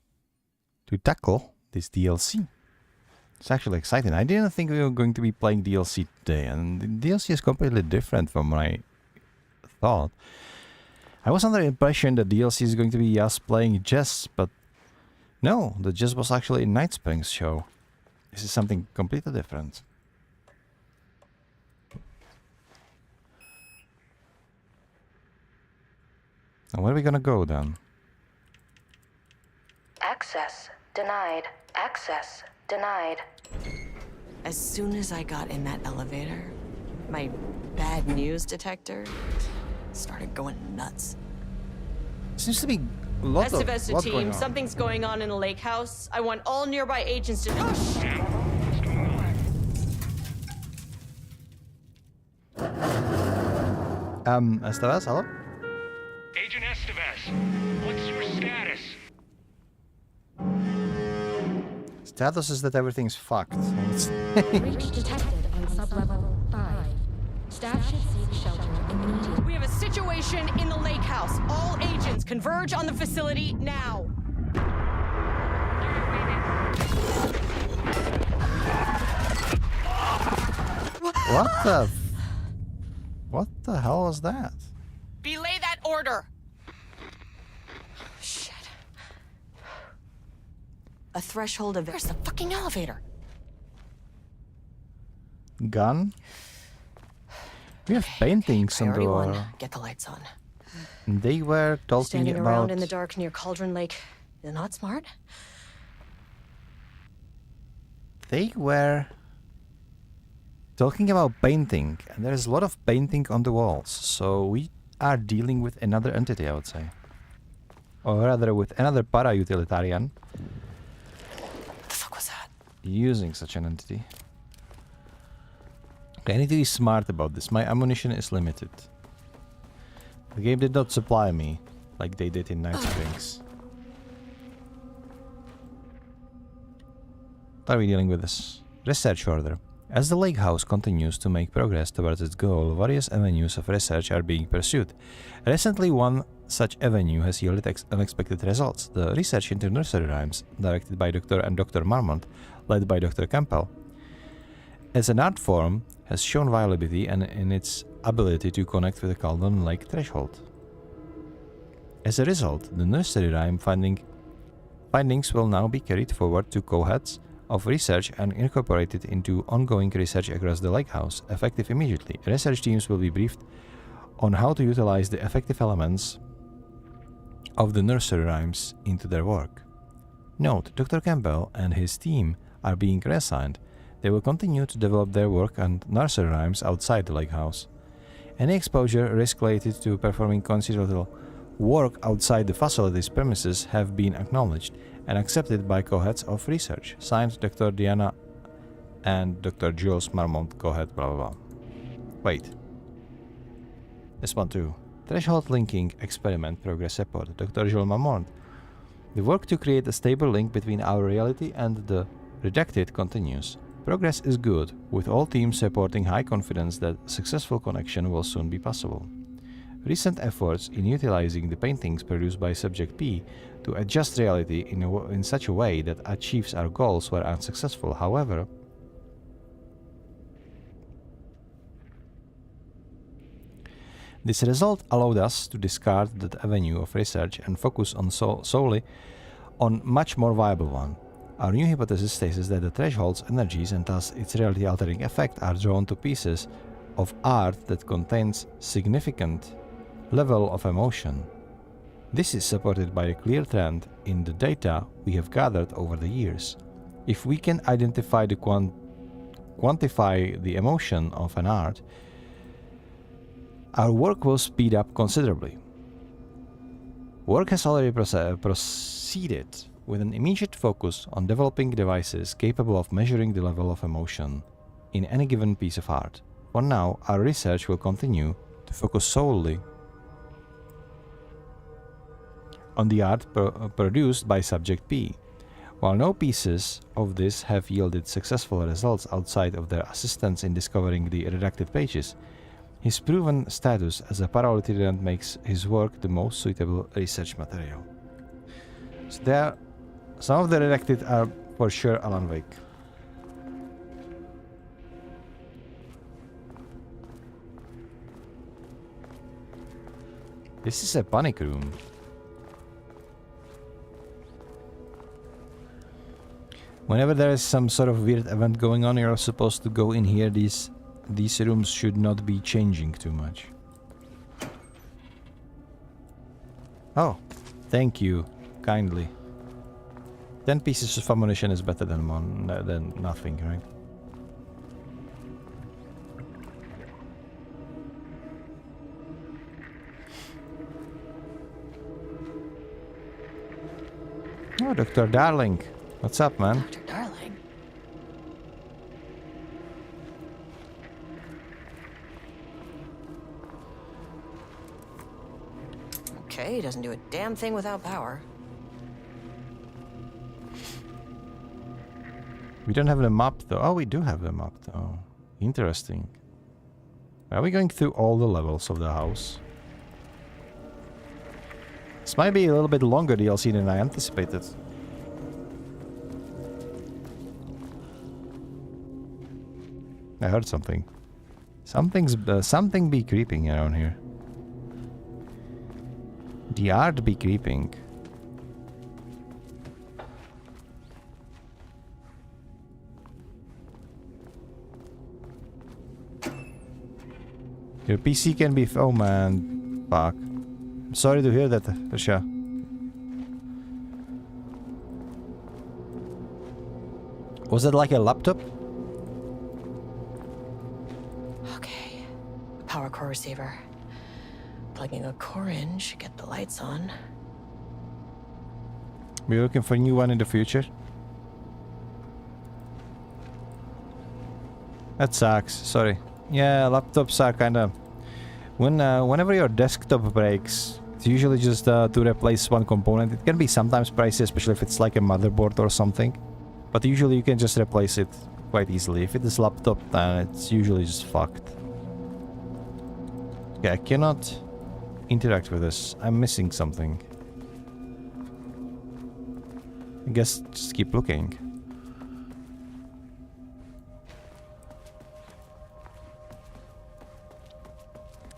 to tackle this DLC. It's actually exciting. I didn't think we were going to be playing DLC today, and the DLC is completely different from what I thought. I was under the impression that DLC is going to be us playing Jess, but no, the Jess was actually in Night Springs show. This is something completely different. Now where are we gonna go then? Access denied. Access denied. As soon as I got in that elevator, my bad news detector started going nuts. Seems to be a lot of Estivesta what's team, going on. something's going on in the lake house. I want all nearby agents to. Oh shit! Estevez, hello? Agent Estevez, what's your status? Status is that everything's fucked. Breach detected on sublevel 5. Staff should seek shelter immediately. We have a situation in the lake house. All agents converge on the facility now. What the hell was that? Belay that order. Shit. A threshold of. Where's the fucking elevator? Gun? We have paintings on the Priority wall. 1, get the lights on. They were talking Standing about. around in the dark near Cauldron Lake. They're not smart. They were talking about painting, and there's a lot of painting on the walls. So we are dealing with another entity, I would say, or rather with another para-utilitarian. What the fuck was that? Using such an entity. Okay, I need to be smart about this. My ammunition is limited. The game did not supply me like they did in Night Springs. What are we dealing with this? Research order. As the lake house continues to make progress towards its goal, various avenues of research are being pursued. Recently, one such avenue has yielded unexpected results. The research into nursery rhymes, directed by Dr. Marmont, led by Dr. Campbell, as an art form, has shown viability and in its ability to connect with the Cauldron Lake threshold. As a result, the nursery rhyme findings will now be carried forward to co-heads of research and incorporated into ongoing research across the lake house, effective immediately. Research teams will be briefed on how to utilize the effective elements of the nursery rhymes into their work. Note, Dr. Campbell and his team are being reassigned. They will continue to develop their work and nursery rhymes outside the lake house. Any exposure risk related to performing considerable work outside the facility's premises have been acknowledged and accepted by co-heads of research. Signed, Dr. Diana and Dr. Jules Marmont, co-head, blah blah blah. Wait. This one too. Threshold linking experiment progress report. Dr. Jules Marmont. The work to create a stable link between our reality and the redacted continues. Progress is good, with all teams reporting high confidence that successful connection will soon be possible. Recent efforts in utilizing the paintings produced by Subject P to adjust reality in such a way that achieves our goals were unsuccessful. However, this result allowed us to discard that avenue of research and focus on solely on much more viable one. Our new hypothesis states that the threshold's energies and thus its reality-altering effect are drawn to pieces of art that contains significant level of emotion. This is supported by a clear trend in the data we have gathered over the years. If we can identify the quantify the emotion of an art, our work will speed up considerably. Work has already proceeded with an immediate focus on developing devices capable of measuring the level of emotion in any given piece of art. For now, our research will continue to focus solely on the art produced by Subject P. While no pieces of this have yielded successful results outside of their assistance in discovering the redacted pages, His proven status as a paralieutenant makes his work the most suitable research material. So there, some of the redacted are for sure Alan Wake. This is a panic room. Whenever there is some sort of weird event going on, you're supposed to go in here. These rooms should not be changing too much. Oh, thank you, kindly. 10 pieces of ammunition is better than nothing, right? Oh, Dr. Darling. What's up, man? Dr. Darling? Okay, he doesn't do a damn thing without power. We don't have the map, though. Oh, we do have the map, though. Interesting. Are we going through all the levels of the house? This might be a little bit longer DLC than I anticipated. I heard something. Something be creeping around here. The art be creeping. Your PC can be... Oh man. Fuck. I'm sorry to hear that, Risha. Was it like a laptop? Okay. Power core receiver. Plugging a core in should get the lights on. We're looking for a new one in the future. That sucks. Sorry. Yeah, laptops are kinda... Whenever your desktop breaks, it's usually just to replace one component. It can be sometimes pricey, especially if it's like a motherboard or something. But usually you can just replace it quite easily. If it is laptop, then it's usually just fucked. Okay, I cannot interact with this. I'm missing something. I guess just keep looking.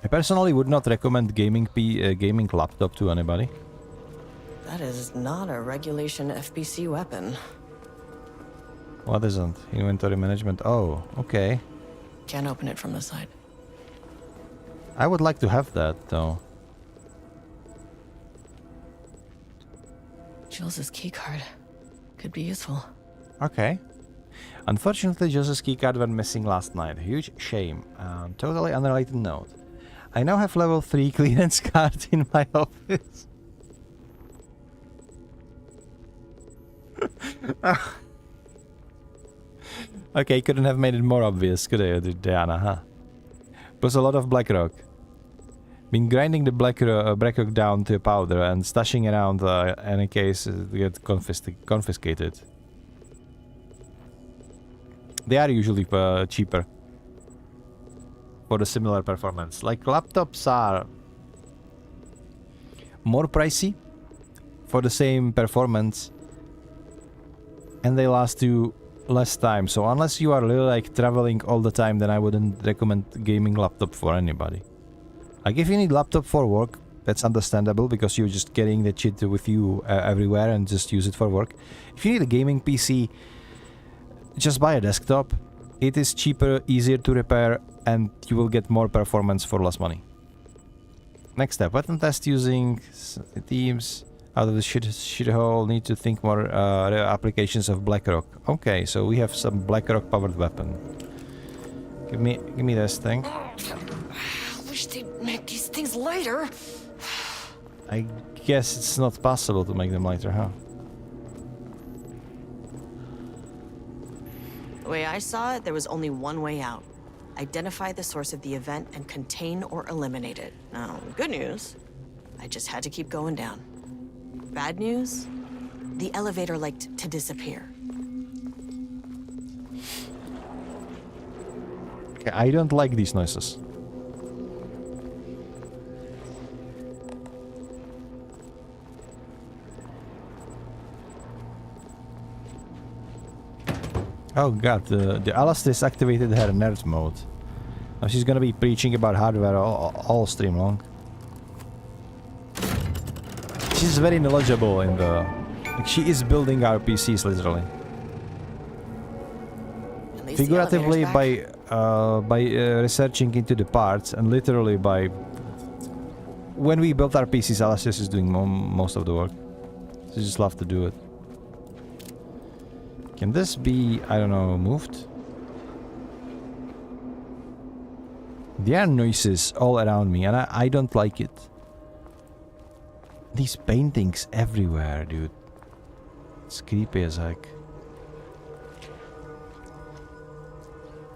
I personally would not recommend gaming laptop to anybody. That is not a regulation FBC weapon. What isn't? Inventory management. Oh, okay. Can't open it from the side. I would like to have that, though. Jules's keycard. Could be useful. Okay. Unfortunately, Joseph's keycard went missing last night. Huge shame. Totally unrelated note. I now have level 3 clearance card in my office. Okay, couldn't have made it more obvious, could I, Diana, huh? Plus a lot of Blackrock. Been grinding the Blackrock down to powder and stashing around in case it gets confiscated. They are usually cheaper for the similar performance. Like laptops are more pricey for the same performance, and they last you less time. So unless you are really like traveling all the time, then I wouldn't recommend gaming laptop for anybody. Like if you need laptop for work, that's understandable because you're just getting the shit with you everywhere and just use it for work. If you need a gaming PC, just buy a desktop. It is cheaper, easier to repair, and you will get more performance for less money. Next step, weapon test using teams out of the shithole. Need to think more applications of Blackrock. Okay, so we have some Blackrock powered weapon. Give me this thing. Wish they'd make these things lighter. I guess it's not possible to make them lighter, huh? The way I saw it, there was only one way out. Identify the source of the event and contain or eliminate it. Now, good news, I just had to keep going down. Bad news, the elevator liked to disappear. Okay, I don't like these noises. Oh god, the Alastair's activated her nerd mode. Now she's gonna be preaching about hardware all stream long. She's very knowledgeable in the... Like, she is building our PCs literally. Figuratively by researching into the parts, and literally by... When we built our PCs, Alastair is doing most of the work. She just loves to do it. Can this be, I don't know, moved? There are noises all around me and I don't like it. These paintings everywhere, dude. It's creepy as heck.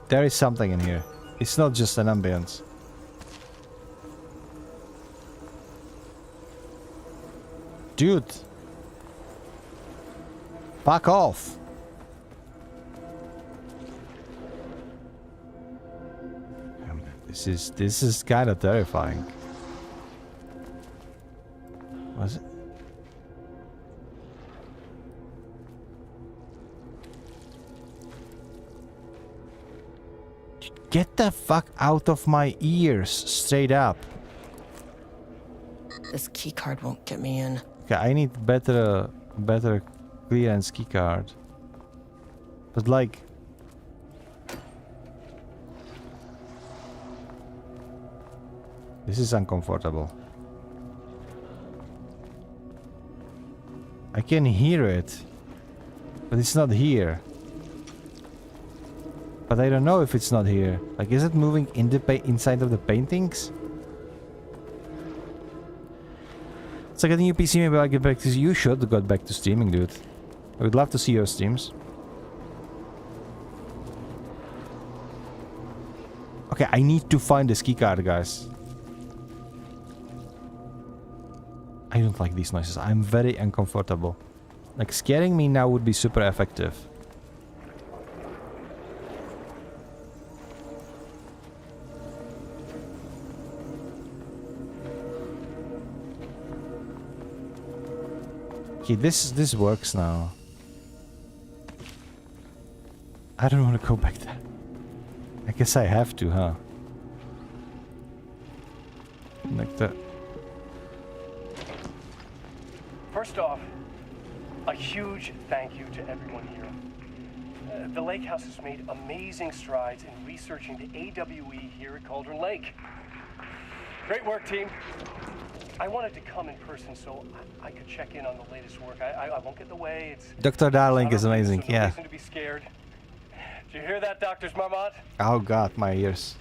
There is something in here. It's not just an ambience. Dude. Fuck off. This is kind of terrifying. Was it? Get the fuck out of my ears, straight up. This keycard won't get me in. Okay, I need better clearance keycard. But like... This is uncomfortable. I can hear it, but it's not here. But I don't know if it's not here. Like, is it moving in the inside of the paintings? It's like a new PC, maybe I'll get back to... You should go back to streaming, dude. I would love to see your streams. Okay, I need to find this keycard, guys. I don't like these noises. I'm very uncomfortable. Like, scaring me now would be super effective. Okay, this works now. I don't want to go back there. I guess I have to, huh? Like that. First off, a huge thank you to everyone here. The Lake House has made amazing strides in researching the AWE here at Cauldron Lake. Great work, team. I wanted to come in person so I could check in on the latest work. I won't get in the way. It's Dr. Darling is amazing, so no yeah. reason to be scared. Did you hear that, Dr. Marmot? Oh god, my ears.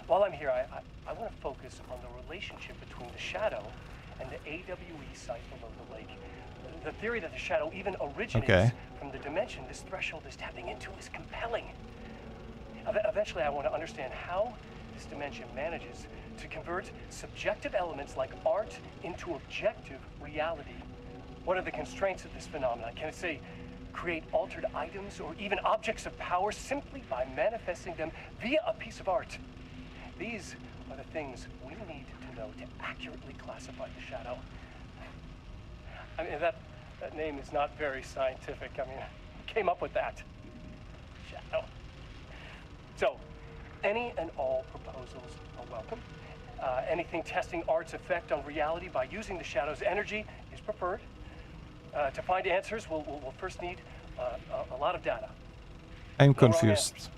While I'm here, I want to focus on the relationship between the Shadow and the AWE site below the lake. The theory that the Shadow even originates from the dimension this threshold is tapping into is compelling. Eventually, I want to understand how this dimension manages to convert subjective elements like art into objective reality. What are the constraints of this phenomenon? Can it, say, create altered items or even objects of power simply by manifesting them via a piece of art? These are the things we need to know to accurately classify the Shadow. I mean, that name is not very scientific. I mean, who came up with that? Shadow. So, any and all proposals are welcome. Anything testing art's effect on reality by using the Shadow's energy is preferred. To find answers, we'll first need a lot of data. I'm confused.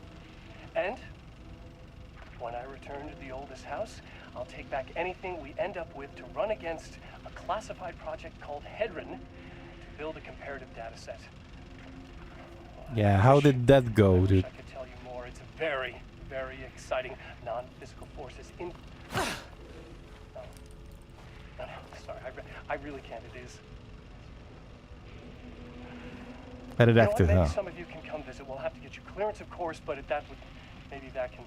And when I return to the oldest house, I'll take back anything we end up with to run against a classified project called Hedron to build a comparative data set. Yeah, how did that go, dude? I could tell you more. It's a very, very exciting non-physical forces in... No, sorry, I really can't. It is. Redacted, maybe huh? some of you can come visit. We'll have to get you clearance, of course, but that would... Maybe that can...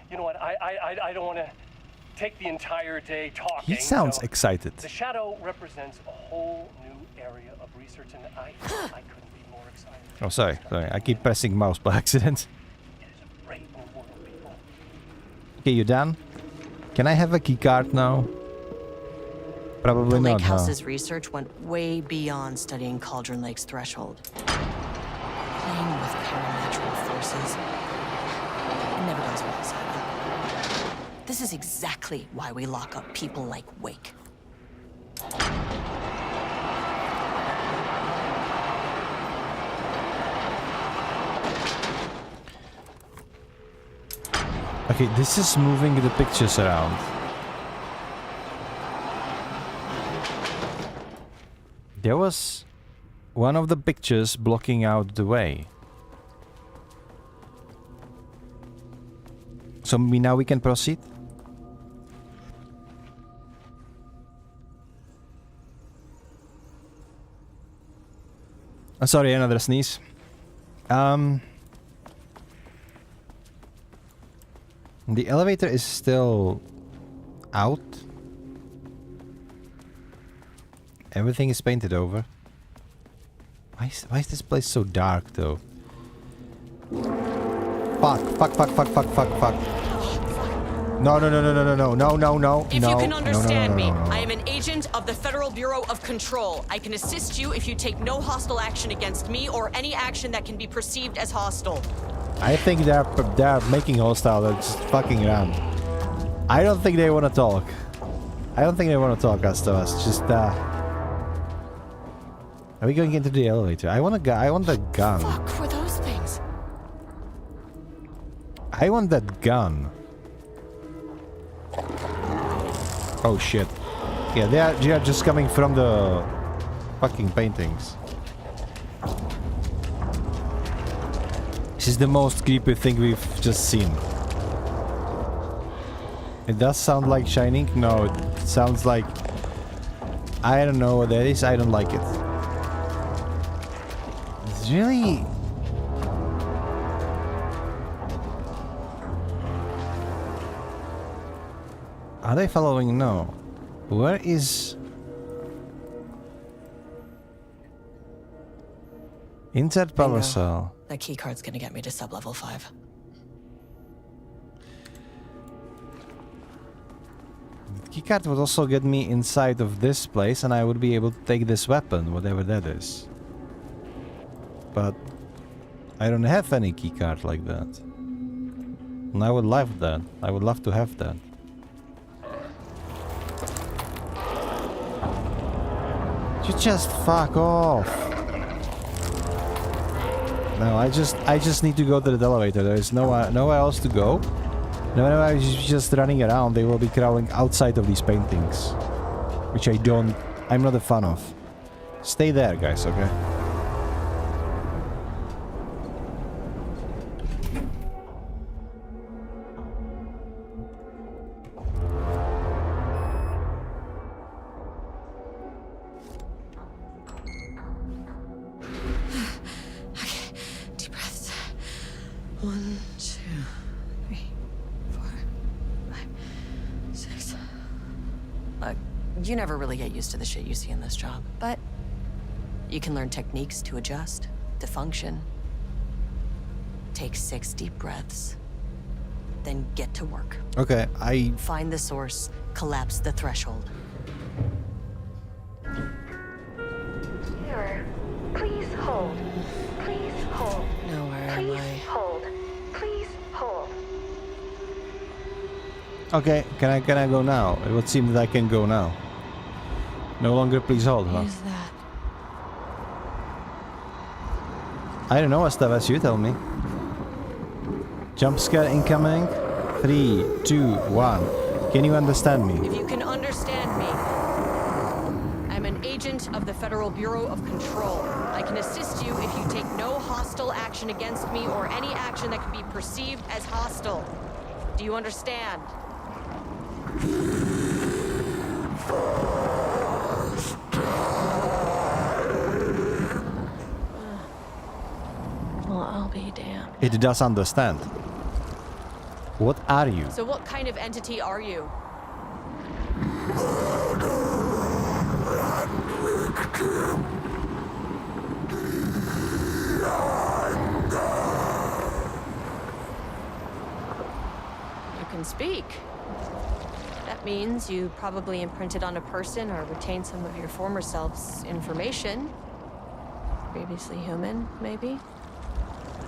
You know what? I don't want to take the entire day talking. He sounds so excited. The Shadow represents a whole new area of research, and I couldn't be more excited. Oh, sorry. I keep pressing mouse by accident. Okay, you done? Can I have a key card now? Probably the not, Lake huh? House's research went way beyond studying Cauldron Lake's threshold. Playing with parameters resources. It never goes well, Sarah. This is exactly why we lock up people like Wake. Okay, this is moving the pictures around. There was one of the pictures blocking out the way. So now we can proceed? I'm sorry, another sneeze. The elevator is still out. Everything is painted over. Why is this place so dark though? Fuck. No. If you can understand me, I am an agent of the Federal Bureau of Control. I can assist you if you take no hostile action against me or any action that can be perceived as hostile. I think they're making hostile. They're just fucking around. I don't think they want to talk. I don't think they want to talk us to us. Just Are we going into the elevator? I want the gun. Fuck were those things? I want that gun. Oh shit. Yeah, they are just coming from the fucking paintings. This is the most creepy thing we've just seen. It does sound like Shining. No, it sounds like... I don't know what that is. I don't like it. It's really... Are they following? No. Where is... Insert power cell. That keycard's gonna get me to sub-level 5. The keycard would also get me inside of this place and I would be able to take this weapon, whatever that is. But I don't have any keycard like that. And I would love that. I would love to have that. You just fuck off. No, I just need to go to the elevator. There is nowhere else to go. Whenever I'm just running around, they will be crawling outside of these paintings. Which I'm not a fan of. Stay there, guys, okay? You never really get used to the shit you see in this job, but you can learn techniques to adjust, to function. Take 6 deep breaths, then get to work. Okay, Find the source, collapse the threshold. Mirror, please hold. Please hold. No, where am I? Please hold. Please hold. Okay, can I go now? It would seem that I can go now. No longer please hold, huh? What is that? I don't know, Estavas, you tell me. Jump scare incoming. 3, 2, 1. Can you understand me? If you can understand me, I'm an agent of the Federal Bureau of Control. I can assist you if you take no hostile action against me or any action that can be perceived as hostile. Do you understand? Well, I'll be damned. It does understand. What are you? So what kind of entity are you? You can speak. That means you probably imprinted on a person or retained some of your former self's information. Previously human, maybe?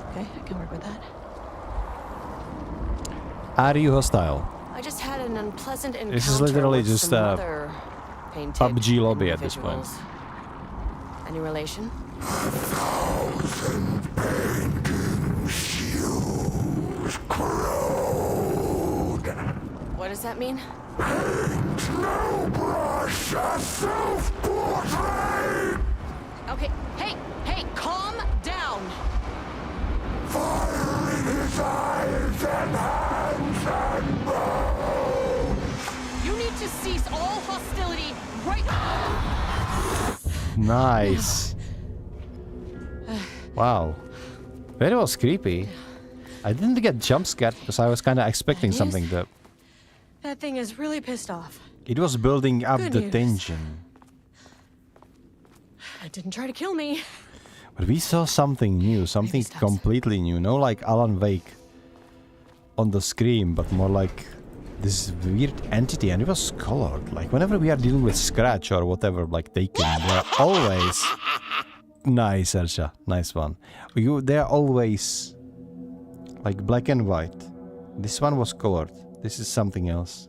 Okay, I can work with that. Are you hostile? I just had an unpleasant encounter This is literally with just some a other painted PUBG lobby at this point. individuals. Any relation? 1,000 painting shoes crowd. What does that mean? Paint no brush, a self-portrait. Okay, hey, calm down. Fire in his eyes and hands and bones. You need to cease all hostility right Nice. Wow. That was creepy. I didn't get jump scared because I was kind of expecting something that... That thing is really pissed off. It was building up Good the news. tension. It didn't try to kill me. But we saw something new, something completely new. No like Alan Wake on the screen, but more like this weird entity, and it was colored. Like whenever we are dealing with Scratch or whatever, like Taken, they're always... Nice, Ersha. Nice one. They're always like black and white. This one was colored. This is something else.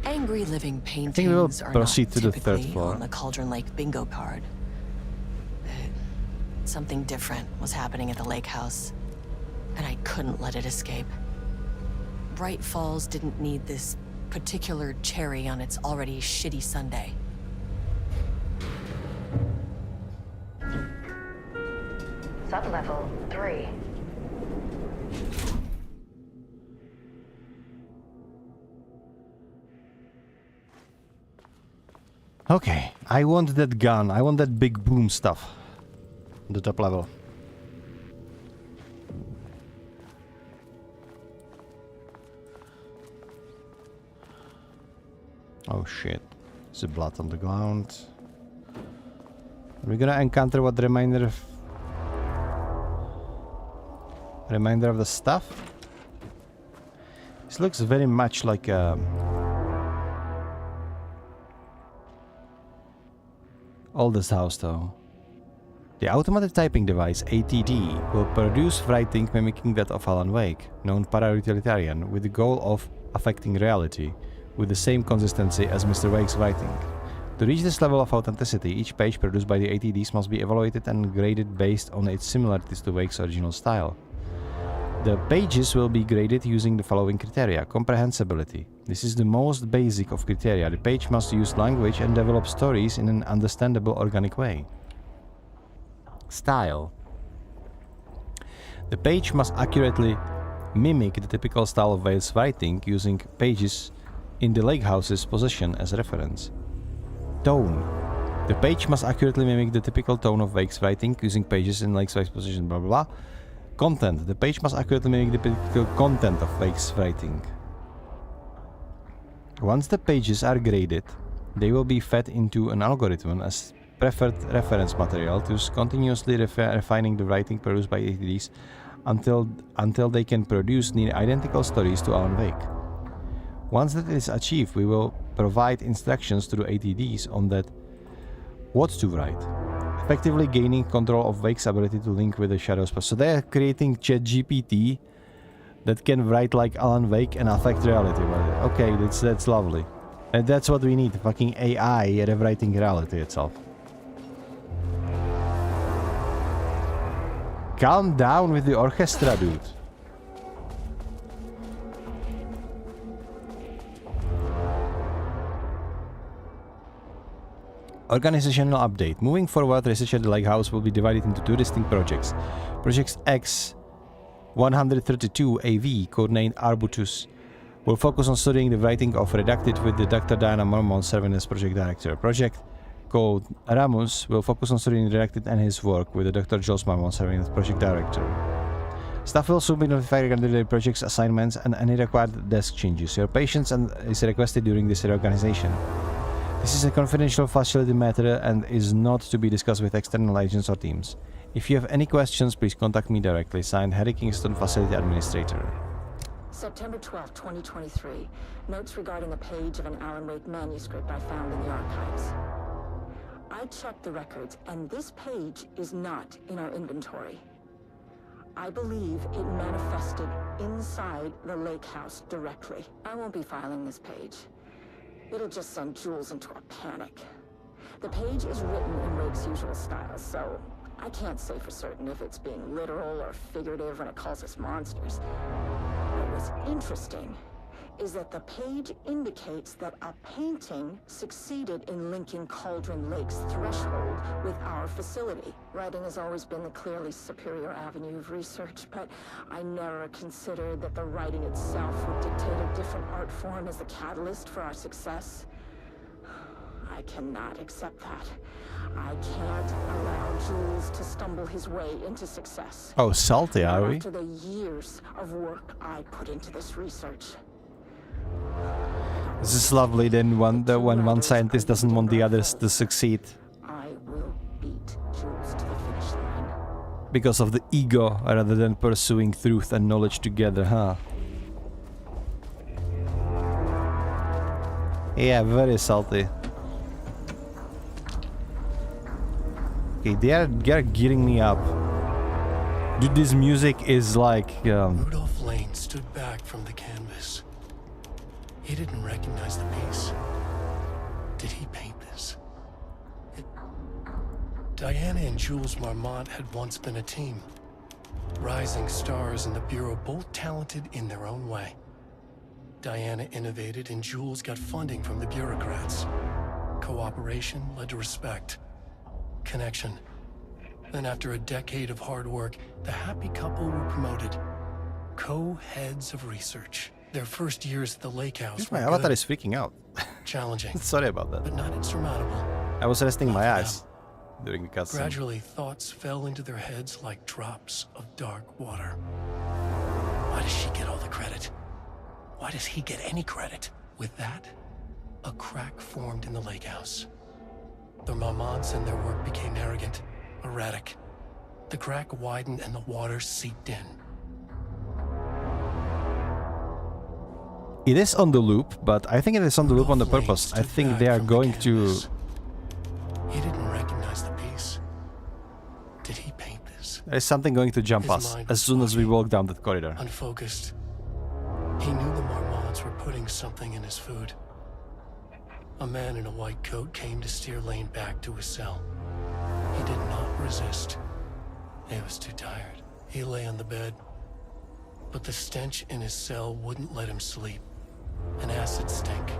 Angry living I think we will paintings are proceed not to the third typically floor. on the Cauldron Lake bingo card. Something different was happening at the lake house, and I couldn't let it escape. Bright Falls didn't need this particular cherry on its already shitty sundae. Sublevel 3. Okay, I want that gun. I want that big boom stuff. The top level. Oh shit. There's blood on the ground. We're gonna encounter what remainder of the stuff. This looks very much like a oldest house though. The automated typing device ATD will produce writing mimicking that of Alan Wake, known para-utilitarian, with the goal of affecting reality, with the same consistency as Mr. Wake's writing. To reach this level of authenticity, each page produced by the ATDs must be evaluated and graded based on its similarities to Wake's original style. The pages will be graded using the following criteria. Comprehensibility. This is the most basic of criteria. The page must use language and develop stories in an understandable, organic way. Style. The page must accurately mimic the typical style of Wake's writing, using pages in the lake house's possession as reference. Tone. The page must accurately mimic the typical tone of Wake's writing, using pages in Lake's possession, blah blah blah. Content. The page must accurately mimic the typical content of Wake's writing. Once the pages are graded, they will be fed into an algorithm as preferred reference material to continuously refining the writing produced by ATDs until they can produce near identical stories to Alan Wake. Once that is achieved, we will provide instructions to the ATDs on that what to write, effectively gaining control of Wake's ability to link with the shadows. So they're creating ChatGPT that can write like Alan Wake and affect reality. Okay, that's lovely. And that's what we need, fucking AI rewriting reality itself. Calm down with the orchestra, dude. Organizational update. Moving forward, research at the Lake House will be divided into two distinct projects. Project X-132 AV, codenamed Arbutus, will focus on studying the writing of Redacted with the Dr. Diana Mormon serving as project director. Project called Ramus will focus on studying Redacted and his work with the Dr. Jules Mormon serving as project director. Staff will also be notified regarding the project's assignments and any required desk changes. Your patience is requested during this reorganization. This is a confidential facility matter and is not to be discussed with external agents or teams. If you have any questions, please contact me directly. Signed, Harry Kingston, Facility Administrator. September 12, 2023. Notes regarding a page of an Alan Wake manuscript I found in the archives. I checked the records, and this page is not in our inventory. I believe it manifested inside the lake house directly. I won't be filing this page. It'll just send Jules into a panic. The page is written in Wake's usual style, so I can't say for certain if it's being literal or figurative when it calls us monsters. What was interesting is that the page indicates that a painting succeeded in linking Cauldron Lake's threshold with our facility. Writing has always been the clearly superior avenue of research, but I never considered that the writing itself would dictate a different art form as the catalyst for our success. I cannot accept that. I can't allow Jules to stumble his way into success. Oh, salty, are we? After the years of work I put into this research. This is lovely then when one scientist doesn't want the others to succeed. I will beat Jules to the finish line. Because of the ego rather than pursuing truth and knowledge together, huh? Yeah, very salty. Okay, they are gearing me up. Dude, this music is like... Rudolph Lane stood back from the canvas. He didn't recognize the piece. Did he paint this? Diana and Jules Marmont had once been a team. Rising stars in the Bureau, both talented in their own way. Diana innovated and Jules got funding from the bureaucrats. Cooperation led to respect. Connection. Then after a decade of hard work, the happy couple were promoted. Co-heads of research. Their first years at the lake house My were avatar good. is freaking out. Challenging. Sorry about that. But not insurmountable. I was resting my eyes during the cutscene. Gradually, thoughts fell into their heads like drops of dark water. Why does she get all the credit? Why does he get any credit? With that, a crack formed in the lake house. The Marmonts and their work became arrogant, erratic. The crack widened and the water seeped in. It is on the loop, but I think it is on the loop on the purpose. I think they are going to... He didn't recognize the piece. Did he paint this? There's something going to jump us as soon as we walk down that corridor. Unfocused. He knew the Marmonts were putting something in his food. A man in a white coat came to steer Lane back to his cell. He did not resist. He was too tired. He lay on the bed, but the stench in his cell wouldn't let him sleep. An acid stink,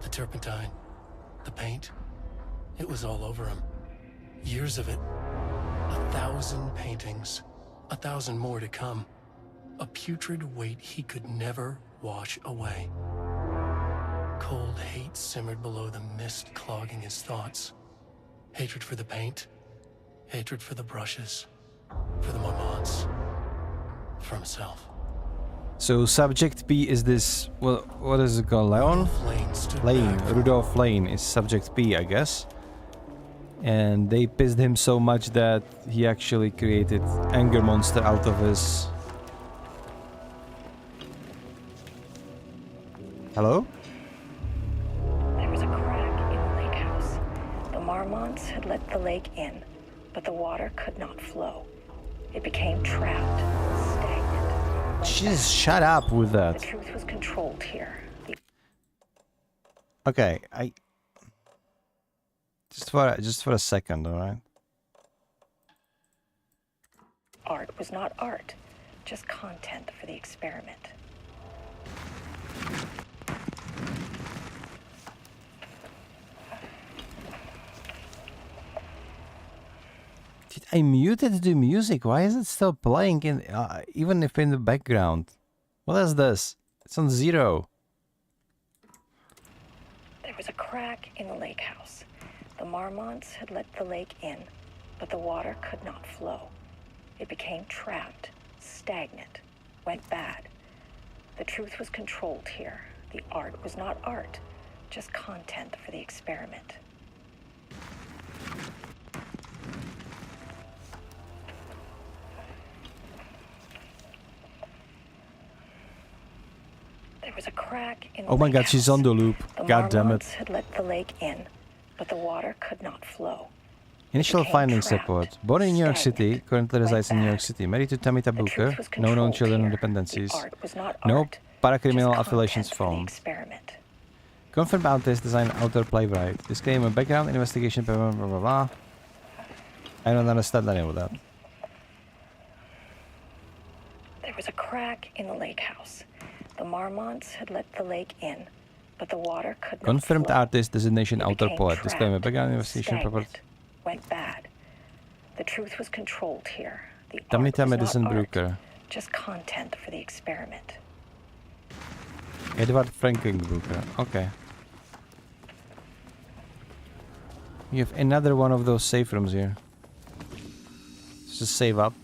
the turpentine, the paint, it was all over him. Years of it, 1,000 paintings, 1,000 more to come. A putrid weight he could never wash away. Cold hate simmered below the mist clogging his thoughts. Hatred for the paint, hatred for the brushes, for the Marmonts, for himself. So subject P is this... Well, what is it called? Leon? Lane. Rudolph Lane is subject P, I guess. And they pissed him so much that he actually created anger monster out of his... Hello? There was a crack in the lake house. The Marmonts had let the lake in, but the water could not flow. It became trapped, stagnant. Jeez, shut up with that. The truth was controlled here. Okay, just for a second, all right? Art was not art, just content for the experiment. Did I muted the music? Why is it still playing in, even if in the background? What is this? It's on 0. There was a crack in the lake house. The Marmonts had let the lake in, but the water could not flow. It became trapped, stagnant, went bad. The truth was controlled here. The art was not art, just content for the experiment. There was a crack in the Oh my lake god, she's on the loop. The God damn it. Marmonts had let the lake in, but the water could not flow. Initial became findings trapped, report. Born in New York City, currently resides in New York City. Married to Tamita Booker. No known children or dependencies. No paracriminal affiliations found. Confirmed artist, design, author, playwright. Disclaimer, background, investigation, blah, blah, blah, blah, blah. I don't understand any of that. There was a crack in the lake house. The Marmonts had let the lake in, but the water could not Confirmed flow. artist, designation, It author, became poet. trapped, Disclaimer, background, investigation, property. stagnant, went bad. The truth was controlled here. The art Tamita was Medicine not art, Brooker. just content for the experiment. Edward Frankenbrooker. Okay. You have another one of those safe rooms here. Let's just save up.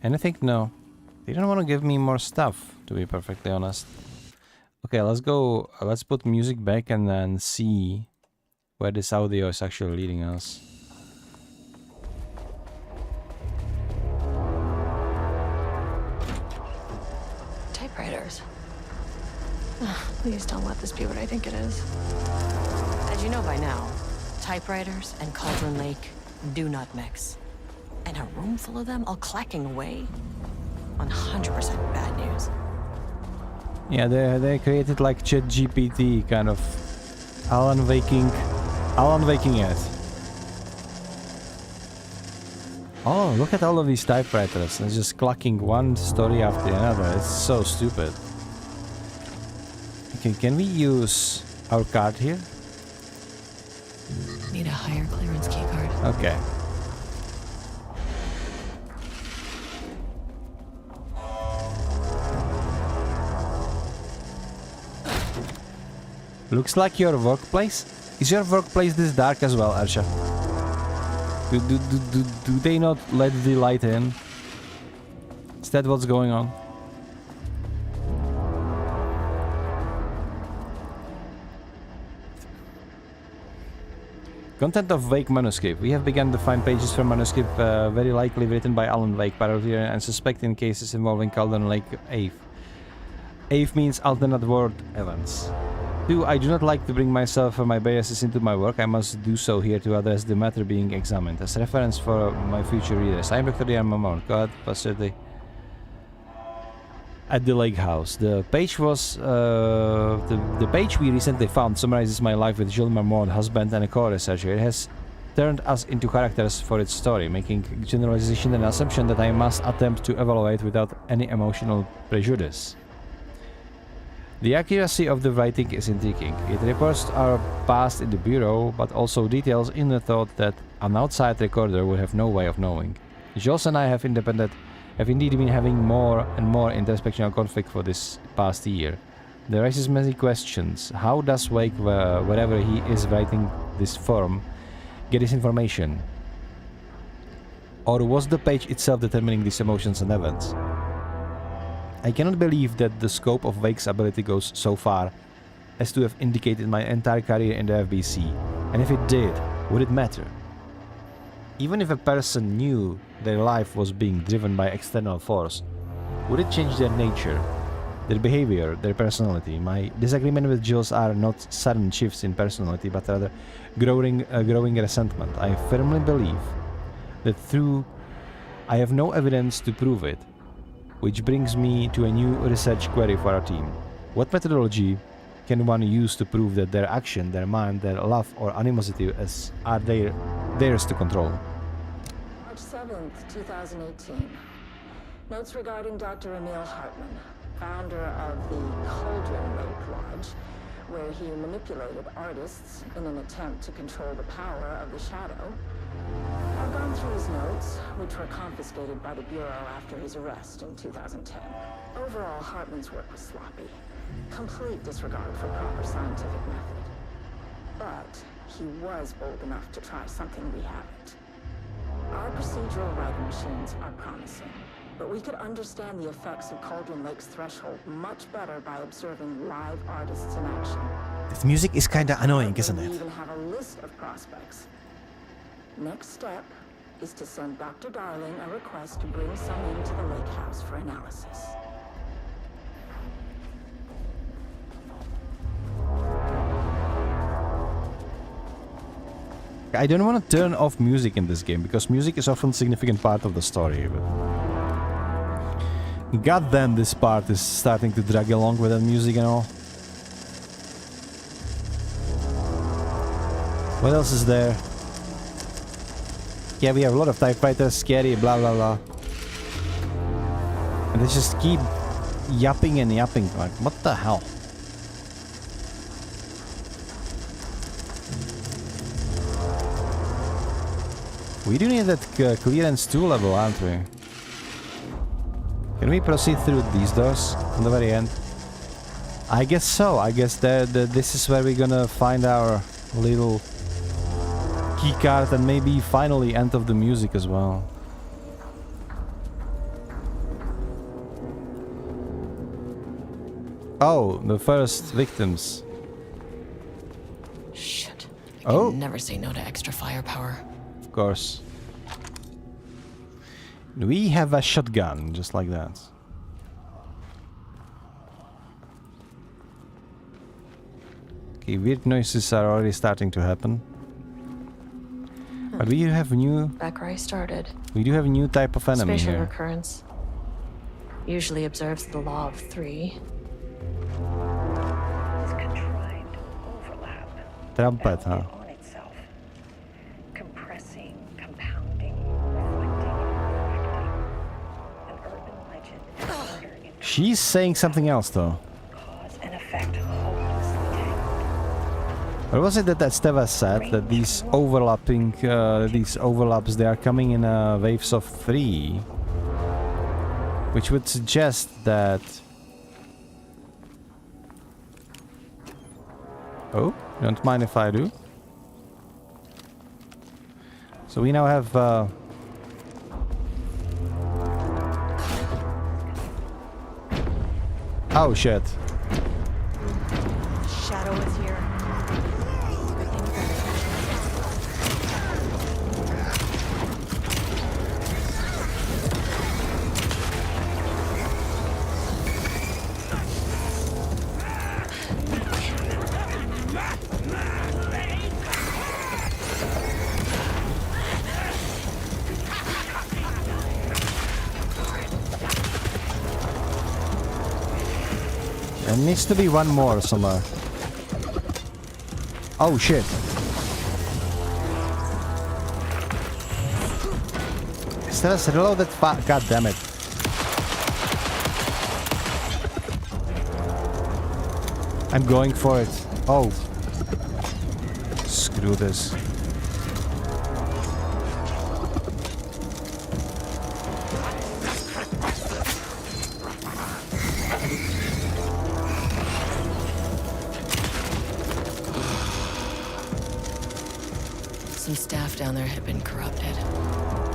Anything? No. They don't want to give me more stuff, to be perfectly honest. Okay, let's go. Let's put music back and then see where this audio is actually leading us. Typewriters. Please don't let this be what I think it is. As you know by now, typewriters and Cauldron Lake do not mix. And a room full of them all clacking away? 100% bad news. Yeah, they created like ChatGPT kind of Alan Waking it. Oh, look at all of these typewriters. It's just clucking one story after another. It's so stupid. Okay, can we use our card here? Need a higher clearance keycard. Okay. Looks like your workplace. Is your workplace this dark as well, Arsha? Do they not let the light in? Is that what's going on? Content of Wake manuscript. We have begun to find pages from manuscript very likely written by Alan Wake, parodier, and suspect in cases involving Cauldron Lake Ave. Ave means alternate world events. 2. I do not like to bring myself or my biases into my work. I must do so here to address the matter being examined. As reference for my future readers. I am Dr. Diane Mamon. Go ahead, Pastor at the lake house. The page was the page we recently found summarizes my life with Jules Marmont, husband and a co-researcher. It has turned us into characters for its story, making generalization and assumption that I must attempt to evaluate without any emotional prejudice. The accuracy of the writing is intriguing. It reports our past in the bureau, but also details in the thought that an outside recorder would have no way of knowing. Jules and I have indeed been having more and more intersectional conflict for this past year. There raises many questions. How does Wake, wherever he is writing this form, get his information? Or was the page itself determining these emotions and events? I cannot believe that the scope of Wake's ability goes so far as to have indicated my entire career in the FBC, and if it did, would it matter? Even if a person knew their life was being driven by external force, would it change their nature, their behavior, their personality? My disagreement with Jules are not sudden shifts in personality, but rather growing resentment. I firmly believe that through I have no evidence to prove it, which brings me to a new research query for our team. What methodology can one use to prove that their action, their mind, their love or animosity are theirs to control? March 7th, 2018. Notes regarding Dr. Emil Hartman, founder of the Cauldron Lake Lodge, where he manipulated artists in an attempt to control the power of the shadow. I've gone through his notes, which were confiscated by the Bureau after his arrest in 2010. Overall, Hartman's work was sloppy. Complete disregard for proper scientific method. But he was bold enough to try something we haven't. Our procedural writing machines are promising, but we could understand the effects of Cauldron Lake's threshold much better by observing live artists in action. This music is kinda annoying, isn't We it? even have a list of prospects. Next step is to send Dr. Darling a request to bring some into the lake house for analysis. I don't want to turn off music in this game because music is often a significant part of the story. But goddamn, this part is starting to drag along with that music and all. What else is there? Yeah, we have a lot of TIE fighters, scary, blah blah blah. And they just keep yapping and yapping. Like, what the hell? We do need that clearance 2 level, aren't we? Can we proceed through these doors on the very end? I guess so. I guess that this is where we're gonna find our little key card and maybe finally end of the music as well. Oh, the first victims. Shit. I Oh. can never say no to extra firepower. Of course. We have a shotgun, just like that. Okay, weird noises are already starting to happen. But we have new... Back where I started. We do have a new type of enemy Spatial here. recurrence. Usually observes the law of 3. This contrived overlap. Trumpet, huh? On itself. Compressing, compounding, reflecting, and reflecting. An urban legend. Murder in She's saying something else, though. cause and effect hopelessly tangled. What was it that Steva said? That these overlapping, these overlaps, they are coming in waves of 3. Which would suggest that... Oh, don't mind if I do. So we now have... Oh shit. Shadow is here. There needs to be one more somewhere. Oh shit. Let's reload that god damn it. I'm going for it. Oh. Screw this. Some staff down there had been corrupted.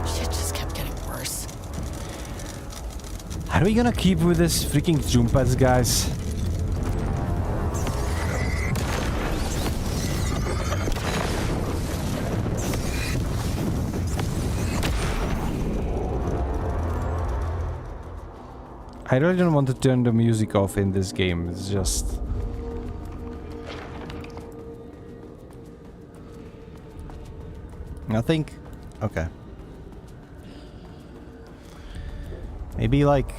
Shit just kept getting worse. Are we gonna keep with this freaking Jumpets, guys? I really don't want to turn the music off in this game. It's just... I think... Okay. Maybe like...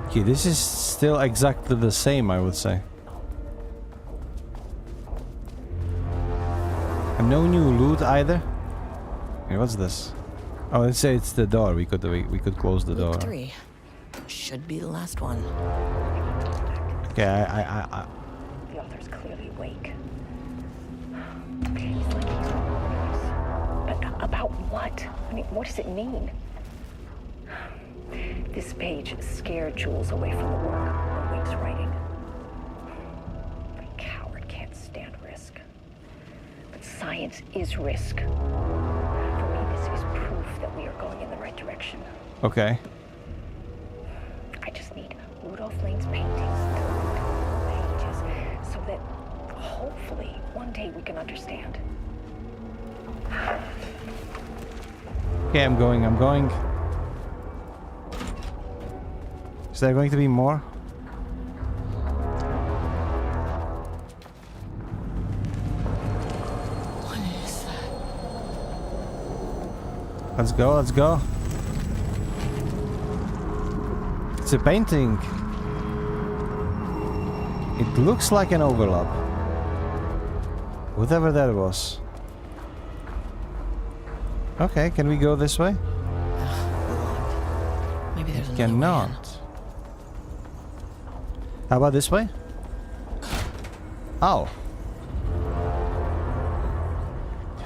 Okay, this is still exactly the same, I would say. And no new loot either. Hey, what's this? Oh, let's say it's the door. We could close the door. Loop 3. Should be the last one. Okay, The author's clearly awake. He's like he's wondering. But about what? I mean, what does it mean? This page scared Jules away from the work on Wake's writing. A coward can't stand risk. But science is risk. For me, this is proof that we are going in the right direction. Okay. I just need Rudolph Lane's paintings to look on the pages so that hopefully one day we can understand. Okay, I'm going. Is there going to be more? Let's go, let's go. It's a painting. It looks like an overlap. Whatever that was. Okay, can we go this way? Maybe there's another Cannot. way in. How about this way? Oh.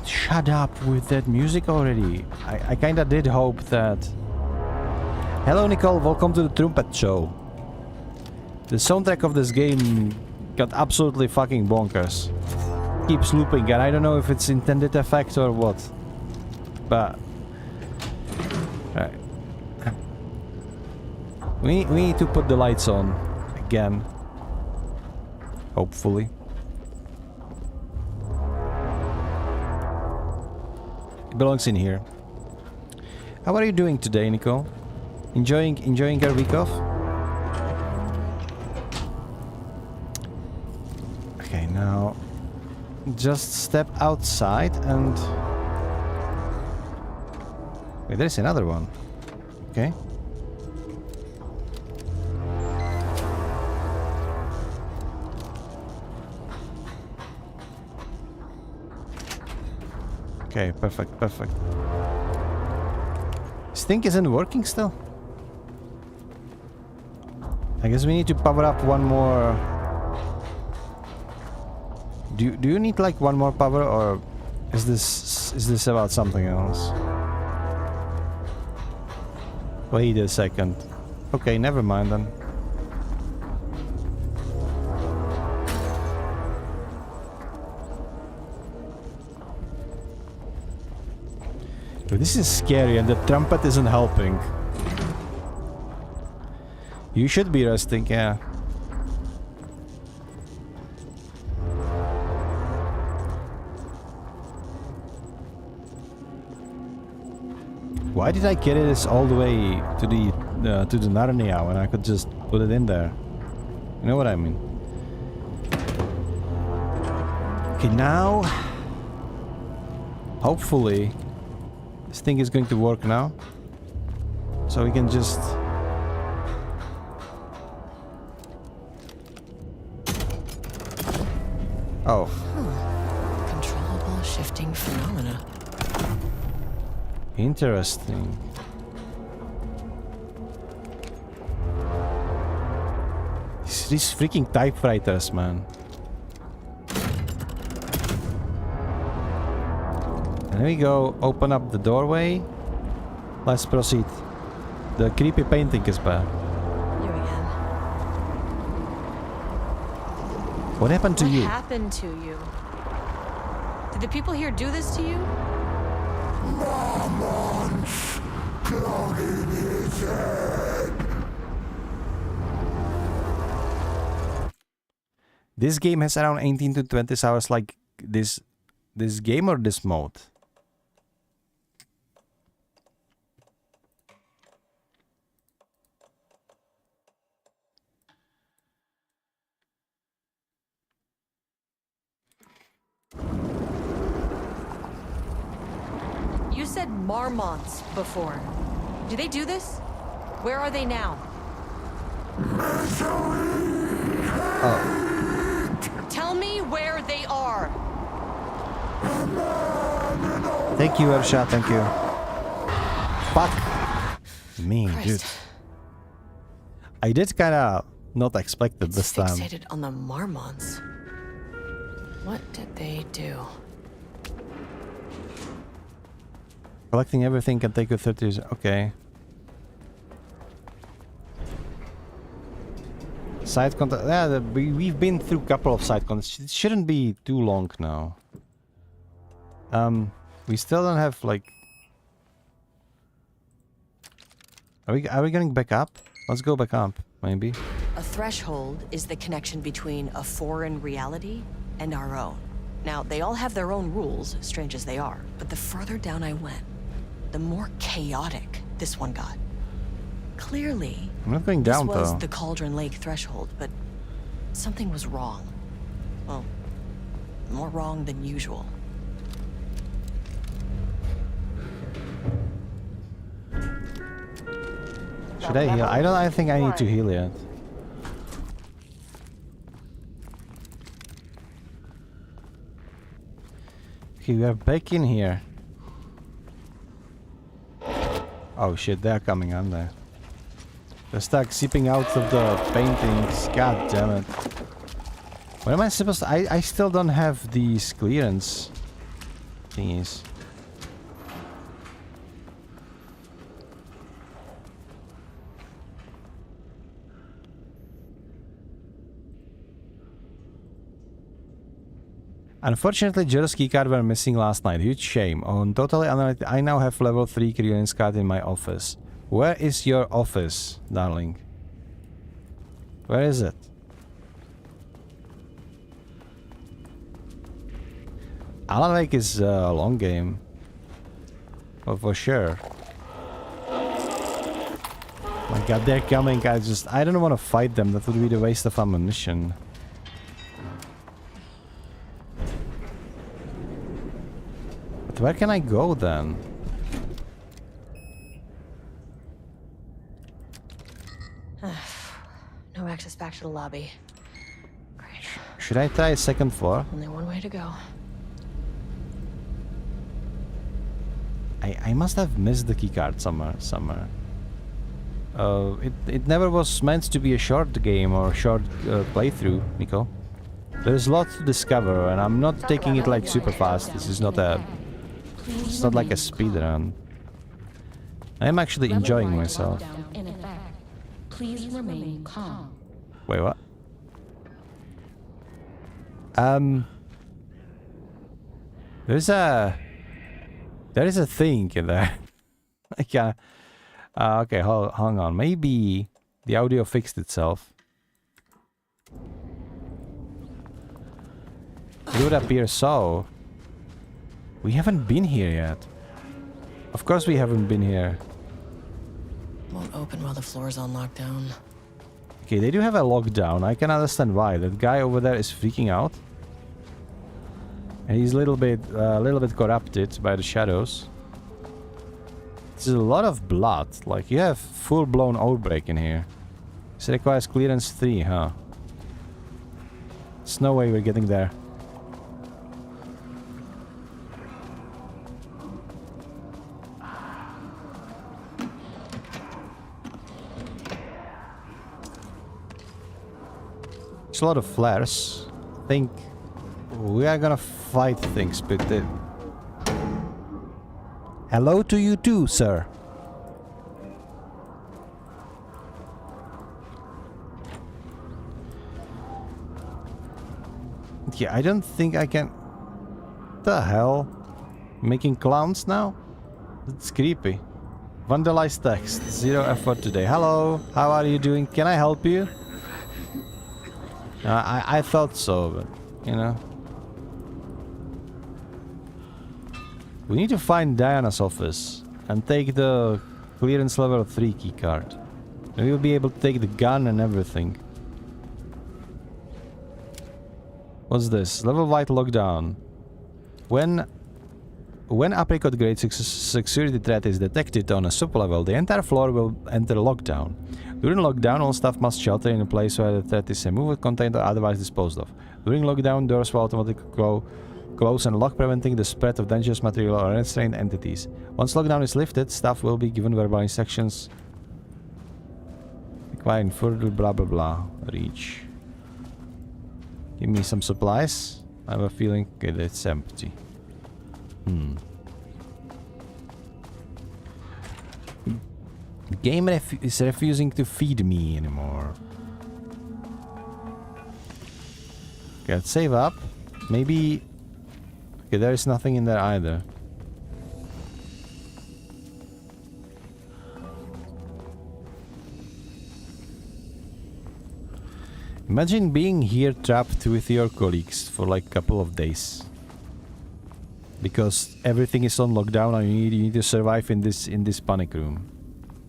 Shut up with that music already. I kinda did hope that... Hello Nicole, welcome to the Trumpet Show. The soundtrack of this game got absolutely fucking bonkers. Keeps looping and I don't know if it's intended effect or what. But... Alright. We need to put the lights on again. Hopefully. It belongs in here. How are you doing today, Nicole? Enjoying your week off? Okay, now just step outside and... Wait, there's another one. Okay. Okay, perfect, perfect. This thing isn't working still. I guess we need to power up one more. Do you need like one more power, or is this about something else? Wait a second. Okay, never mind then. This is scary and the trumpet isn't helping. You should be resting, yeah. Why did I carry this all the way to the Narnia when I could just put it in there? You know what I mean? Okay, now... Hopefully... This thing is going to work now. So we can just... Oh. Controllable shifting phenomena. Interesting. These freaking typewriters, man. There we go. Open up the doorway. Let's proceed. The creepy painting is bad. You again. What happened to you? What happened to you? Did the people here do this to you? This game has around 18 to 20 hours, like this game or this mode? You said marmots before. Do they do this? Where are they now? Oh. Tell me where they are. Thank you, Ersha, thank you. Fuck me, dude. I did kinda not expect it this time. Fixated on the marmots. What did they do? Collecting everything can take you 30 years. Okay. Side content. Yeah, we've been through a couple of side contents. It shouldn't be too long now. We still don't have like. Are we getting back up? Let's go back up, maybe. A threshold is the connection between a foreign reality and our own. Now, they all have their own rules, strange as they are, but the further down I went, the more chaotic this one got. Clearly, I'm not going down this was though. the Cauldron Lake threshold, but something was wrong. Well, more wrong than usual. Should I heal? I think I need to heal yet. Okay, we are back in here. Oh shit, they're coming, aren't they? They're stuck seeping out of the paintings. God damn it. What am I supposed to... I still don't have these clearance thingies. Unfortunately, Joe's keycard were missing last night. Huge shame. On totally unrelated, I now have level 3 clearance card in my office. Where is your office, darling? Where is it? Alan Wake is a long game. Oh, for sure. My god, they're coming. I don't want to fight them. That would be the waste of ammunition. But where can I go then? No access back to the lobby. Great. Should I try second floor? Only one way to go. I must have missed the keycard somewhere. It never was meant to be a short game or short playthrough, Nico. There's lots to discover, and I'm not taking it like super fast. This is not a... It's not like a speed run. I'm actually enjoying myself. Please remain calm. Wait, what? There is a thing in there. Okay, hang on. Maybe the audio fixed itself. It would appear so. We haven't been here yet. Of course we haven't been here. Won't open while the floor's on lockdown. Okay, they do have a lockdown. I can understand why. That guy over there is freaking out. And he's a little bit corrupted by the shadows. There's a lot of blood. Like, you have full-blown outbreak in here. This requires clearance 3, huh? There's no way we're getting there. There's a lot of flares. I think we are gonna fight things, but hello to you too, sir. Yeah, I don't think I can... The hell? Making clowns now? That's creepy. Vandalize text. 0 effort today. Hello, how are you doing? Can I help you? I thought so, but, you know. We need to find Diana's office and take the clearance level 3 keycard. And we'll be able to take the gun and everything. What's this? Level white lockdown. When apricot grade security threat is detected on a sublevel, the entire floor will enter lockdown. During lockdown, all staff must shelter in a place where the threat is removed, contained, or otherwise disposed of. During lockdown, doors will automatically close and lock, preventing the spread of dangerous material or unrestrained entities. Once lockdown is lifted, staff will be given verbal instructions requiring further blah blah blah. Reach. Give me some supplies. I have a feeling okay, it's empty. The game is refusing to feed me anymore. Okay, let's save up. Maybe... Okay, there is nothing in there either. Imagine being here trapped with your colleagues for like a couple of days. Because everything is on lockdown and you need to survive in this panic room.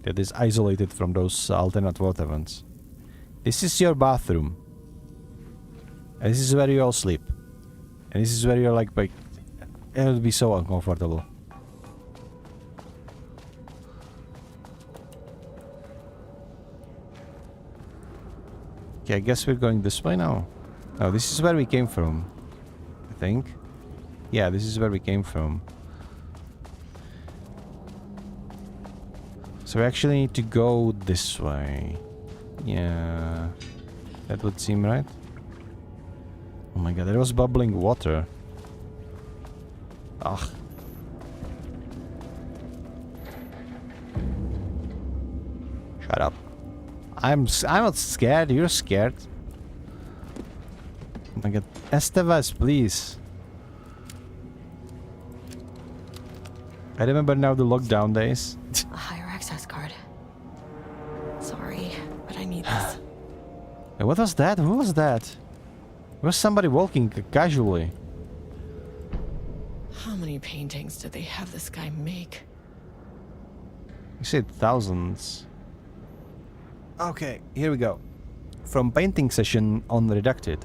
That is isolated from those alternate world events. This is your bathroom. And this is where you all sleep. And this is where you're like it would be so uncomfortable. Okay, I guess we're going this way now. No, this is where we came from. I think. Yeah, this is where we came from. So we actually need to go this way. Yeah. That would seem right. Oh my god, there was bubbling water. Ugh. Shut up. I'm not scared, you're scared. Oh my god. Estevez, please. I remember now the lockdown days. A higher access card. Sorry, but I need this. What was that? Who was that? Was somebody walking casually? How many paintings did they have this guy make? You said thousands. Okay, here we go. From painting session on Redacted.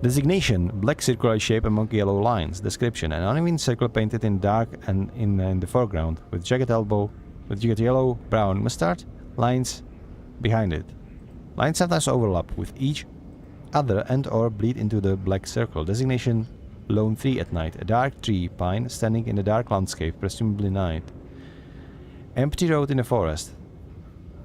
Designation: black circular shape among yellow lines. Description: an uneven circle painted in dark and in the foreground, with jagged yellow brown mustard lines behind it. Lines sometimes overlap with each other and or bleed into the black circle. Designation: lone tree at night. A dark tree pine standing in a dark landscape, presumably night. Empty road in a forest.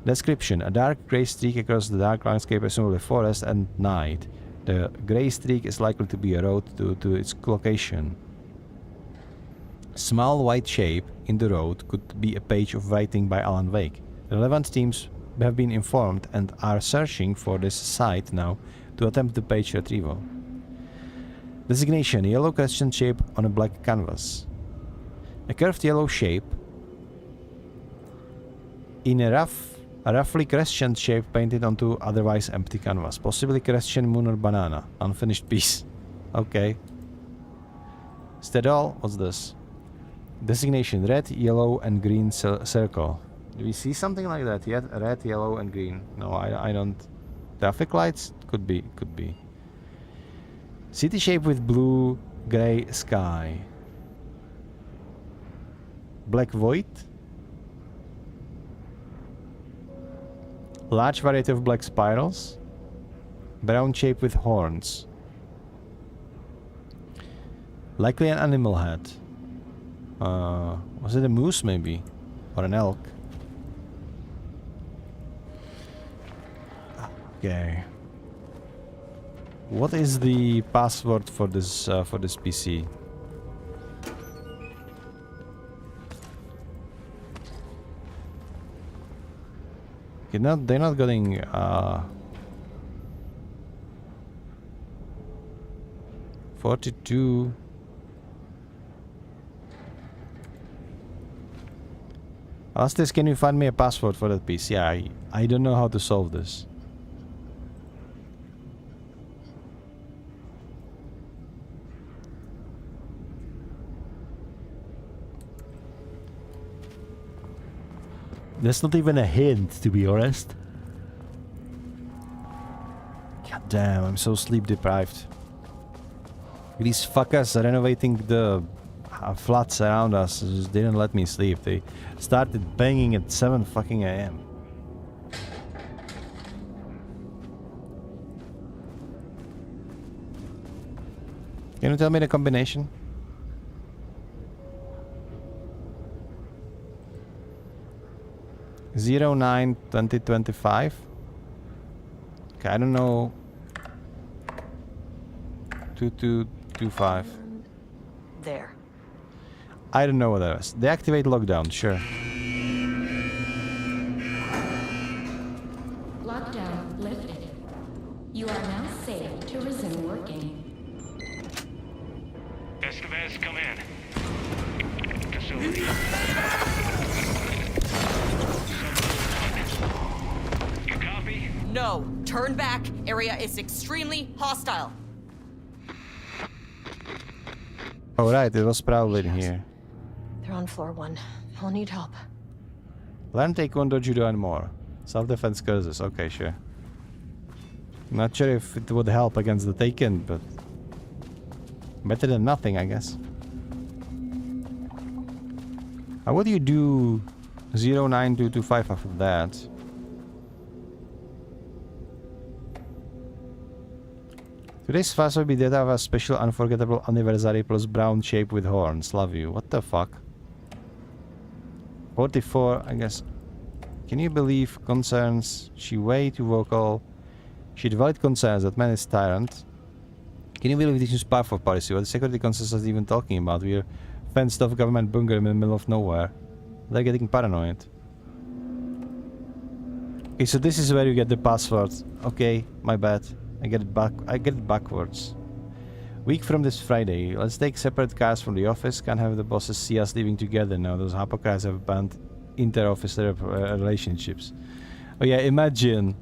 Description: a dark grey streak across the dark landscape, presumably forest, and night. The grey streak is likely to be a road to its location. Small white shape in the road could be a page of writing by Alan Wake. Relevant teams have been informed and are searching for this site now to attempt the page retrieval. Designation: yellow crescent shape on a black canvas. A curved yellow shape in a roughly crescent shape painted onto otherwise empty canvas. Possibly crescent moon or banana. Unfinished piece. Okay. Is that all? What's this? Designation: red, yellow, and green circle. Do we see something like that yet? Red, yellow, and green. No, I don't. Traffic lights? Could be, could be. City shape with blue, grey sky. Black void. Large variety of black spirals. Brown shape with horns. Likely an animal head. Was it a moose maybe? Or an elk? Okay. What is the password for this PC? They're not getting 42. Alastis, can you find me a password for that piece? Yeah, I don't know how to solve this. That's not even a hint, to be honest. God damn, I'm so sleep deprived. These fuckers renovating the flats around us just didn't let me sleep. They started banging at 7 fucking AM. Can you tell me the combination? Zero 09 2025. Okay, I don't know. 2225. There. I don't know what that is. Deactivate lockdown, sure. Lockdown lifted. You are now safe to resume working. Estevez, come in. Facility. You copy? No! Turn back! Area is extremely hostile. Oh right, it was probably in here. They're on floor 1. I'll need help. Learn Taekwondo, Judo, and more. Self-defense courses. Okay, sure. Not sure if it would help against the Taken, but better than nothing, I guess. How would you do 09225 after that? Today's fast will be data of a special unforgettable anniversary plus brown shape with horns. Love you. What the fuck? 44, I guess. Can you believe concerns? She way too vocal. She valid concerns that man is tyrant. Can you believe this is part of policy? What the security concerns are even talking about? We're fenced off government bunker in the middle of nowhere. They're getting paranoid. Okay, so this is where you get the password. Okay, my bad. I get it backwards. Week from this Friday. Let's take separate cars from the office. Can't have the bosses see us living together now. Those hypocrites have banned inter-office relationships. Oh yeah, imagine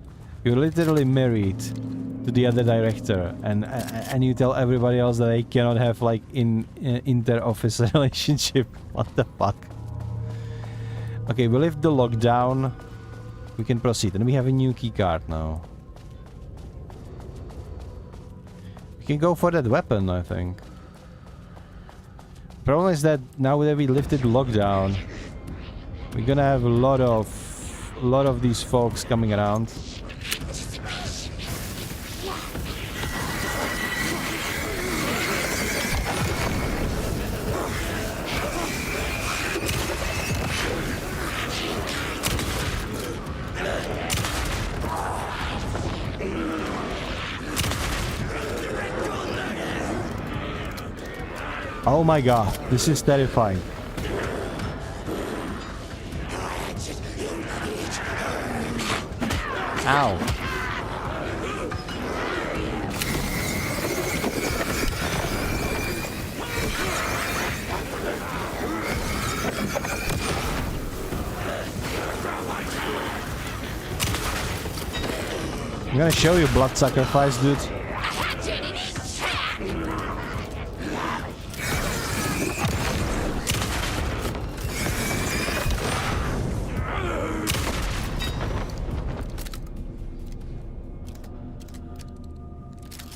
you're literally married to the other director, and you tell everybody else that they cannot have like inter-office relationship. What the fuck? Okay, we lift the lockdown. We can proceed, and we have a new key card now. We can go for that weapon, I think. Problem is that now that we lifted lockdown, we're gonna have a lot of these folks coming around. Oh my god, this is terrifying. Ow. I'm gonna show you blood sacrifice, dude.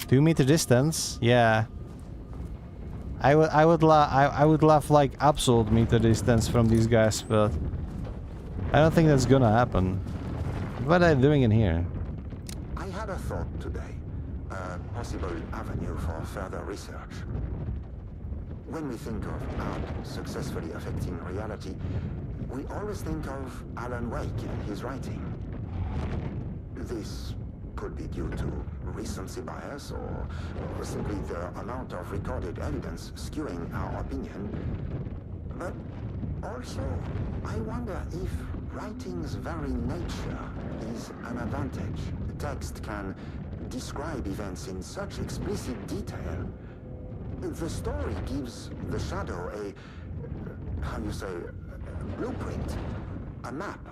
Two-meter distance, yeah. I would love like absolute meter distance from these guys, but I don't think that's gonna happen. What are they doing in here? I had a thought today, a possible avenue for further research. When we think of art successfully affecting reality, we always think of Alan Wake and his writing. This could be due to recency bias or simply the amount of recorded evidence skewing our opinion. But also, I wonder if writing's very nature is an advantage. Text can describe events in such explicit detail. The story gives the shadow how you say, a blueprint, a map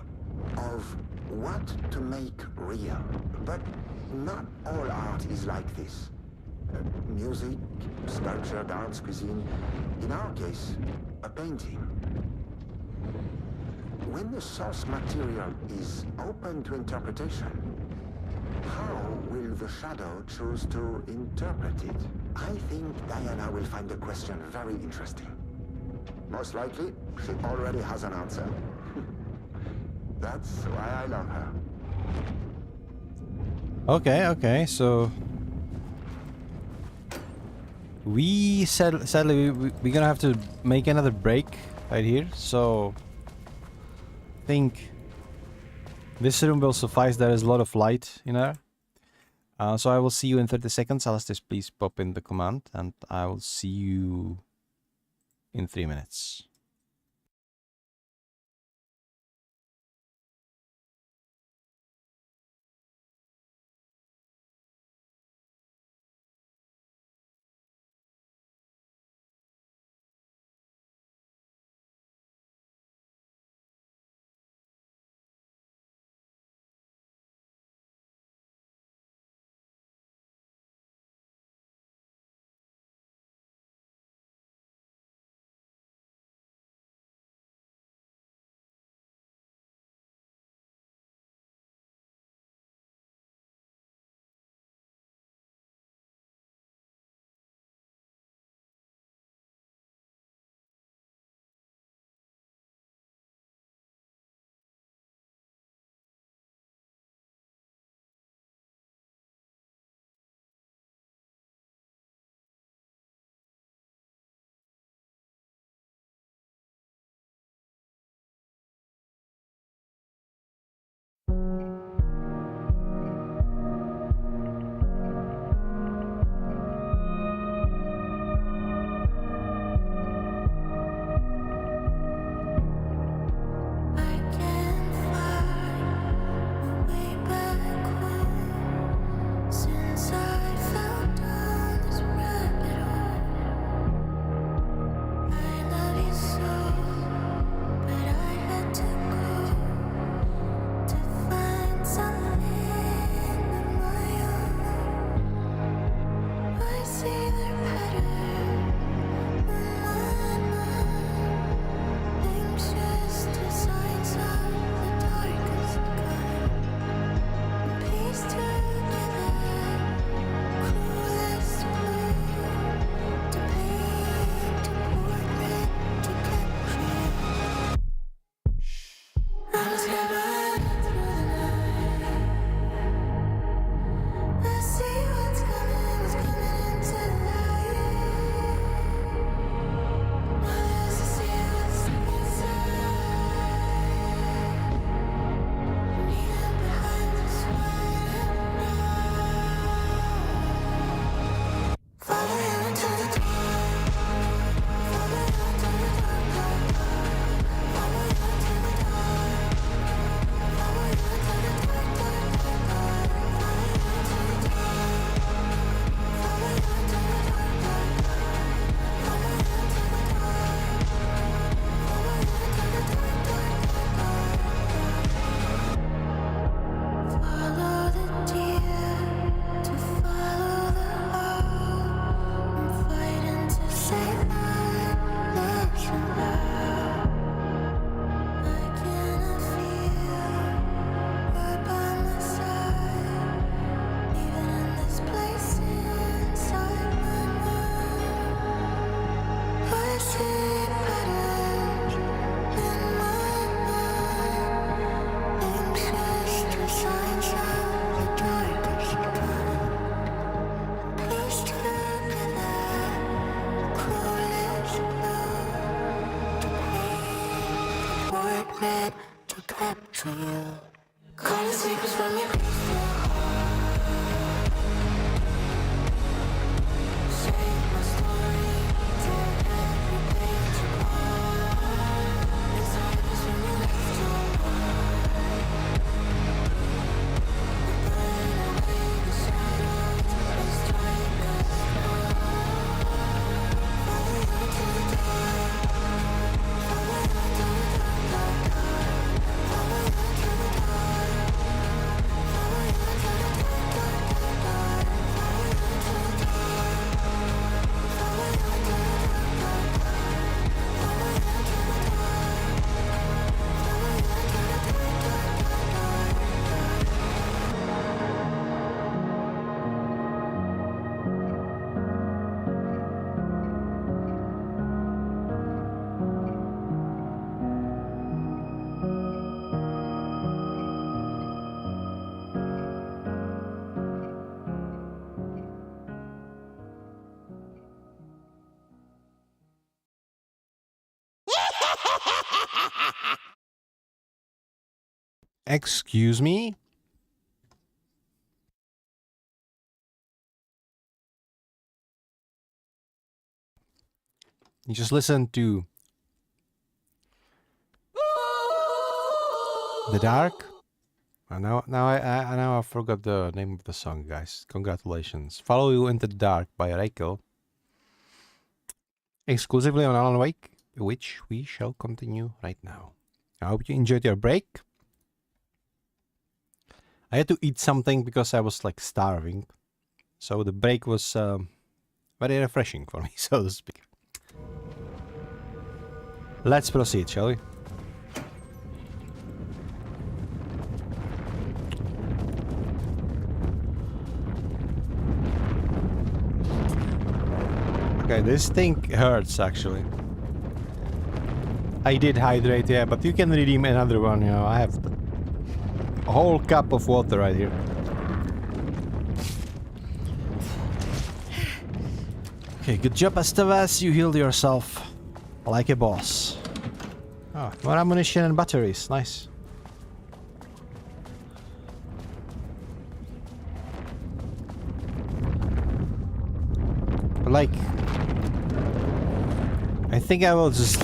of what to make real. But not all art is like this. Music, sculpture, dance, cuisine. In our case, a painting. When the source material is open to interpretation, how will the shadow choose to interpret it? I think Diana will find the question very interesting. Most likely, she already has an answer. That's why I love her. Okay, so we sadly we're gonna have to make another break right here. So I think this room will suffice. There is a lot of light in there. So I will see you in 30 seconds. Alistair, please pop in the command, and I will see you in 3 minutes. red to crap trail. Calling sleepers from your save my story, tear every page apart. Inside us when you left your heart. We burn away the shadows and strike us apart. Follow you to the dark. Follow you to the dark, dark, dark. Follow you to the dark. Follow you to the dark, dark, dark, dark. Follow you to the dark. Follow you to the dark, dark, dark. Follow you to the dark. Follow you to the dark, Excuse me? You just listen to The Dark. Now I forgot the name of the song, guys. Congratulations. Follow You into the Dark by Rachel. Exclusively on Alan Wake, which we shall continue right now. I hope you enjoyed your break. I had to eat something because I was like starving. So the break was very refreshing for me, so to speak. Let's proceed, shall we? Okay, this thing hurts actually. I did hydrate, yeah, but you can redeem another one, you know. I have a whole cup of water right here. Okay, good job, Estevez. You healed yourself like a boss. Oh, more ammunition and batteries. Nice. But like, I think I will just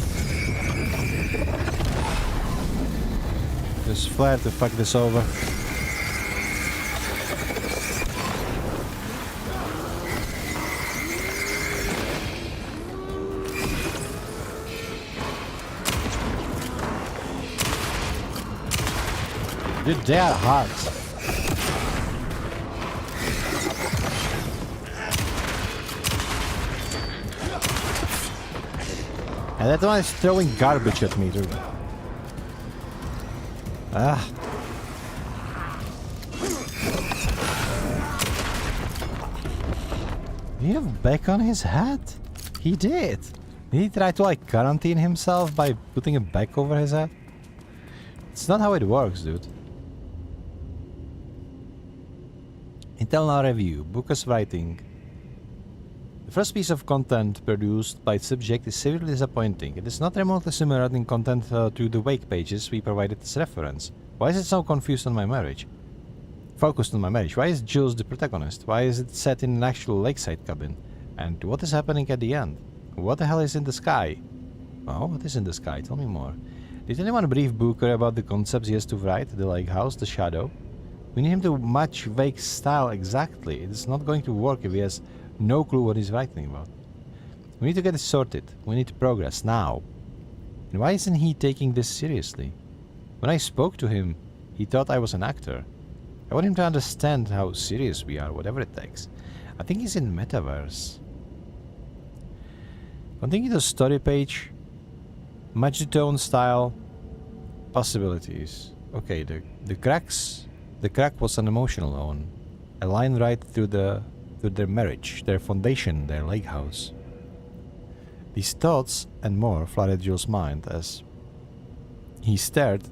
flare to fuck this over. Dude, they are hard. And that one is throwing garbage at me too. Ah. Did he have back on his head? He did. Did he try to like quarantine himself by putting a bag over his head? It's not how it works, dude. Internal review. Booker's writing. The first piece of content produced by its subject is severely disappointing. It is not remotely similar in content to the wake pages we provided as reference. Why is it so confused on my marriage? Focused on my marriage. Why is Jules the protagonist? Why is it set in an actual lakeside cabin? And what is happening at the end? What the hell is in the sky? Oh, what is in the sky? Tell me more. Did anyone brief Booker about the concepts he has to write? The lake house, the shadow? We need him to match Wake's style exactly. It is not going to work if he has no clue what he's writing about. We need to get it sorted. We need to progress now. And why isn't he taking this seriously? When I spoke to him, he thought I was an actor. I want him to understand how serious we are, whatever it takes. I think he's in Metaverse. Continue the story page. Match the tone, style, possibilities. Okay, the cracks. The crack was an emotional one. A line right through their marriage, their foundation, their lake house. These thoughts and more flooded Jules' mind as he stared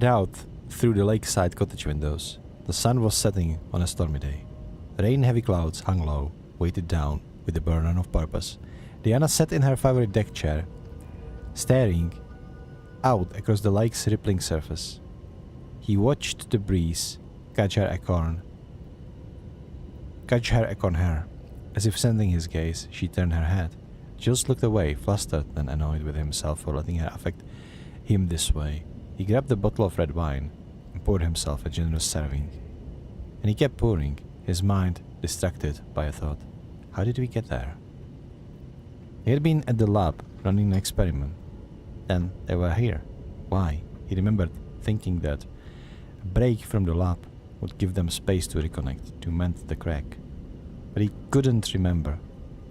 out through the lakeside cottage windows. The sun was setting on a stormy day. Rain-heavy clouds hung low, weighted down with the burden of purpose. Diana sat in her favorite deck chair, staring out across the lake's rippling surface. He watched the breeze catch her acorn hair. As if sending his gaze, she turned her head. Jules looked away, flustered and annoyed with himself for letting her affect him this way. He grabbed a bottle of red wine and poured himself a generous serving. And he kept pouring, his mind distracted by a thought. How did we get there? He had been at the lab, running an experiment. Then they were here. Why? He remembered thinking that a break from the lab would give them space to reconnect, to mend the crack. But he couldn't remember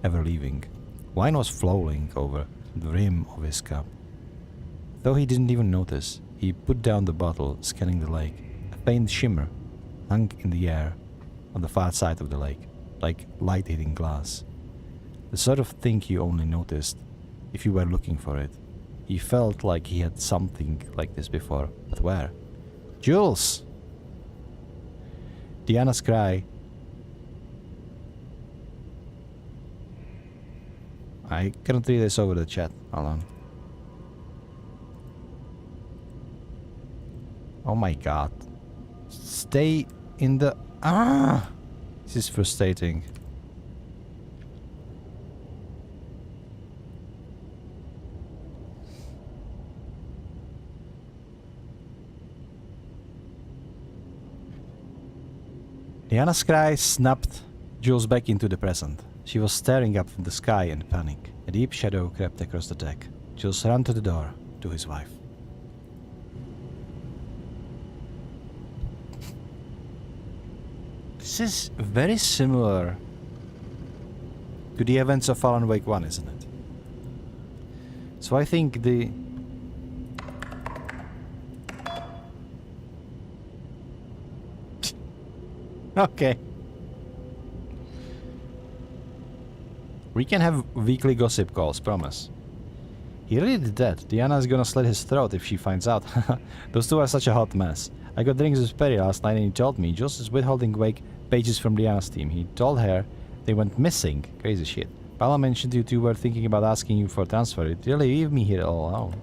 ever leaving. Wine was flowing over the rim of his cup. Though he didn't even notice, he put down the bottle, scanning the lake. A faint shimmer hung in the air on the far side of the lake, like light hitting glass. The sort of thing you only noticed if you were looking for it. He felt like he had something like this before, but where? Jules! Diana's cry. I cannot read this over the chat. Hold on. Oh my god. Stay in the... Ah! This is frustrating. Diana's cry snapped Jules back into the present. She was staring up from the sky in panic. A deep shadow crept across the deck. Jules ran to the door, to his wife. This is very similar to the events of Alan Wake 1, isn't it? So I think the... Okay. We can have weekly gossip calls, promise. He really did that. Diana's gonna slit his throat if she finds out. Those two are such a hot mess. I got drinks with Perry last night and he told me Jules is withholding Wake pages from Diana's team. He told her they went missing. Crazy shit. Paula mentioned you two were thinking about asking you for transfer. It really leave me here all alone.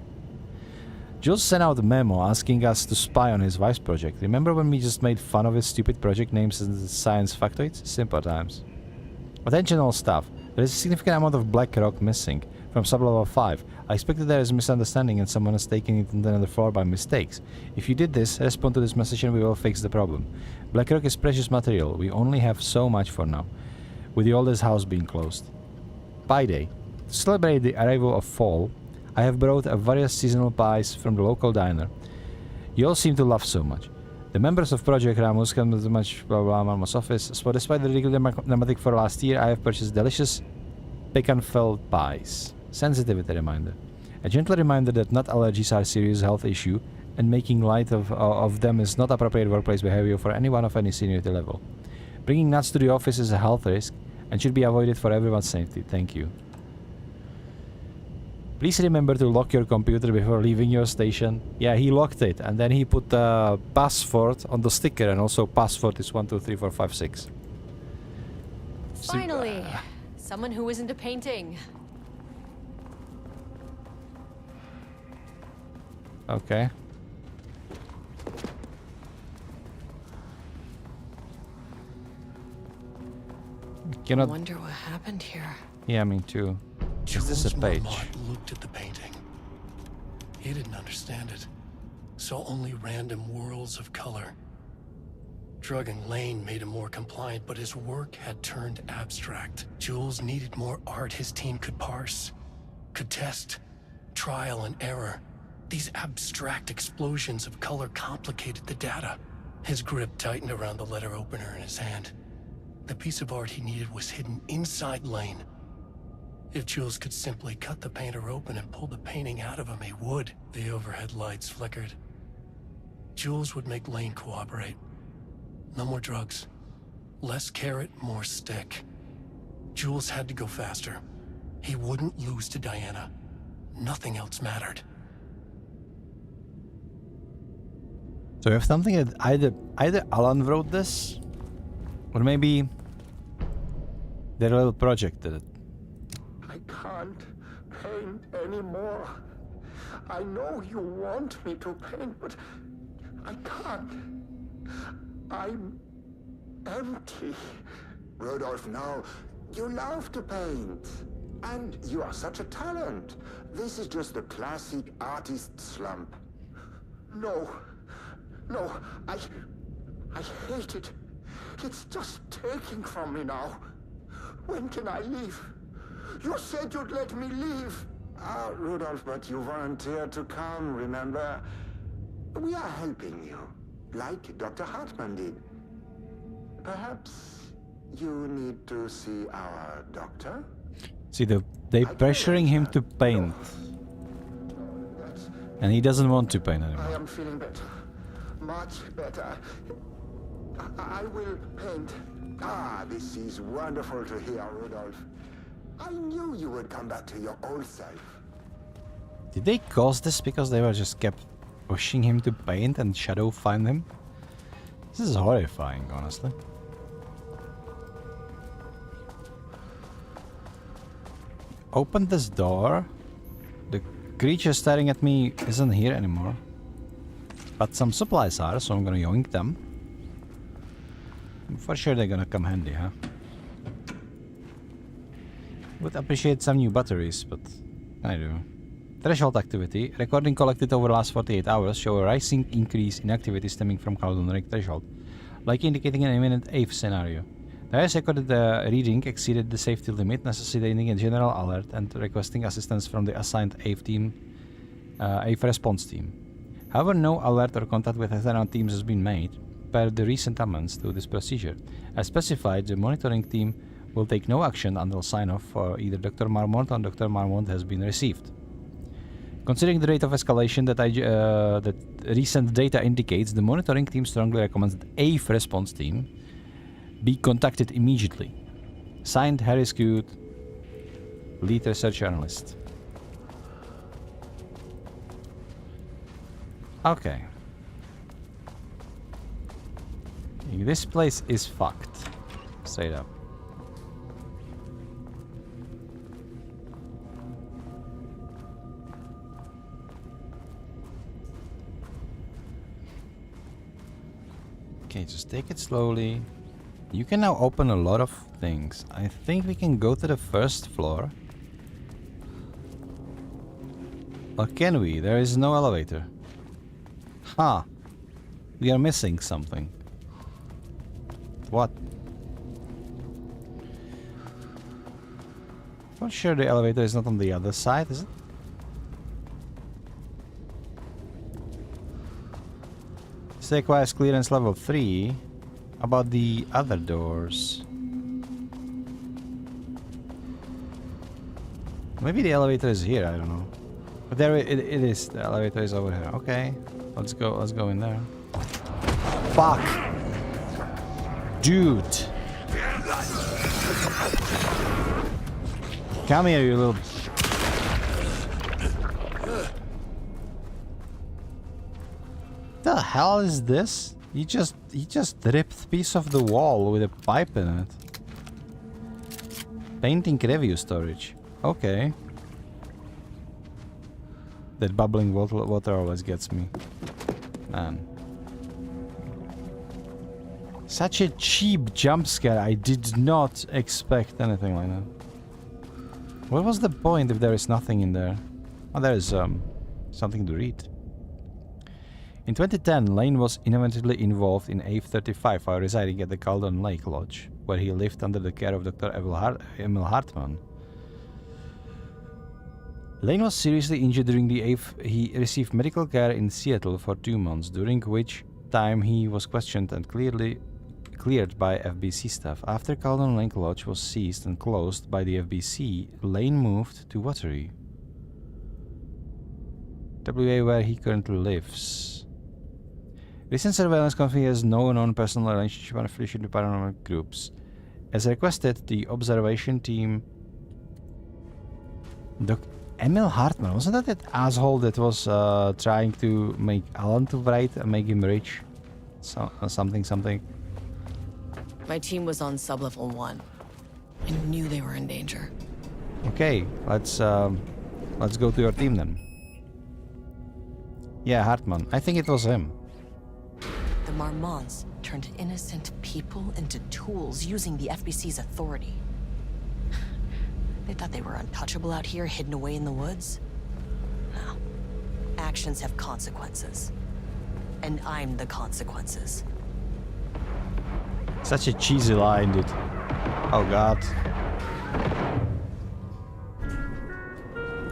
Jules sent out a memo asking us to spy on his wife's project. Remember when we just made fun of his stupid project names as the science factoids? Simple times. Attention all staff. There is a significant amount of black rock missing from sublevel 5. I expect that there is a misunderstanding and someone has taken it into another floor by mistakes. If you did this, respond to this message and we will fix the problem. Black rock is precious material. We only have so much for now, with the oldest house being closed. Pie Day. To celebrate the arrival of fall, I have brought various seasonal pies from the local diner. You all seem to laugh so much. The members of Project Ramus come to much blah blah Mama's office, so despite the regular dramatic for last year, I have purchased delicious pecan-filled pies. Sensitivity reminder. A gentle reminder that nut allergies are a serious health issue, and making light of them is not appropriate workplace behavior for anyone of any seniority level. Bringing nuts to the office is a health risk, and should be avoided for everyone's safety. Thank you. Please remember to lock your computer before leaving your station. Yeah, he locked it, and then he put the password on the sticker, and also password is 1234556. Finally, someone who isn't a painting. Okay. I wonder what happened here. Yeah, me too. Is this a page? Marmont looked at the painting. He didn't understand it. Saw only random whirls of color. Drugging Lane made him more compliant, but his work had turned abstract. Jules needed more art his team could parse, could test, trial and error. These abstract explosions of color complicated the data. His grip tightened around the letter opener in his hand. The piece of art he needed was hidden inside Lane. If Jules could simply cut the painter open and pull the painting out of him, he would. The overhead lights flickered. Jules would make Lane cooperate. No more drugs. Less carrot, more stick. Jules had to go faster. He wouldn't lose to Diana. Nothing else mattered. So we have something that either Alan wrote this, or maybe their little project did it. can't paint anymore. I know you want me to paint, but I can't. I'm empty. Rudolph, now, you love to paint. And you are such a talent. This is just the classic artist slump. No, I hate it. It's just taking from me now. When can I leave? You said you'd let me leave. Ah, Rudolph, but you volunteered to come, remember? We are helping you, like Dr. Hartman did. Perhaps you need to see our doctor? See, they pressuring him to paint. And he doesn't want to paint anymore. I am feeling better. Much better. I will paint. Ah, this is wonderful to hear, Rudolph. I knew you would come back to your old self. Did they cause this because they were just kept pushing him to paint and Shadow find him? This is horrifying, honestly. Open this door. The creature staring at me isn't here anymore. But some supplies are, so I'm gonna yoink them. For sure they're gonna come handy, huh? Would appreciate some new batteries, but I do. Threshold activity. Recording collected over the last 48 hours show a rising increase in activity stemming from Cloud Lake threshold, likely indicating an imminent AVE scenario. The highest recorded reading exceeded the safety limit, necessitating a general alert and requesting assistance from the assigned AVE team, AVE response team. However, no alert or contact with external teams has been made per the recent amendments to this procedure. As specified, the monitoring team will take no action until sign-off for either Dr. Marmont or Dr. Marmont has been received. Considering the rate of escalation that recent data indicates, the monitoring team strongly recommends that AVE response team be contacted immediately. Signed, Harry Scoot, lead research analyst. Okay. This place is fucked. Straight up. Okay, just take it slowly. You can now open a lot of things. I think we can go to the first floor. Or can we? There is no elevator. Huh. We are missing something. What? Not sure the elevator is not on the other side, is it? This requires clearance level 3. About the other doors. Maybe the elevator is here, I don't know. But there it is. The elevator is over here. Okay. Let's go in there. Fuck! Dude! Come here, you little... The hell is this? He just ripped a piece of the wall with a pipe in it. Painting review storage. Okay. That bubbling water always gets me. Man. Such a cheap jump scare. I did not expect anything like that. What was the point if there is nothing in there? Oh, there is something to read. In 2010, Lane was inventively involved in AVE 35 while residing at the Caldon Lake Lodge, where he lived under the care of Dr. Emil Hartman. Lane was seriously injured during the AVE. He received medical care in Seattle for 2 months, during which time he was questioned and cleared by FBC staff. After Caldon Lake Lodge was seized and closed by the FBC, Lane moved to Watery, WA, where he currently lives. Recent surveillance confirmed he has no known personal relationship or affiliation to paranormal groups. As requested, the observation team... Emil Hartman, wasn't that asshole that was trying to make Alan to write and make him rich? Something. My team was on sublevel 1. I knew they were in danger. Okay, let's go to your team then. Yeah, Hartman. I think it was him. The Marmonts turned innocent people into tools using the FBC's authority. They thought they were untouchable out here, hidden away in the woods. No. Actions have consequences. And I'm the consequences. Such a cheesy line, dude. Oh god.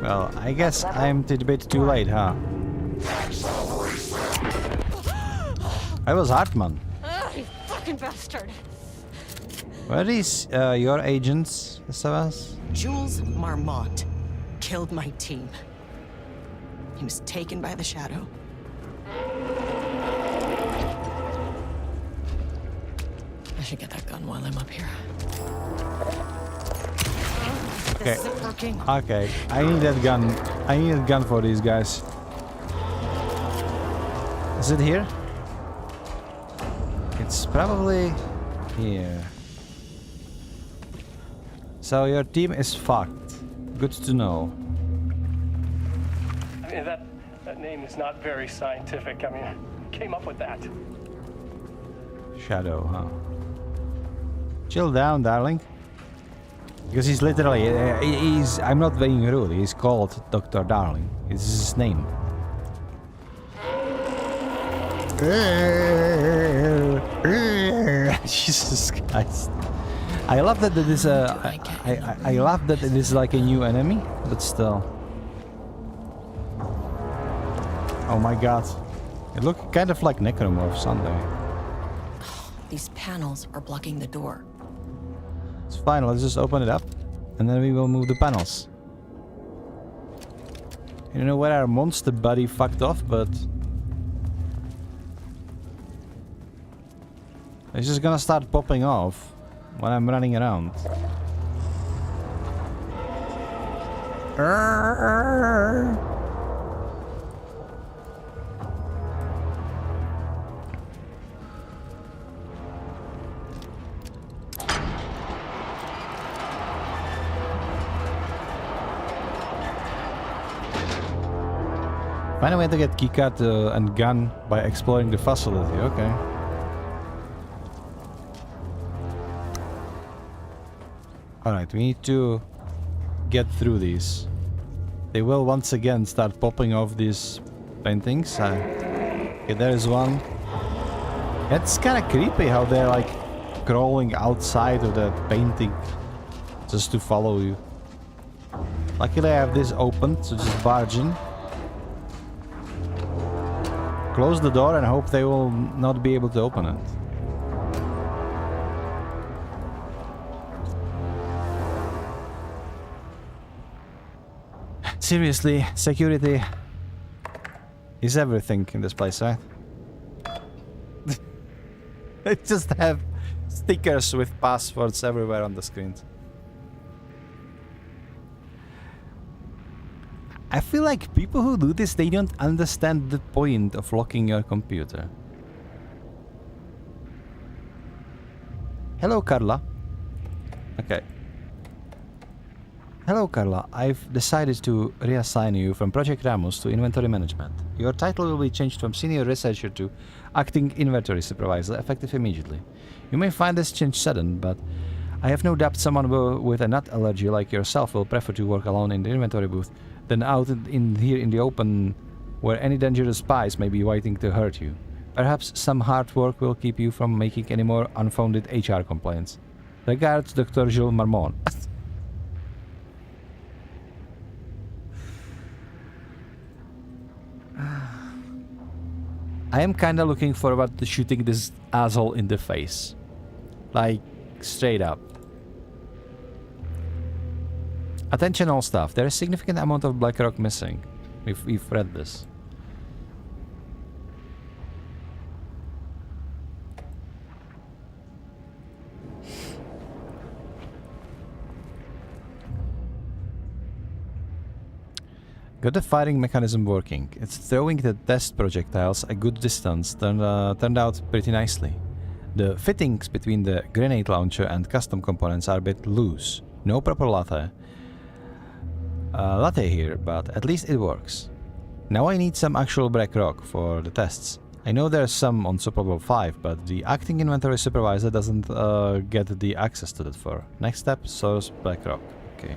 Well, I guess I'm a bit too late, huh? I was Hartman. You fucking bastard! Where is your agents, Savas? Jules Marmont killed my team. He was taken by the Shadow. I should get that gun while I'm up here. Okay. This isn't working. Okay, I need that gun. I need a gun for these guys. Is it here? It's probably here. So your team is fucked. Good to know. I mean, that name is not very scientific. I mean, who came up with that? Shadow, huh? Chill down, darling. Because he's literally, I'm not being rude, he's called Dr. Darling. This is his name. Jesus Christ. I love that it is I love that it is like a new enemy, but still. Oh my god. It looks kind of like Necromorph Sunday. These panels are blocking the door. It's fine, let's just open it up and then we will move the panels. I don't know where our monster buddy fucked off, but it's just gonna start popping off when I'm running around. Find a way to get keycard and gun by exploring the facility, okay. Alright, we need to get through these. They will once again start popping off these paintings. Okay, there is one. It's kind of creepy how they're like crawling outside of the painting just to follow you. Luckily I have this open, so just barge in. Close the door and hope they will not be able to open it. Seriously, security is everything in this place, right? They just have stickers with passwords everywhere on the screens. I feel like people who do this, they don't understand the point of locking your computer. Hello, Carla. Okay. Hello, Carla. I've decided to reassign you from Project Ramos to Inventory Management. Your title will be changed from Senior Researcher to Acting Inventory Supervisor, effective immediately. You may find this change sudden, but I have no doubt someone with a nut allergy like yourself will prefer to work alone in the inventory booth than out here in the open where any dangerous spies may be waiting to hurt you. Perhaps some hard work will keep you from making any more unfounded HR complaints. Regards, Dr. Jules Marmont. I am kinda looking forward to shooting this asshole in the face. Like, straight up. Attention all staff, there is a significant amount of black rock missing. We've read this. Got the firing mechanism working. It's throwing the test projectiles a good distance. Turned out pretty nicely. The fittings between the grenade launcher and custom components are a bit loose. No proper lathe. latte here, but at least it works. Now I need some actual black rock for the tests. I know there's some on Super Bowl 5, but the acting inventory supervisor doesn't get the access to that for. Next step, source black rock. Okay.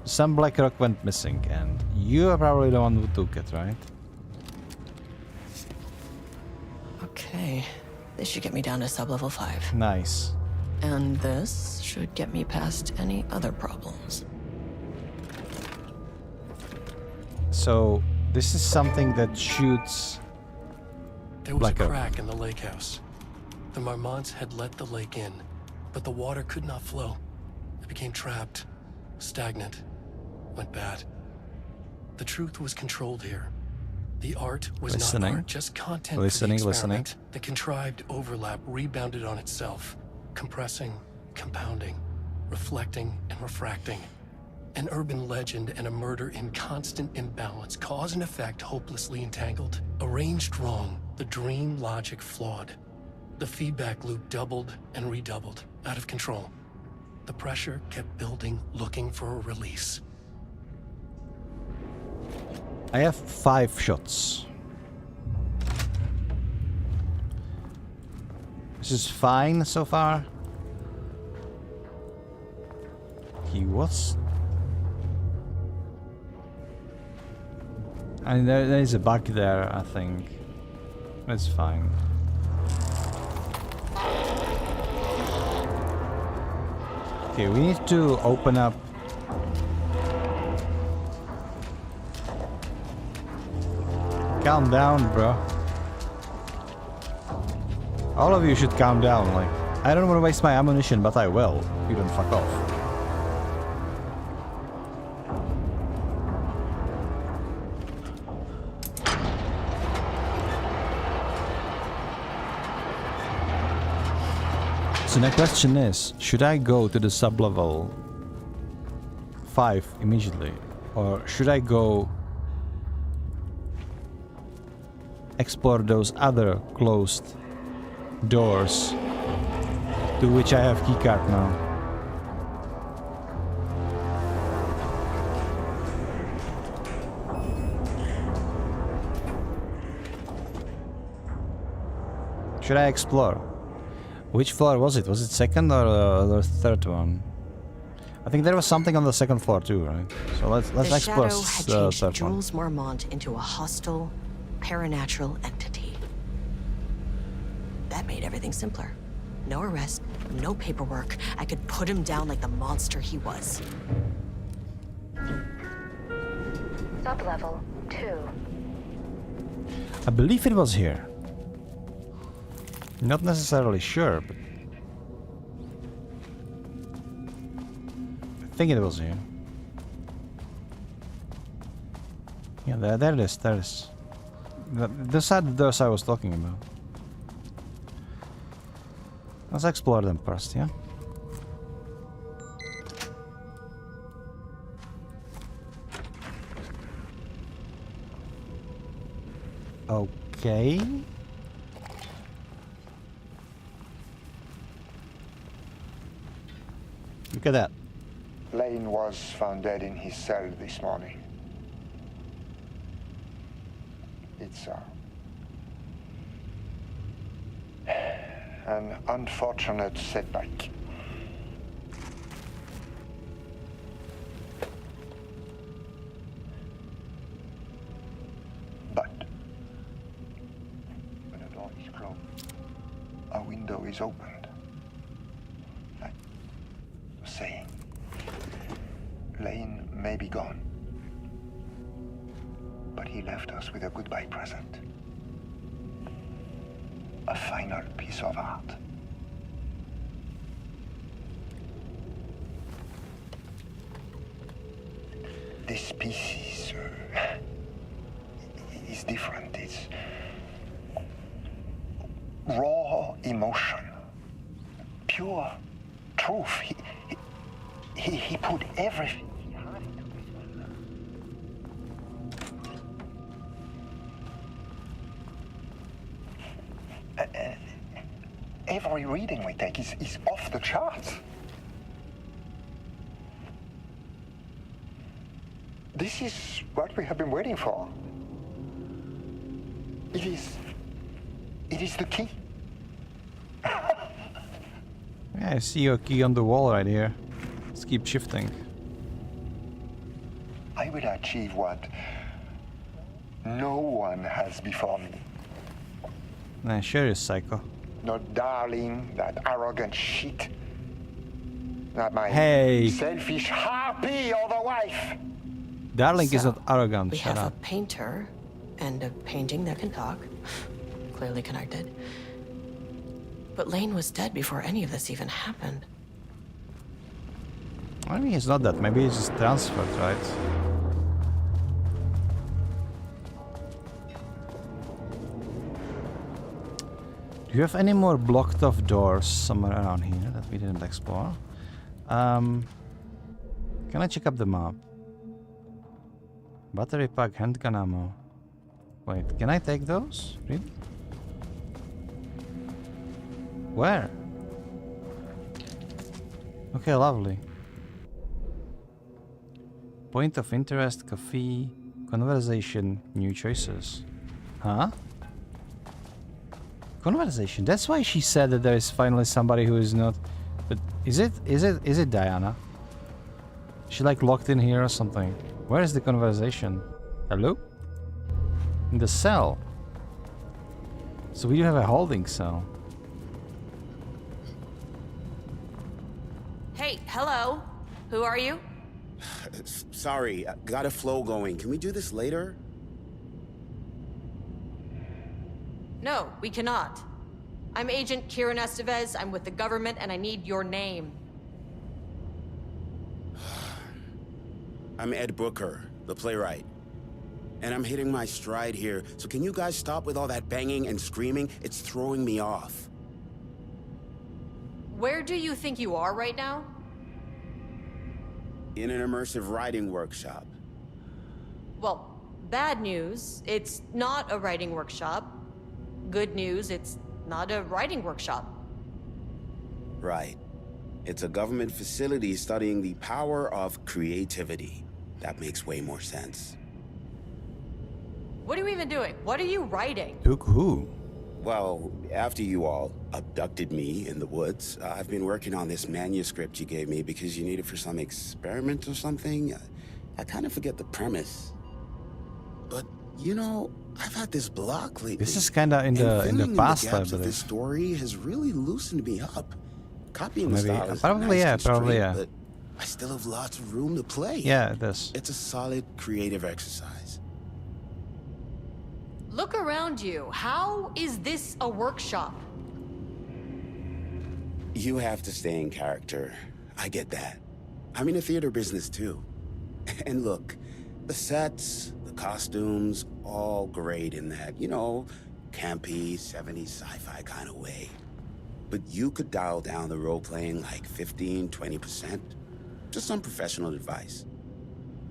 Some black rock went missing, and you are probably the one who took it, right? Okay. This should get me down to sub-level 5. Nice. And this should get me past any other problems. So, this is something that shoots... There was a crack in the lake house. The Marmonts had let the lake in, but the water could not flow. It became trapped, stagnant, went bad. The truth was controlled here. The art was not art, just content for the experiment. The contrived overlap rebounded on itself, compressing, compounding, reflecting, and refracting. An urban legend and a murder in constant imbalance, cause and effect hopelessly entangled. Arranged wrong, the dream logic flawed. The feedback loop doubled and redoubled, out of control. The pressure kept building, looking for a release. I have 5 shots. This is fine so far. He was... And there is a bug there, I think. That's fine. Okay, we need to open up. Calm down, bro. All of you should calm down. Like, I don't want to waste my ammunition, but I will. If you don't fuck off. So the question is, should I go to the sub-level 5 immediately? Or should I go explore those other closed doors to which I have keycard now? Should I explore? Which floor was it? Was it second or the third one? I think there was something on the second floor too, right? So let's explore the shadow had changed Jules Marmont into a hostile, paranatural entity. That made everything simpler. No arrest, no paperwork. I could put him down like the monster he was. Sublevel 2. I believe it was here. Not necessarily sure, but I think it was here. Yeah, there it is, there it is. Those are the doors I was talking about. Let's explore them first, yeah? Okay. Look at that. Lane was found dead in his cell this morning. It's an unfortunate setback. But when the door is closed, a window is opened. Like saying, Lane may be gone, but he left us with a goodbye present. A final piece of art. This piece is different. It's raw emotion, pure truth. He put everything. Every reading we take is off the charts. This is what we have been waiting for. It is the key. Yeah, I see your key on the wall right here. Let's keep shifting. I will achieve what no one has before me. Nah, sure is psycho. Not Darling, that arrogant shit. Not my Hey. selfish harpy or the wife. Darling is not arrogant, We shut have up. a painter and a painting that can talk. Clearly connected. But Lane was dead before any of this even happened. I mean, it's not that. Maybe it's just transferred, right? Do you have any more blocked off doors somewhere around here that we didn't explore? Can I check up the map? Battery pack, handgun ammo. Wait, can I take those? Really? Where? Okay, lovely. Point of interest, coffee, conversation, new choices. Huh? Conversation. That's why she said that there is finally somebody who is not. But is it Diana? She like locked in here or something? Where is the conversation? Hello? In the cell. So we do have a holding cell. Hey, hello. Who are you? Sorry, got a flow going. Can we do this later? No, we cannot. I'm Agent Kieran Estevez. I'm with the government, and I need your name. I'm Ed Booker, the playwright. And I'm hitting my stride here, so can you guys stop with all that banging and screaming? It's throwing me off. Where do you think you are right now? In an immersive writing workshop. Well, bad news, it's not a writing workshop. Good news, it's not a writing workshop. Right. It's a government facility studying the power of creativity. That makes way more sense. What are you even doing? What are you writing? Took who? Well, after you all abducted me in the woods, I've been working on this manuscript you gave me because you need it for some experiment or something. I kind of forget the premise. But, you know, I've had this block lately. This is kind of in the past, I Of this believe. story has really loosened me up. Copying the Maybe, style is probably nice yeah, constraint, probably yeah. But I still have lots of room to play. Yeah, it is. It's a solid creative exercise. Look around you. How is this a workshop? You have to stay in character. I get that. I'm in the theater business too. And look, the sets, the costumes, all great in that, you know, campy, 70s sci-fi kind of way. But you could dial down the role-playing like 15, 20%. Just some professional advice.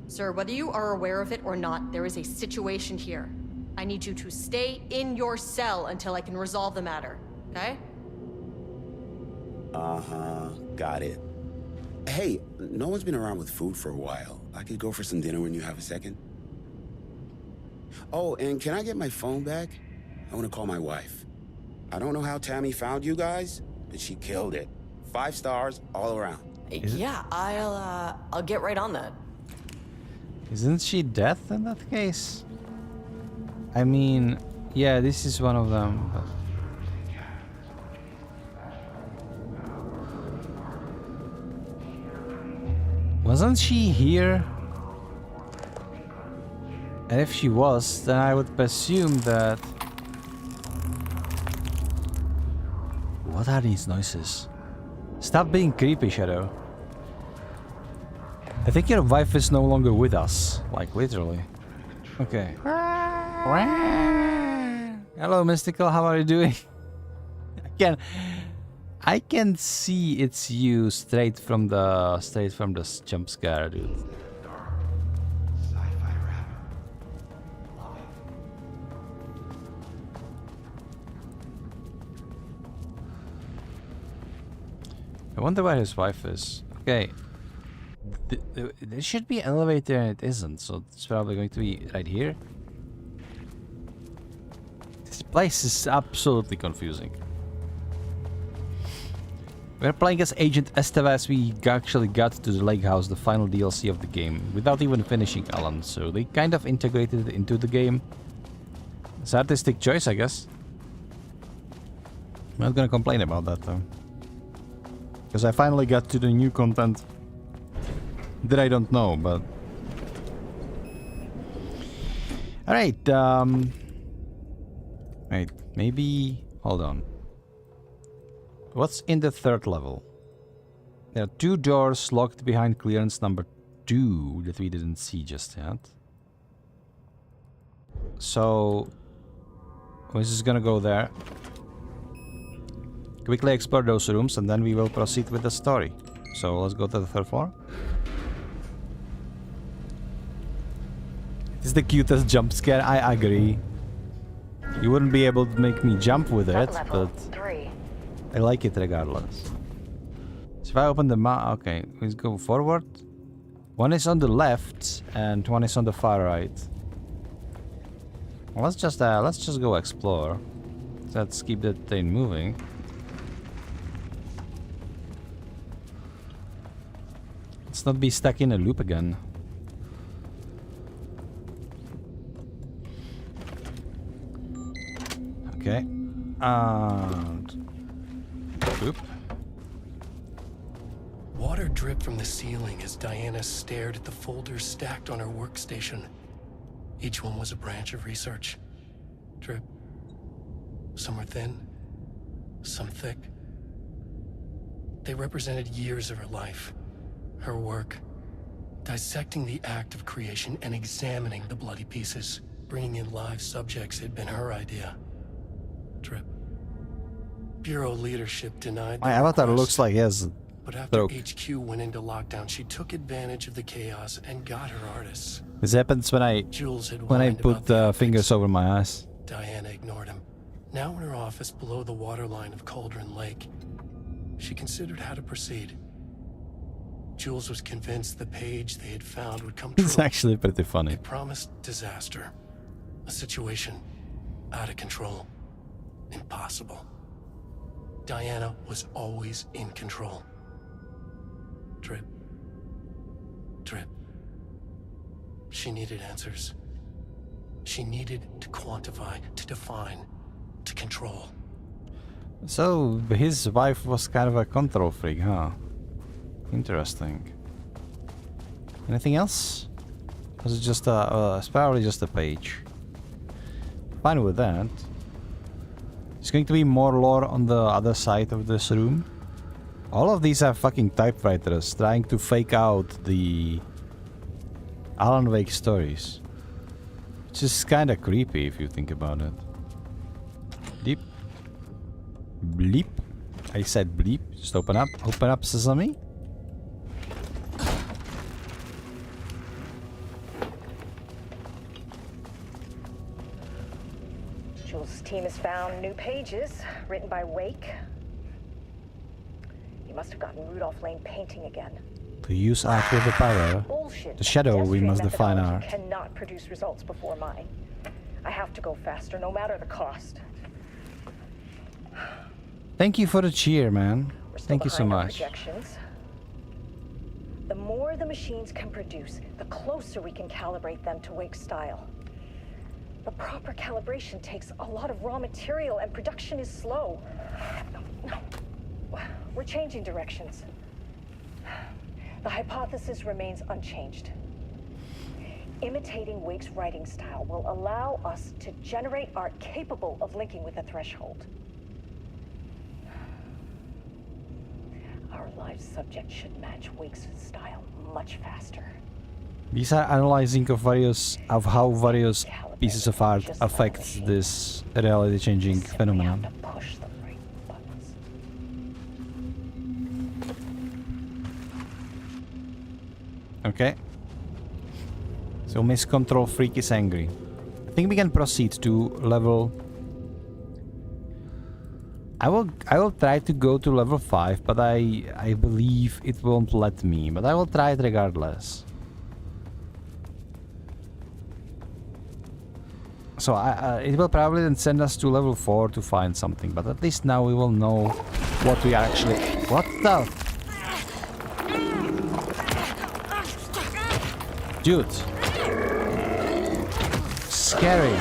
Sir, whether you are aware of it or not, there is a situation here. I need you to stay in your cell until I can resolve the matter, okay? Uh-huh, got it. Hey, no one's been around with food for a while. I could go for some dinner when you have a second. Oh, and can I get my phone back? I want to call my wife. I don't know how Tammy found you guys, but she killed it. 5 stars all around. Yeah, I'll get right on that. Isn't she dead in that case? I mean, yeah, this is one of them. But... wasn't she here? And if she was, then I would presume that... What are these noises? Stop being creepy, Shadow. I think your wife is no longer with us. Like, literally. Okay. Hello, Mystical. How are you doing? I can see it's you straight from the jump scare, dude. I wonder where his wife is. Okay. There should be an elevator and it isn't, so it's probably going to be right here. This place is absolutely confusing. We're playing as Agent Estevez. We actually got to the lake house, the final DLC of the game, without even finishing Alan, so they kind of integrated it into the game. It's artistic choice, I guess. I'm not gonna complain about that though. Because I finally got to the new content that I don't know, but... Alright, wait, maybe... Hold on. What's in the third level? There are 2 doors locked behind clearance number 2 that we didn't see just yet. So... we're just gonna go there. Quickly explore those rooms and then we will proceed with the story. So let's go to the 3rd floor. It's the cutest jump scare, I agree. You wouldn't be able to make me jump with it, but I like it regardless. So if I open the map, okay, let's go forward. One is on the left and one is on the far right. Well, let's just go explore. Let's keep the thing moving. Let's not be stuck in a loop again. Okay. And... Boop. Water dripped from the ceiling as Diana stared at the folders stacked on her workstation. Each one was a branch of research. Drip. Some were thin, some thick. They represented years of her life, her work, dissecting the act of creation and examining the bloody pieces. Bringing in live subjects had been her idea. Drip. Bureau leadership denied My avatar looks like he has a but after stroke. HQ went into lockdown, she took advantage of the chaos and got her artists. This happens when I put fingers over my eyes. Diana ignored him. Now in her office below the waterline of Cauldron Lake, she considered how to proceed. Jules was convinced the page they had found would come true. It's actually pretty funny. It promised disaster. A situation out of control. Impossible. Diana was always in control. Drip. Drip. She needed answers. She needed to quantify, to define, to control. So, his wife was kind of a control freak, huh? Interesting. Anything else? Was it just it's probably just a page. Fine with that. There's going to be more lore on the other side of this room. All of these are fucking typewriters trying to fake out the Alan Wake stories. Which is kinda creepy if you think about it. Deep. Bleep. I said bleep. Just open up. Open up, Sesame. Jules' team has found new pages written by Wake. He must have gotten Rudolph Lane painting again. To use art with the power, Bullshit. the shadow we must define art. Cannot produce results before mine. I have to go faster, no matter the cost. Thank you for the cheer, man. Thank you so much. Projections. The more the machines can produce, the closer we can calibrate them to Wake's style. The proper calibration takes a lot of raw material and production is slow. No. We're changing directions. The hypothesis remains unchanged. Imitating Wake's writing style will allow us to generate art capable of linking with the threshold. Our live subject should match Wake's style much faster. These are analyzing of how various pieces of art affect this reality-changing phenomenon. Okay. So Miss Control Freak is angry. I think we can proceed to level I will try to go to level 5, but I believe it won't let me. But I will try it regardless. So it will probably then send us to level 4 to find something. But at least now we will know what we are actually... What the... Dude. Scary.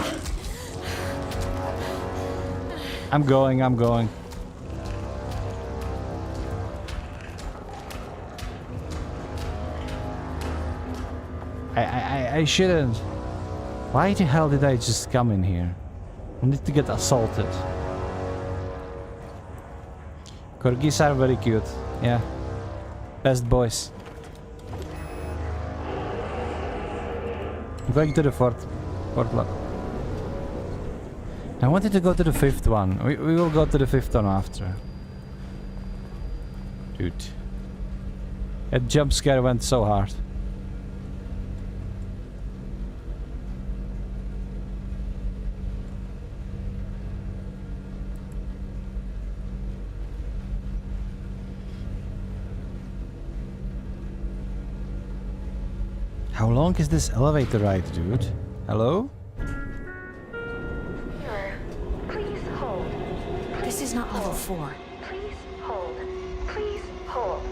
I'm going. I shouldn't. Why the hell did I just come in here? I need to get assaulted. Corgis are very cute. Yeah. Best boys. I'm going to the fourth block. I wanted to go to the 5th one. We will go to the 5th one after. Dude. That jump scare went so hard. How long is this elevator ride, dude? Hello? Please hold. This is not level 4. Please hold. Please hold.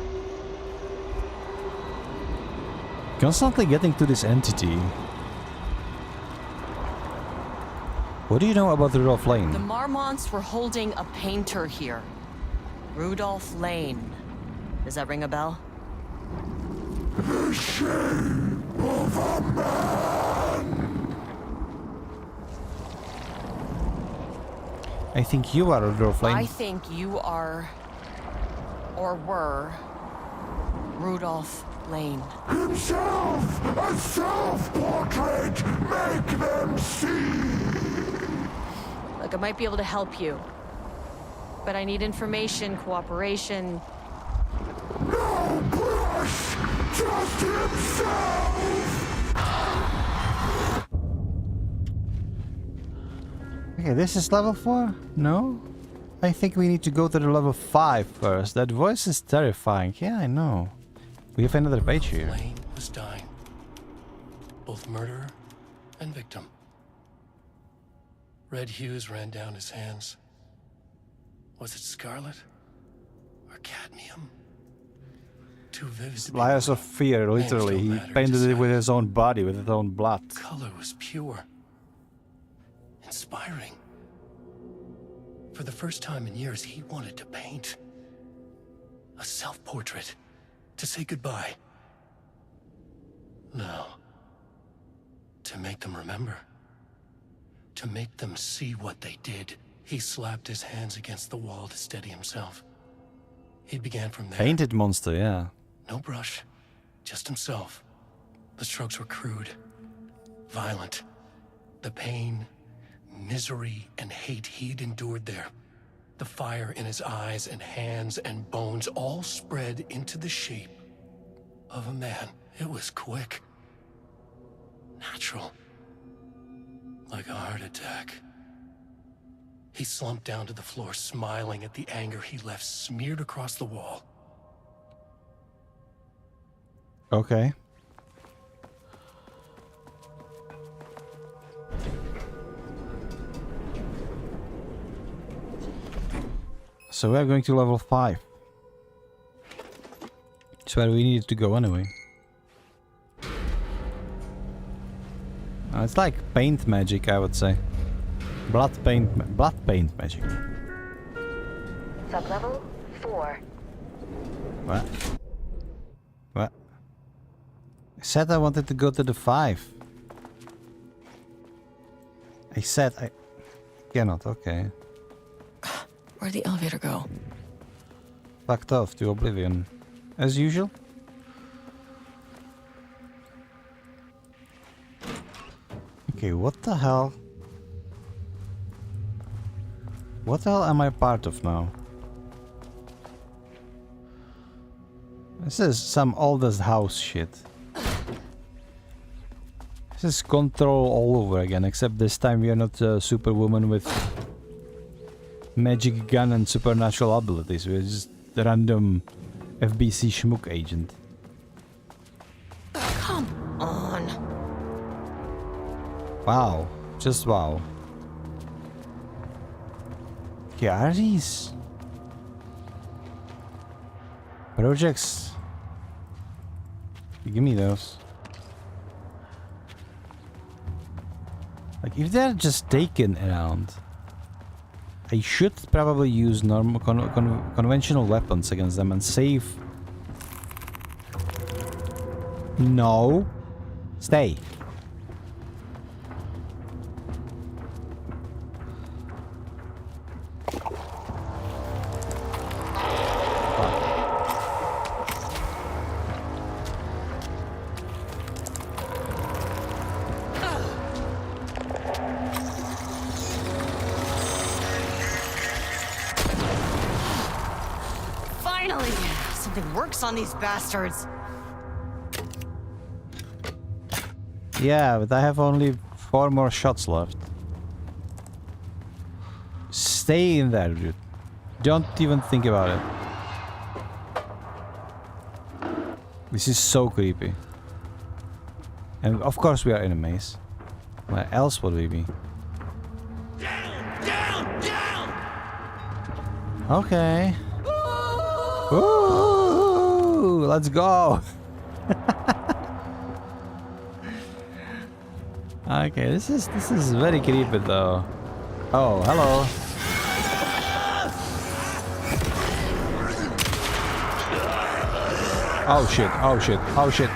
Constantly getting to this entity. What do you know about Rudolph Lane? The Marmonts were holding a painter here. Rudolph Lane. Does that ring a bell? The shame of a man. I think you are Rudolph Lane. I think you are, or were, Rudolph Lane. Himself, a self-portrait. Make them see. Look, I might be able to help you, but I need information, cooperation. No brush, just himself. Okay, this is level 4? No? I think we need to go to the level 5 first. That voice is terrifying. Yeah, I know. We have another page here. Lane was dying. Both murderer and victim. Red hues ran down his hands. Was it scarlet or cadmium? Too vivid. Layers of fear, literally. He painted it with his own body, with his own blood. Color was pure. Inspiring. For the first time in years, he wanted to paint. A self-portrait. To say goodbye. No. To make them remember. To make them see what they did. He slapped his hands against the wall to steady himself. He began from there. Painted monster, yeah. No brush. Just himself. The strokes were crude. Violent. The pain, misery, and hate he'd endured there. The fire in his eyes and hands and bones all spread into the shape of a man. It was quick. Natural. Like a heart attack. He slumped down to the floor, smiling at the anger he left smeared across the wall. Okay. So we're going to level 5. It's where we needed to go anyway. It's like paint magic, I would say. Blood paint magic. Sublevel 4. What? What? I said I wanted to go to the 5. I said I cannot, okay. Where'd the elevator go? Fucked off to oblivion. As usual. Okay, what the hell? What the hell am I part of now? This is some oldest house shit. This is Control all over again, except this time we are not Superwoman with magic gun and supernatural abilities. We're just a random FBC schmook agent. Come on. Wow. Just wow. Okay, are these projects? Give me those. Like, if they're just taken around, I should probably use normal conventional weapons against them and save. No. Stay. Finally! Something works on these bastards. Yeah, but I have only 4 more shots left. Stay in there, dude. Don't even think about it. This is so creepy. And of course we are in a maze. Where else would we be? Okay. Ooh, let's go. Okay, this is very creepy though. Oh, hello. Oh shit, oh shit, oh shit.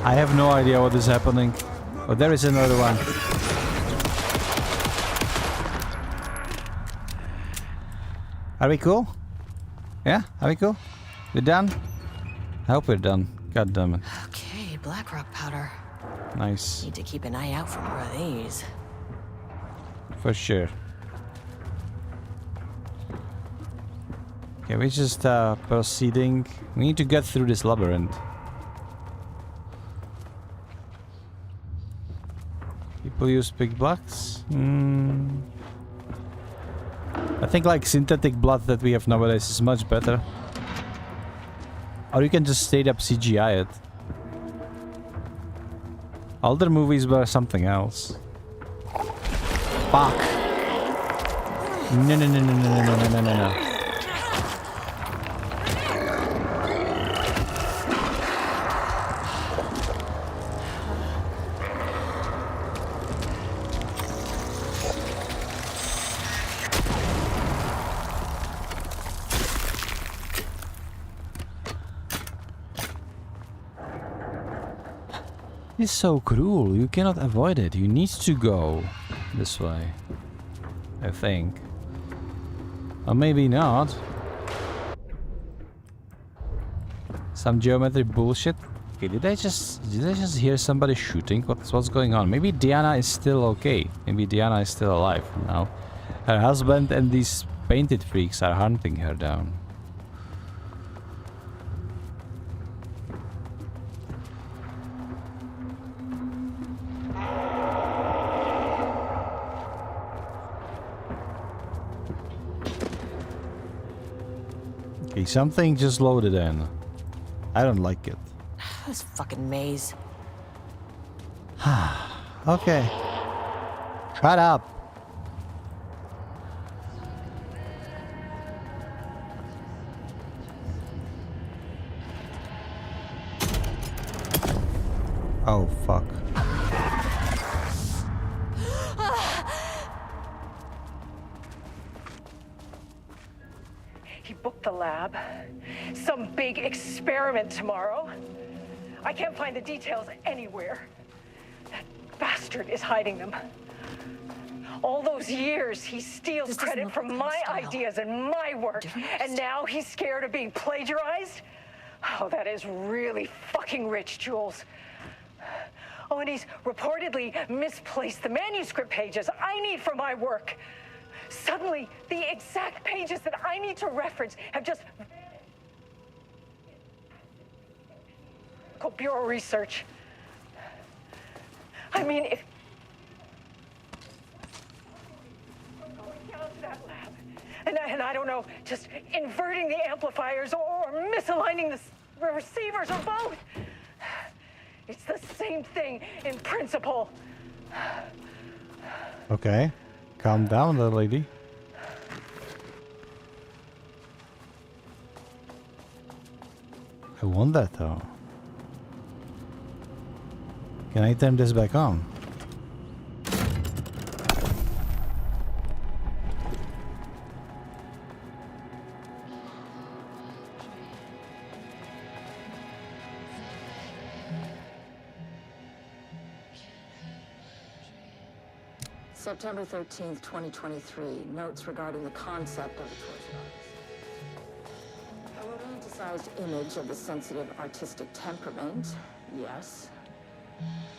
I have no idea what is happening. Oh, there is another one. Are we cool? Yeah? Are we cool? We're done? I hope we're done. God damn it. Okay, black rock powder. Nice. Need to keep an eye out for more of these. For sure. Okay, we're just proceeding. We need to get through this labyrinth. People use big blocks? I think like synthetic blood that we have nowadays is much better. Or you can just straight up CGI it. Older movies were something else. Fuck. No, no, no, no, no, no, no, no, no, no. It's so cruel. You cannot avoid it. You need to go this way. I think. Or maybe not. Some geometry bullshit. Okay, did I just hear somebody shooting? What's going on? Maybe Diana is still okay. Maybe Diana is still alive now. Her husband and these painted freaks are hunting her down. Okay, something just loaded in. I don't like it. This fucking maze. Okay. Shut up. Oh, fuck. He booked the lab. Some big experiment tomorrow. I can't find the details anywhere. That bastard is hiding them. All those years, he steals credit for my ideas and my work, and now he's scared of being plagiarized? Oh, that is really fucking rich, Jules. Oh, and he's reportedly misplaced the manuscript pages I need for my work. Suddenly, the exact pages that I need to reference have just vanished. Bureau research. I mean, if going down to that lab, and I don't know, just inverting the amplifiers or misaligning the receivers or both. It's the same thing in principle. Okay. Calm down, little lady. I want that though. Can I turn this back on? September 13th, 2023. Notes regarding the concept of the torture artist. A romanticized image of the sensitive artistic temperament, yes.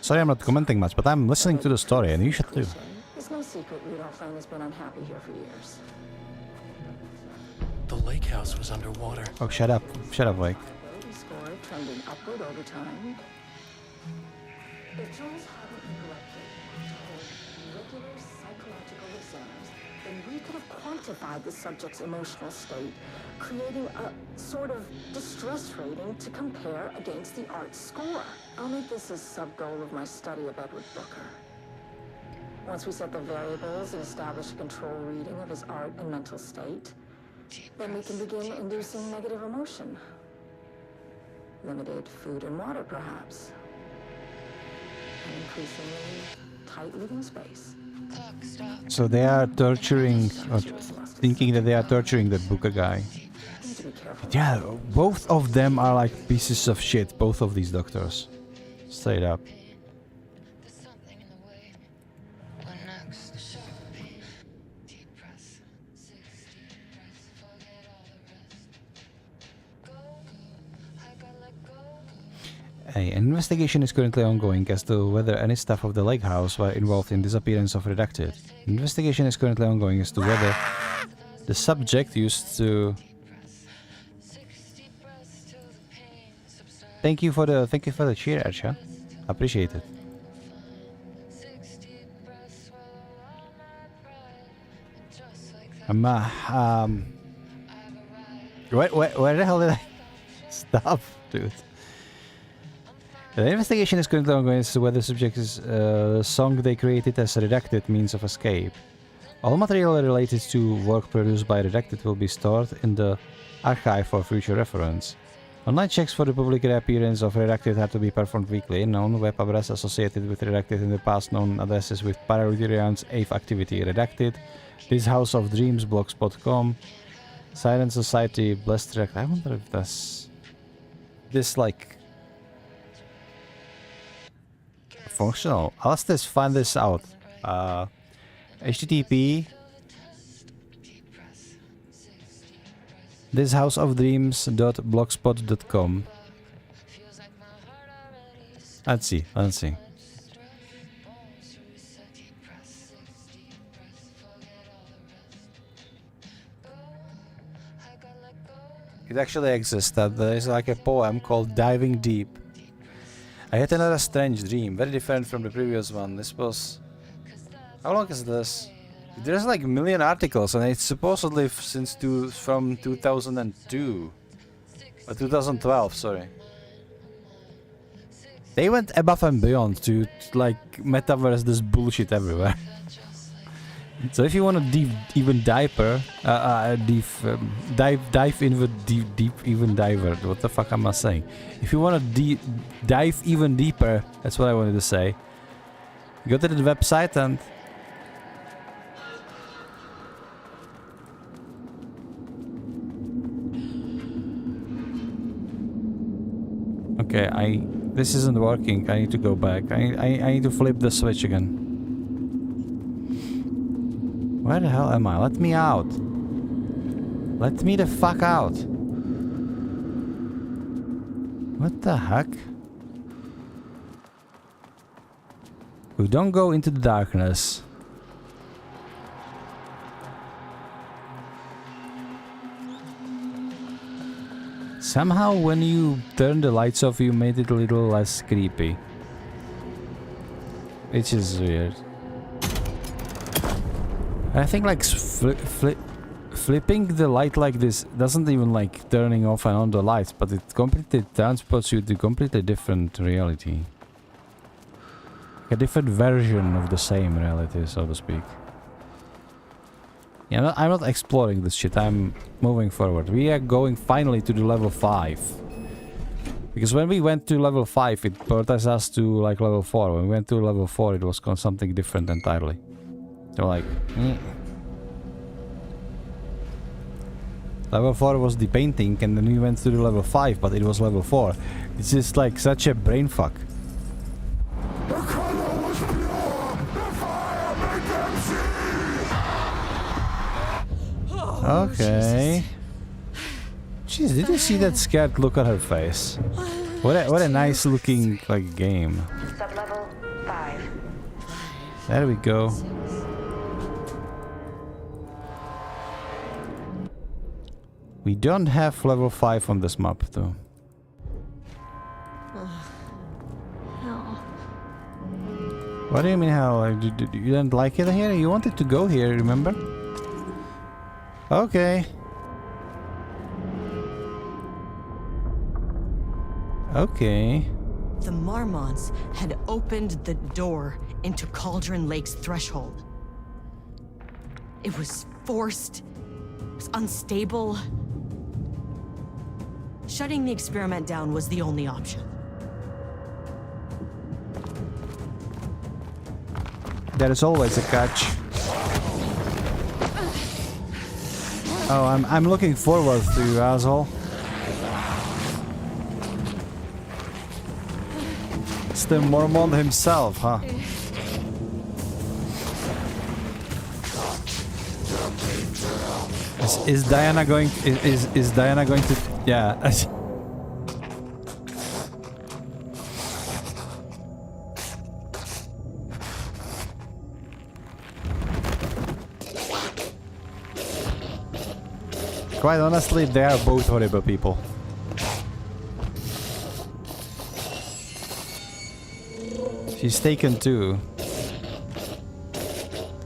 Sorry I'm not commenting much, but I'm listening to the story and you should too. It's no secret Rudolph Lane has been unhappy here for years. The lake house was underwater. Oh, shut up. Shut up, Wake. He scored, trending upward over time. If Jules hadn't neglected to hold regular psychological exams, then we could have quantified the subject's emotional state, creating a sort of distress rating to compare against the art score. I'll make this a sub-goal of my study of Edward Booker. Once we set the variables and establish a control reading of his art and mental state, then we can begin inducing negative emotion. Limited food and water, perhaps. An increasingly tight living space. So they are torturing, or thinking that they are torturing that Booker guy. Yeah, both of them are like pieces of shit, both of these doctors. Straight up. An investigation is currently ongoing as to whether any staff of the lake house were involved in disappearance of Redacted. Investigation is currently ongoing as to whether the subject used to... Thank you for the cheer, Archa. Appreciate it. Where the hell did I stop, dude? The investigation is currently ongoing as to whether the subject's song they created as a redacted means of escape. All material related to work produced by Redacted will be stored in the archive for future reference. Online checks for the public reappearance of Redacted have to be performed weekly. Known web addresses associated with Redacted in the past, known addresses with Parodians, AVE activity Redacted, This House of Dreams, Blogspot.com, Silent Society, Blessed Track. I wonder if that's... this like... functional. Let's just find this out. HTTP thishouseofdreams.blogspot.com. Let's see. It actually exists. There is like a poem called Diving Deep. I had another strange dream, very different from the previous one. This was... how long is this? There's like a million articles and it's supposedly from 2002. Or 2012, sorry. They went above and beyond to like metaverse this bullshit everywhere. So if you want to dive even deeper, dive in with deep even diver. What the fuck am I saying? If you want to dive even deeper, that's what I wanted to say. Go to the website and okay, this isn't working. I need to go back. I need to flip the switch again. Where the hell am I? Let me out. Let me the fuck out. What the heck? We don't go into the darkness. Somehow when you turn the lights off, you made it a little less creepy. Which is weird. I think like flipping the light like this doesn't even like turning off and on the lights, but it completely transports you to a completely different reality. A different version of the same reality, so to speak. Yeah, I'm not exploring this shit, I'm moving forward. We are going finally to the level 5. Because when we went to level 5, it brought us to like level 4. When we went to level 4, it was something different entirely. So like... Level 4 was the painting, and then we went to the level 5, but it was level 4. It's just like such a brain fuck. Okay. Jeez, did you see that scared look on her face? What a nice looking like game. Sublevel 5. There we go. We don't have level 5 on this map though. What do you mean how? You didn't like it here? You wanted to go here, remember? Okay. Okay. The Marmonts had opened the door into Cauldron Lake's threshold. It was forced. It was unstable. Shutting the experiment down was the only option. There is always a catch. Oh, I'm looking forward to you, asshole. It's the Mormon himself, huh? Is Diana going? Is Diana going to? Yeah. Quite honestly, they are both horrible people. She's taken too.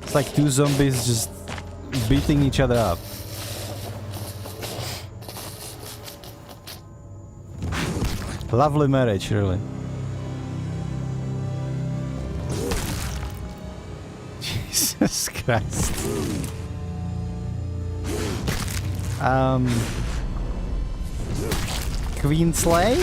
It's like two zombies just beating each other up. Lovely marriage, really. Jesus Christ. Queen Slay?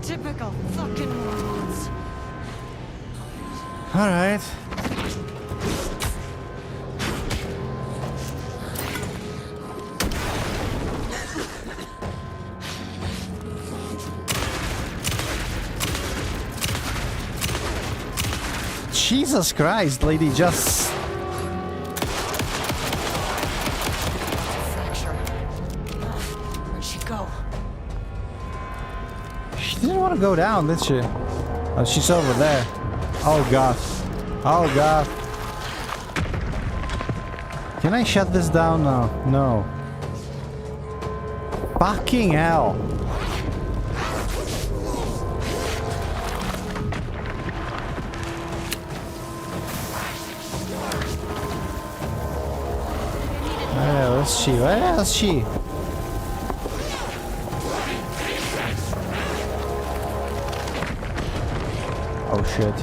Typical fucking Mormons. All right. Jesus Christ, lady, just... Fracture. Where'd she go? She didn't want to go down, did she? Oh, she's over there. Oh god. Oh god. Can I shut this down now? No. Fucking hell. Where is she? Where is she? Oh shit.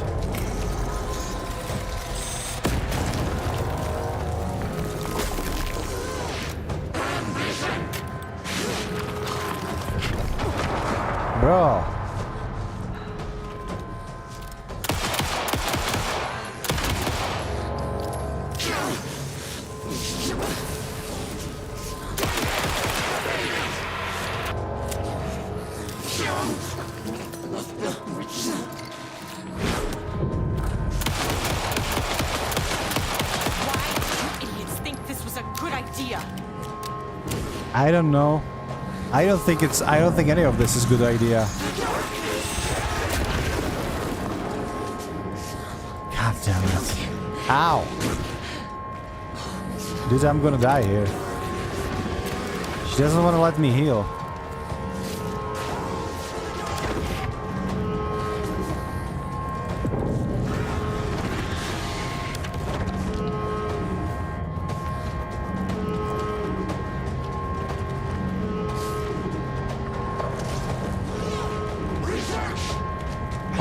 Bro. ya. I don't know. I don't think any of this is a good idea. God damn it. Ow. Dude, I'm gonna die here. She doesn't want to let me heal.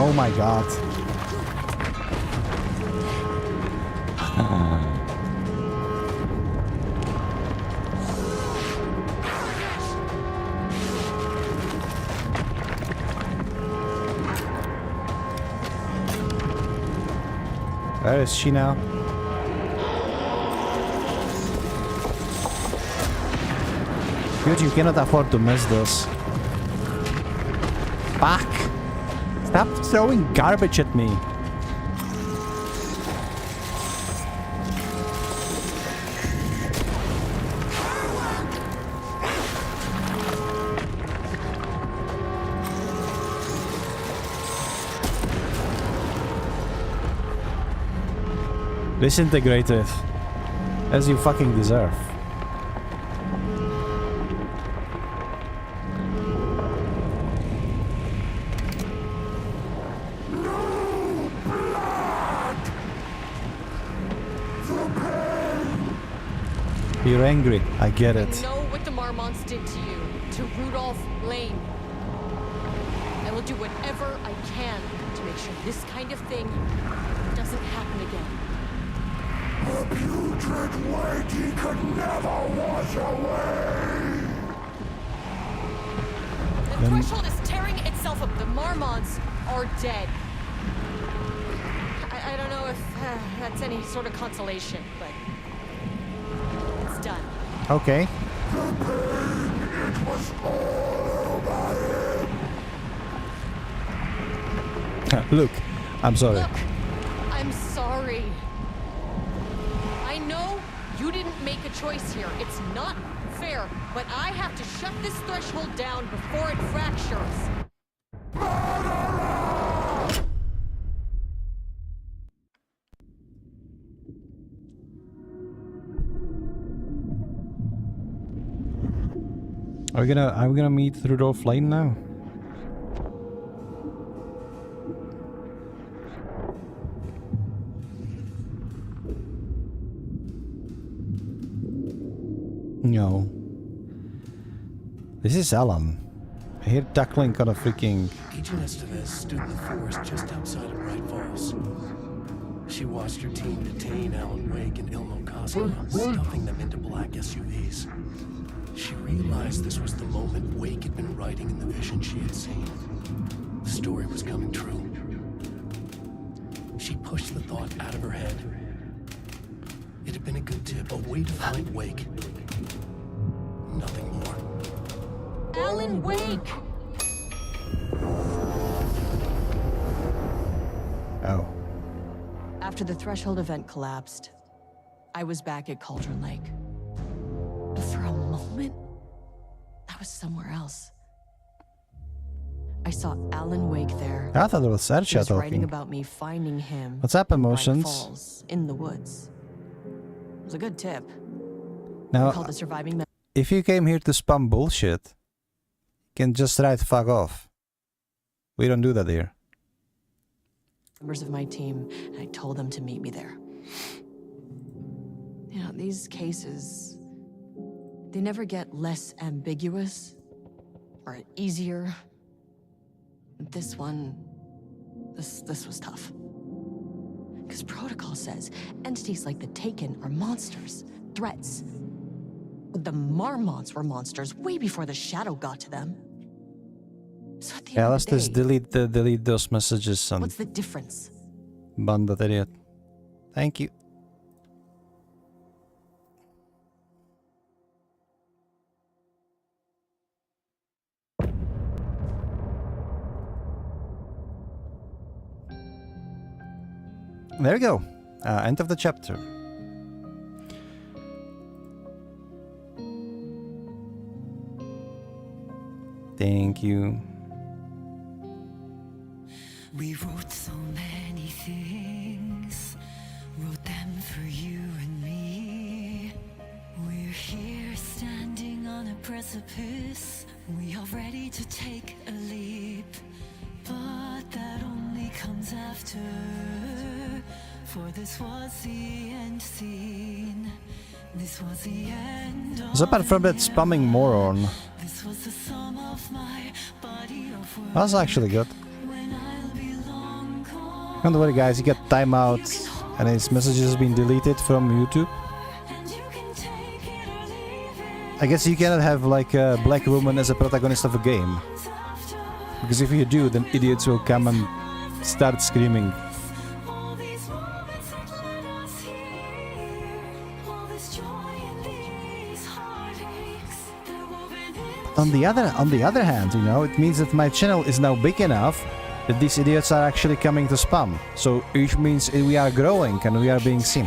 Oh my god. Where is she now? Dude, you cannot afford to miss this. Fuck! Stop throwing garbage at me. Disintegrate it. As you fucking deserve. You're angry. I get it. I know what the Marmonts did to you, to Rudolph Lane. I will do whatever I can to make sure this kind of thing doesn't happen again. The putrid weight he could never wash away. The threshold is tearing itself up. The Marmonts are dead. I don't know if that's any sort of consolation, but it's done. Okay. The pain, it was all over him. Look, I'm sorry. Look, I'm sorry. I know you didn't make a choice here. It's not fair, but I have to shut this threshold down before it fractures. Are we gonna meet Rudolph Lane now? No. This is Alan. I hear tackling on a freaking... Agent Estevez stood in the forest just outside of Bright Falls. She watched her team detain Alan Wake and Ilmo Cosma, stuffing them into black SUVs. She realized this was the moment Wake had been writing in the vision she had seen. The story was coming true. She pushed the thought out of her head. It had been a good tip, a way to find Wake. Nothing more. Alan Wake! Oh. After the threshold event collapsed, I was back at Cauldron Lake. But for a moment, I was somewhere else. I saw Alan Wake there. I thought it was Sergio He was writing talking. about me finding him. What's up, in Bright emotions? Falls, in the woods. It was a good tip. Now, I called the surviving if you came here to spam bullshit, you can just write fuck off. We don't do that here. members of my team, and I told them to meet me there. You know, these cases, they never get less ambiguous or easier. This one, this was tough. Because protocol says entities like the Taken are monsters, threats. The Marmonts were monsters way before the Shadow got to them. So at the Yeah, end let's of the just day, delete those messages and what's the difference? ban that idiot. Thank you. There we go. End of the chapter. Thank you. We wrote so many things, wrote them for you and me. We're here standing on a precipice. We are ready to take a leap, but that only comes after. For this was the end scene. This was the end. So apart from that spamming moron, This was the sum of my body of work. that's actually good. Don't worry guys, you get timeouts and his messages has been deleted from YouTube. I guess you cannot have like a black woman as a protagonist of a game. Because if you do, then idiots will come and start screaming. On the other hand, you know, it means that my channel is now big enough that these idiots are actually coming to spam. So which means we are growing and we are being seen.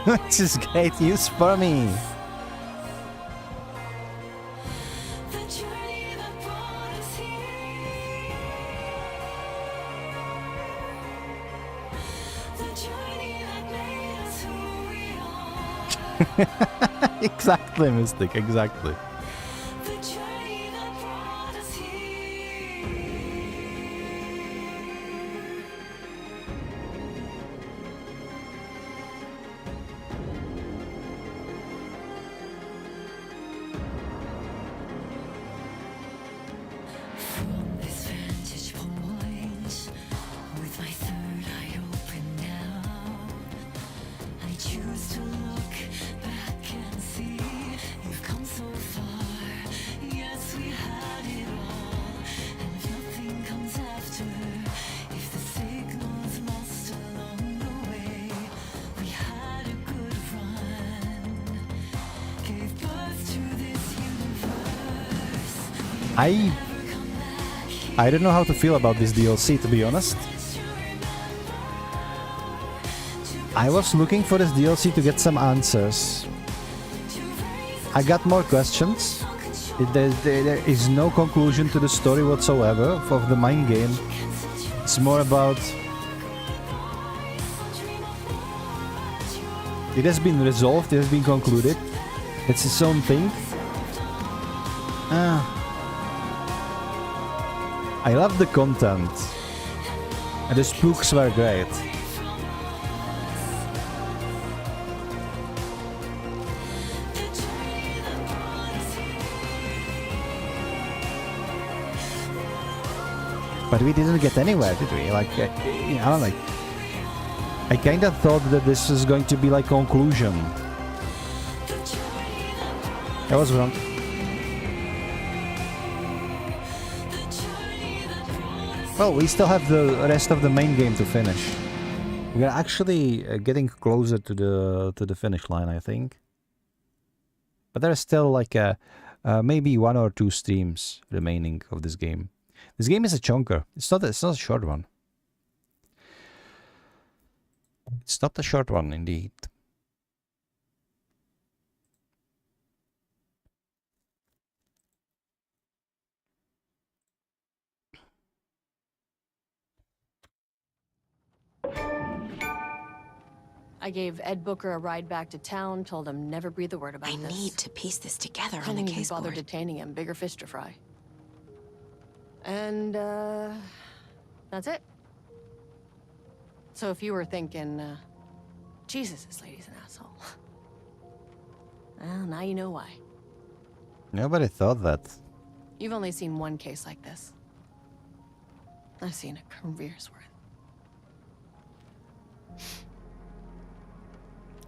Which is great news for me. Exactly, Mystic, exactly. From this vantage point, with my third eye open now, I choose to look back and see you've come so far. Yes, we had it all, and if nothing comes after, if the signal's lost along the way, we had a good run, gave birth to this universe. I don't know how to feel about this DLC, to be honest. I was looking for this DLC to get some answers. I got more questions. There is no conclusion to the story whatsoever of the main game. It's more about... It has been resolved, it has been concluded. It's its own thing. I love the content, and the spooks were great. But we didn't get anywhere, did we? Like, you know, like, I kind of thought that this was going to be like conclusion. I was wrong. Well, we still have the rest of the main game to finish. We are actually getting closer to the finish line, I think. But there's still like maybe 1 or 2 streams remaining of this game. This game is a chunker. It's not a short one. It's not a short one, indeed. I gave Ed Booker a ride back to town, told him never breathe a word about this. I need to piece this together on Couldn't the even case bother board. detaining him. Bigger fish to fry. And, that's it. So if you were thinking, Jesus, this lady's an asshole. Well, now you know why. Nobody thought that. You've only seen one case like this. I've seen a career's worth.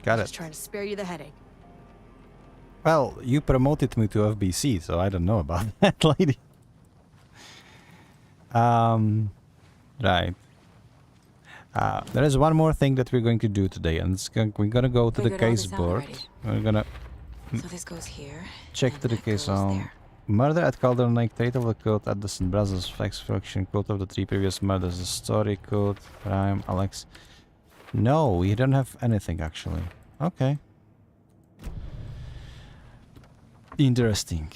Got Just it. trying to spare you the headache. Well, you promoted me to FBC, so I don't know about that, lady. Right. There is one more thing that we're going to do today, and we're gonna go to the Figured all case this out board. already. We're gonna So this goes here. check to the case on murder at Cauldron Lake, date of the code, Addison Brothers, facts, fraction, code of the 3 previous murders, the story code, crime, Alex. No, we don't have anything actually. Okay. Interesting.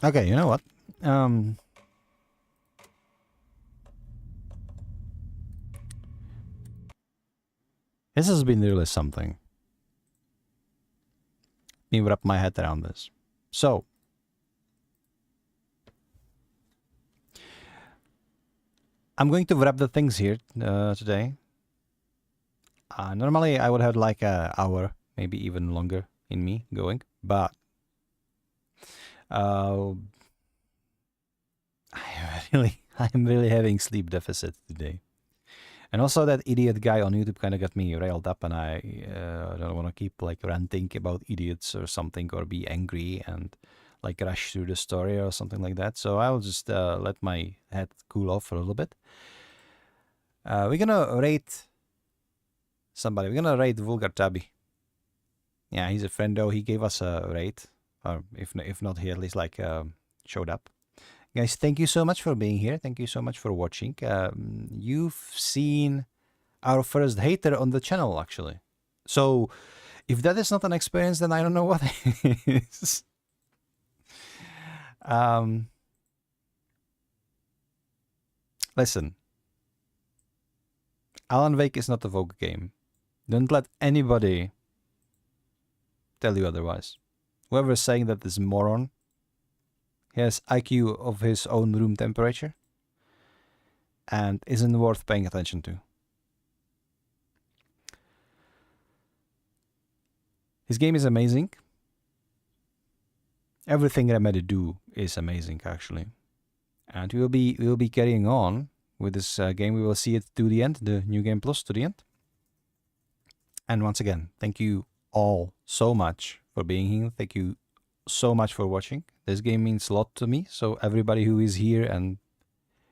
Okay, you know what? This has been really something. Let me wrap my head around this. So, I'm going to wrap the things here today. Normally, I would have like an hour, maybe even longer in me going, but I'm really having sleep deficit today. And also that idiot guy on YouTube kind of got me railed up, and I don't want to keep like ranting about idiots or something, or be angry and like rush through the story or something like that. So I'll just let my head cool off for a little bit. We're gonna rate somebody. We're gonna rate Vulgar Tabby. Yeah, he's a friend though. He gave us a rate, or if not, he at least like showed up. Guys, thank you so much for being here. Thank you so much for watching. You've seen our first hater on the channel, actually. So, if that is not an experience, then I don't know what is. Listen. Alan Wake is not a Vogue game. Don't let anybody tell you otherwise. Whoever's saying that is a moron. He has IQ of his own room temperature and isn't worth paying attention to. His game is amazing. Everything Remedy do is amazing, actually. And we will be carrying on with this game. We will see it to the end, the New Game Plus to the end. And once again, thank you all so much for being here. Thank you so much for watching. This game means a lot to me, so everybody who is here and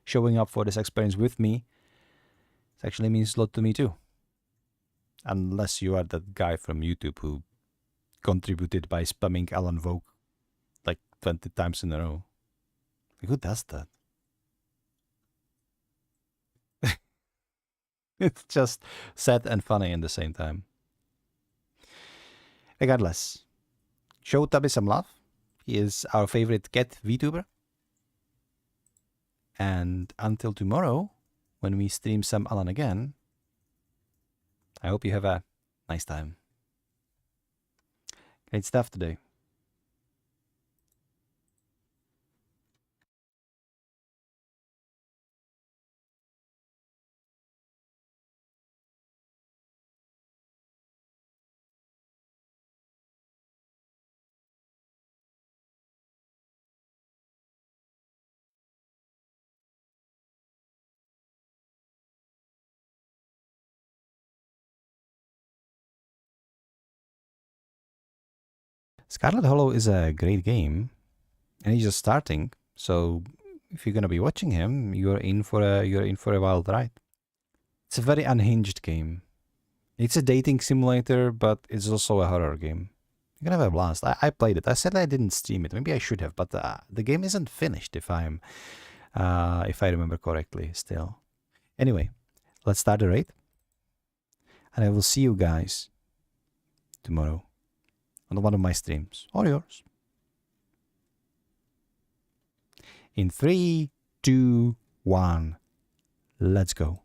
showing up for this experience with me, it actually means a lot to me too. Unless you are that guy from YouTube who contributed by spamming Alan Vogue like 20 times in a row. Like, who does that? It's just sad and funny at the same time. Regardless, show Tabby some love. He is our favorite cat VTuber. And until tomorrow, when we stream some Alan again, I hope you have a nice time. Great stuff today. Scarlet Hollow is a great game, and he's just starting. So if you're gonna be watching him, you're in for a wild ride. It's a very unhinged game. It's a dating simulator, but it's also a horror game. You're gonna have a blast. I played it. I said I didn't stream it. Maybe I should have, but the game isn't finished. If I remember correctly, still. Anyway, let's start the raid, and I will see you guys tomorrow on one of my streams or yours. In 3, 2, 1, let's go.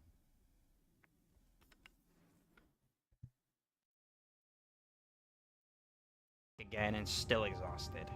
Again and still exhausted.